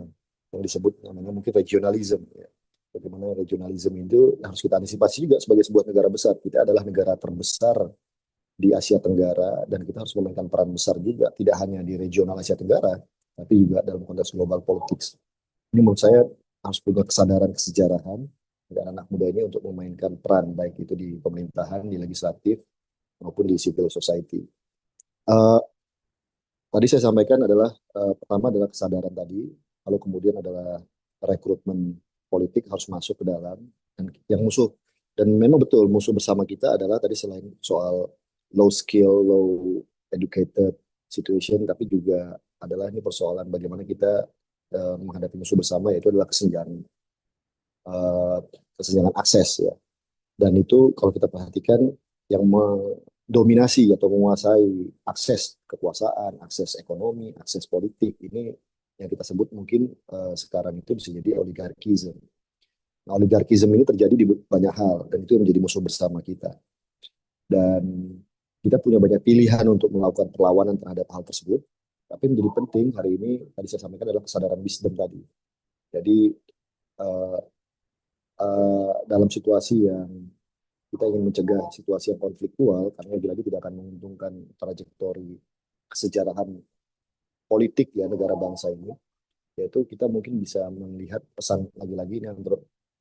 yang disebut namanya mungkin regionalism ya. Bagaimana regionalism itu harus kita antisipasi juga sebagai sebuah negara besar. Kita adalah negara terbesar di Asia Tenggara, dan kita harus memainkan peran besar juga, tidak hanya di regional Asia Tenggara, tapi juga dalam konteks global politics. Ini menurut saya harus punya kesadaran kesejarahan dan anak muda ini untuk memainkan peran, baik itu di pemerintahan, di legislatif, maupun di civil society. Tadi saya sampaikan adalah pertama adalah kesadaran tadi, lalu kemudian adalah rekrutmen politik harus masuk ke dalam, dan yang musuh, dan memang betul musuh bersama kita adalah tadi selain soal low skill, low educated situation, tapi juga adalah ini persoalan bagaimana kita menghadapi musuh bersama, yaitu adalah kesenjangan akses ya. Dan itu kalau kita perhatikan yang mendominasi atau menguasai akses kekuasaan, akses ekonomi, akses politik, ini yang kita sebut mungkin sekarang itu bisa jadi oligarkisme. Nah, oligarkisme ini terjadi di banyak hal, dan itu yang menjadi musuh bersama kita. Dan kita punya banyak pilihan untuk melakukan perlawanan terhadap hal tersebut. Tapi menjadi penting hari ini, tadi saya sampaikan adalah kesadaran wisdom tadi. Jadi dalam situasi yang kita ingin mencegah situasi yang konfliktual, karena lagi-lagi tidak akan menguntungkan trajektori kesejarahan politik ya negara bangsa ini, yaitu kita mungkin bisa melihat pesan lagi-lagi ini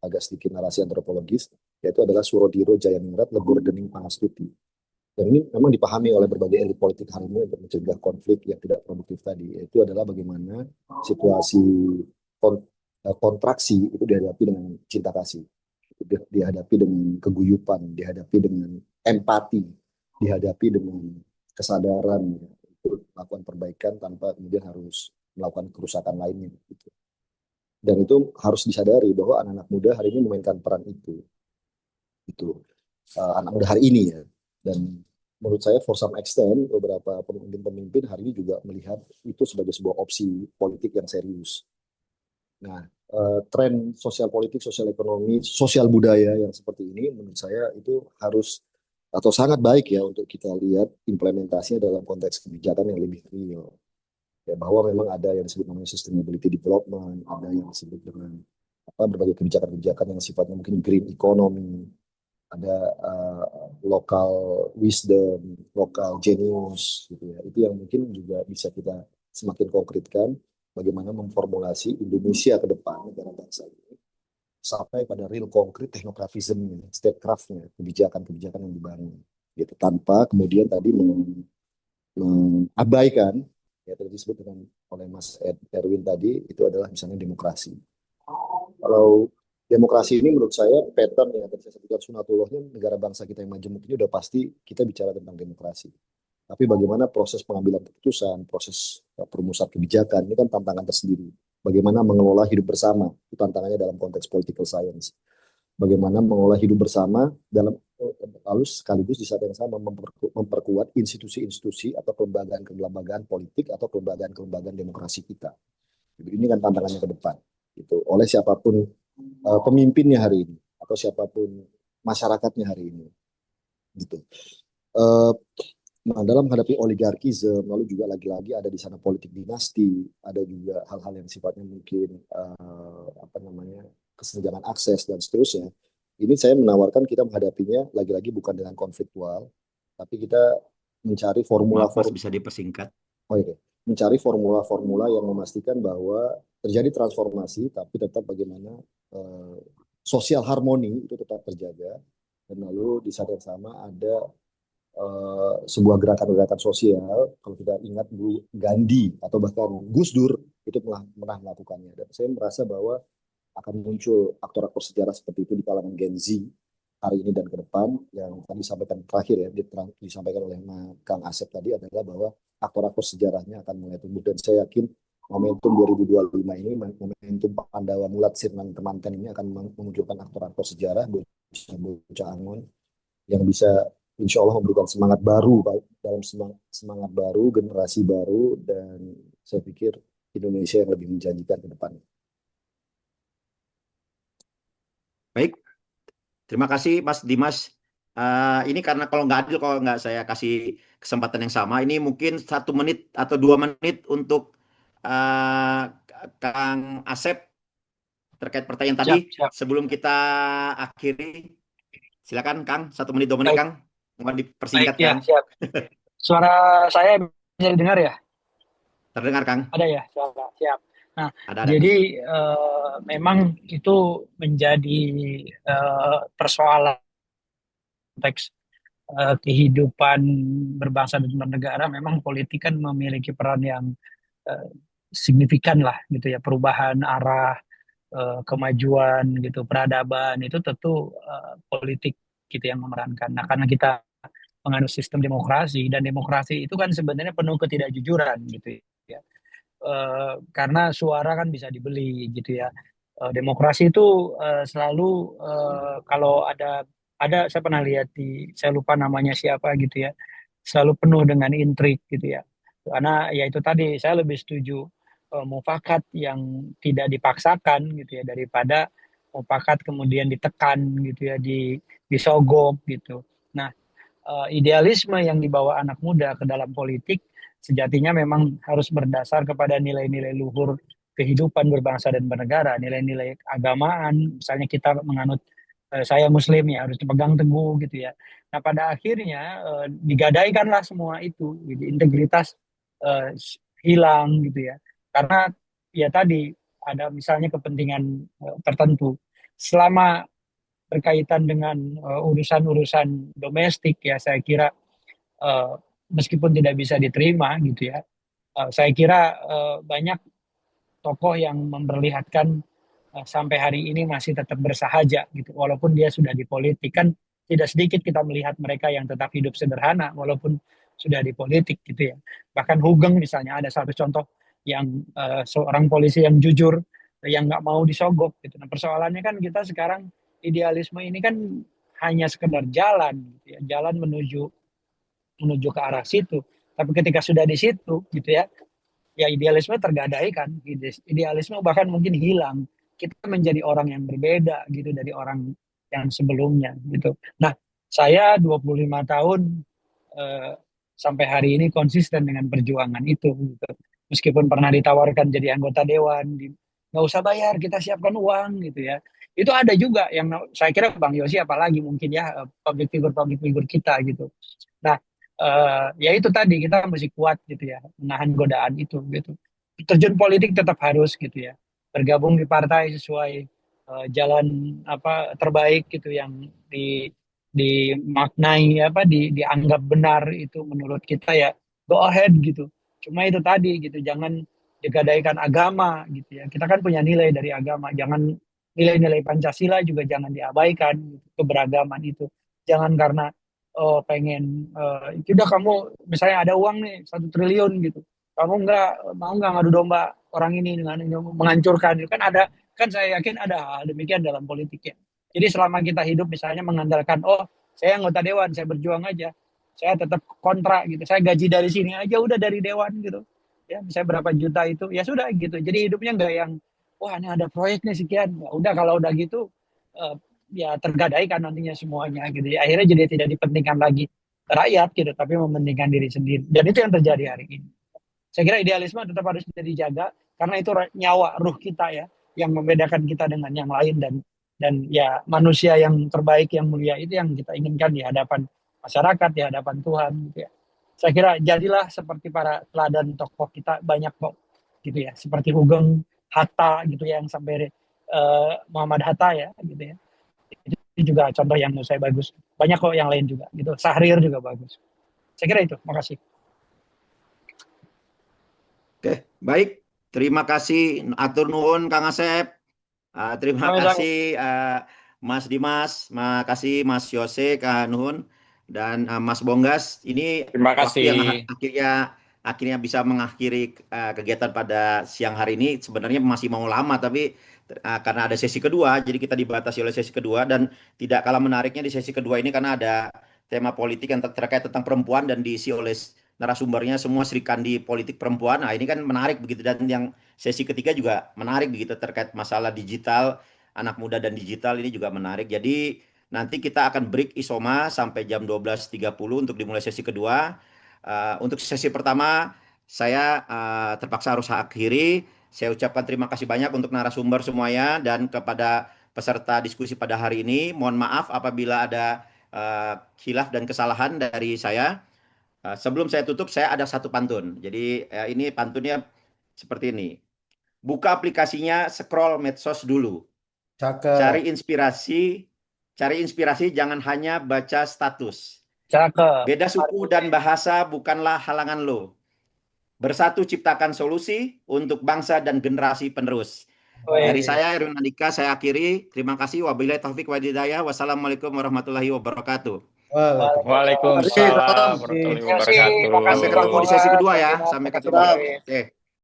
agak sedikit narasi antropologis, yaitu adalah Surodiro Jayaningrat Lebur Dening Pangastuti. Dan ini memang dipahami oleh berbagai elit politik hari ini untuk mencegah konflik yang tidak produktif tadi, yaitu adalah bagaimana situasi kontraksi itu dihadapi dengan cinta kasih, dihadapi dengan keguyupan, dihadapi dengan empati, dihadapi dengan kesadaran untuk melakukan perbaikan tanpa kemudian harus melakukan kerusakan lainnya. Gitu. Dan itu harus disadari bahwa anak-anak muda hari ini memainkan peran itu. Itu anak muda hari ini ya. Dan menurut saya for some extent beberapa pemimpin-pemimpin hari ini juga melihat itu sebagai sebuah opsi politik yang serius. Nah, tren sosial politik, sosial ekonomi, sosial budaya yang seperti ini menurut saya itu harus atau sangat baik ya untuk kita lihat implementasinya dalam konteks kebijakan yang lebih real. Ya, bahwa memang ada yang disebut namanya sustainability development, ada yang disebut dengan berbagai kebijakan-kebijakan yang sifatnya mungkin green economy, ada local wisdom, local genius, gitu ya. Itu yang mungkin juga bisa kita semakin konkretkan bagaimana memformulasi Indonesia ke depan negara bangsa ini sampai pada real konkret teknokratisme, statecraft-nya, kebijakan-kebijakan yang dibangun, gitu. Tanpa kemudian tadi mengabaikan ya tadi disebut oleh Mas Erwin tadi itu adalah misalnya demokrasi. Kalau demokrasi ini menurut saya pattern yang tadi saya sebutkan sunatullahnya negara bangsa kita yang majemuk ini udah pasti kita bicara tentang demokrasi. Tapi bagaimana proses pengambilan keputusan, proses perumusan kebijakan ini kan tantangan tersendiri. Bagaimana mengelola hidup bersama itu tantangannya dalam konteks political science. Bagaimana mengelola hidup bersama dalam lalu sekaligus di saat yang sama memperkuat institusi-institusi atau kelembagaan-kelembagaan politik atau kelembagaan-kelembagaan demokrasi kita. Ini kan tantangannya ke depan. Gitu. Oleh siapapun pemimpinnya hari ini atau siapapun masyarakatnya hari ini. Gitu. Nah, dalam menghadapi oligarkisme, lalu juga lagi-lagi ada di sana politik dinasti, ada juga hal-hal yang sifatnya mungkin kesenjangan akses dan seterusnya. Ini saya menawarkan kita menghadapinya lagi-lagi bukan dengan konfliktual, tapi kita mencari formula-formula. Bisa dipersingkat. Oh iya, mencari formula-formula yang memastikan bahwa terjadi transformasi, tapi tetap bagaimana sosial harmoni itu tetap terjaga. Dan lalu di saat yang sama ada sebuah gerakan-gerakan sosial, kalau kita ingat dulu Gandhi atau bahkan Gus Dur itu pernah melakukannya. Dan saya merasa bahwa akan muncul aktor-aktor sejarah seperti itu di kalangan Gen Z hari ini dan ke depan. Yang tadi disampaikan terakhir ya, disampaikan oleh Kang Asep tadi adalah bahwa aktor-aktor sejarahnya akan mulai tumbuh. Dan saya yakin momentum 2025 ini, momentum Pandawa Mulat Sirnan Kemanten ini akan memunculkan aktor-aktor sejarah, bocah Angon, yang bisa insya Allah memberikan semangat baru, dalam semangat baru, generasi baru, dan saya pikir Indonesia yang lebih menjanjikan ke depan. Baik, terima kasih Mas Dimas. Ini karena kalau nggak adil, kalau nggak saya kasih kesempatan yang sama, ini mungkin 1 menit atau 2 menit untuk Kang Asep terkait pertanyaan tadi. Siap. Sebelum kita akhiri, silakan Kang, 1 menit 2 menit. Baik. Kang, mohon dipersingkat. Baik, Kang. Ya, siap. Suara saya bisa didengar ya? Terdengar Kang. Ada ya, suara. Siap. Nah, ada. Jadi memang itu menjadi persoalan konteks kehidupan berbangsa dan bernegara. Memang politik kan memiliki peran yang signifikan lah gitu ya, perubahan arah, kemajuan gitu, peradaban itu tentu politik gitu yang memerankan. Nah, karena kita menganut sistem demokrasi, dan demokrasi itu kan sebenarnya penuh ketidakjujuran gitu ya. Karena suara kan bisa dibeli gitu ya. Demokrasi itu selalu kalau ada saya pernah lihat saya lupa namanya siapa gitu ya, selalu penuh dengan intrik gitu ya. Karena ya itu tadi saya lebih setuju mufakat yang tidak dipaksakan gitu ya, daripada mufakat kemudian ditekan gitu ya, disogok gitu. Nah, idealisme yang dibawa anak muda ke dalam politik sejatinya memang harus berdasar kepada nilai-nilai luhur kehidupan berbangsa dan bernegara, nilai-nilai agamaan. Misalnya kita menganut saya Muslim ya harus dipegang teguh gitu ya. Nah pada akhirnya digadaikanlah semua itu, gitu. Integritas hilang gitu ya. Karena ya tadi ada misalnya kepentingan tertentu. Selama berkaitan dengan urusan-urusan domestik ya saya kira meskipun tidak bisa diterima gitu ya, saya kira banyak tokoh yang memperlihatkan sampai hari ini masih tetap bersahaja gitu walaupun dia sudah di politik. Kan tidak sedikit kita melihat mereka yang tetap hidup sederhana walaupun sudah di politik gitu ya. Bahkan Hugeng misalnya ada satu contoh yang seorang polisi yang jujur yang nggak mau disogok gitu. Nah persoalannya kan kita sekarang idealisme ini kan hanya sekedar jalan, gitu ya, jalan menuju ke arah situ. Tapi ketika sudah di situ, gitu ya, ya idealisme tergadaikan, idealisme bahkan mungkin hilang. Kita menjadi orang yang berbeda, gitu dari orang yang sebelumnya, gitu. Nah, saya 25 tahun sampai hari ini konsisten dengan perjuangan itu, gitu. Meskipun pernah ditawarkan jadi anggota dewan, nggak usah bayar, kita siapkan uang, gitu ya. Itu ada juga yang saya kira Bang Yosi apalagi mungkin ya public figure kita gitu. Nah ya itu tadi kita mesti kuat gitu ya menahan godaan itu gitu. Terjun politik tetap harus gitu ya. Bergabung di partai sesuai jalan apa terbaik gitu yang dimaknai apa dianggap benar itu menurut kita ya go ahead gitu. Cuma itu tadi gitu jangan digadaikan agama gitu ya. Kita kan punya nilai dari agama, jangan nilai-nilai Pancasila juga jangan diabaikan gitu, keberagaman itu. Jangan karena pengen udah kamu misalnya ada uang nih 1 triliun gitu. Kamu mau nggak ngadu domba orang ini dengan menghancurkan itu kan ada kan saya yakin ada hal demikian dalam politik ya. Jadi selama kita hidup misalnya mengandalkan saya anggota dewan, saya berjuang aja. Saya tetap kontra gitu. Saya gaji dari sini aja udah dari dewan gitu. Ya, misalnya berapa juta itu ya sudah gitu. Jadi hidupnya nggak yang wah ini ada proyek nih sekian, ya udah kalau udah gitu ya tergadaikan nantinya semuanya gitu. Akhirnya jadi tidak dipentingkan lagi rakyat gitu, tapi mementingkan diri sendiri. Dan itu yang terjadi hari ini. Saya kira idealisme tetap harus dijaga karena itu nyawa ruh kita ya, yang membedakan kita dengan yang lain dan ya manusia yang terbaik yang mulia itu yang kita inginkan di hadapan masyarakat, di hadapan Tuhan gitu ya. Saya kira jadilah seperti para teladan tokoh kita banyak kok gitu ya, seperti Hugeng, Hatta gitu ya, yang sampai Muhammad Hatta ya gitu ya. Itu juga contoh yang menurut saya bagus. Banyak kok yang lain juga gitu. Syahrir juga bagus. Saya kira itu. Makasih. Oke, baik. Terima kasih atur nuhun Kang Asep. Terima kasih Mas Dimas, makasih Mas Yose, Kang Nuhun dan Mas Bonggas. Ini terima kasih yang akhirnya bisa mengakhiri kegiatan pada siang hari ini. Sebenarnya masih mau lama tapi karena ada sesi kedua jadi kita dibatasi oleh sesi kedua, dan tidak kalah menariknya di sesi kedua ini karena ada tema politik yang terkait tentang perempuan dan diisi oleh narasumbernya semua Sri Kandi politik perempuan. Nah ini kan menarik begitu, dan yang sesi ketiga juga menarik begitu terkait masalah digital, anak muda dan digital ini juga menarik. Jadi nanti kita akan break isoma sampai jam 12.30 untuk dimulai sesi kedua. Untuk sesi pertama saya terpaksa harus akhiri. Saya ucapkan terima kasih banyak untuk narasumber semuanya dan kepada peserta diskusi pada hari ini. Mohon maaf apabila ada khilaf dan kesalahan dari saya. Sebelum saya tutup, saya ada satu pantun. Jadi ini pantunnya seperti ini. Buka aplikasinya, scroll medsos dulu. Cari inspirasi, jangan hanya baca status. Cakep. Beda suku dan bahasa bukanlah halangan lo. Bersatu ciptakan solusi untuk bangsa dan generasi penerus. Dari saya Erwin Andika, saya akhiri. Terima kasih. Wabillahi taufik wal hidayah. Wassalamualaikum warahmatullahi wabarakatuh. Waalaikumsalam warahmatullahi wabarakatuh. Sampai ketemu di sesi kedua ya. Sampai ketemu. Oke.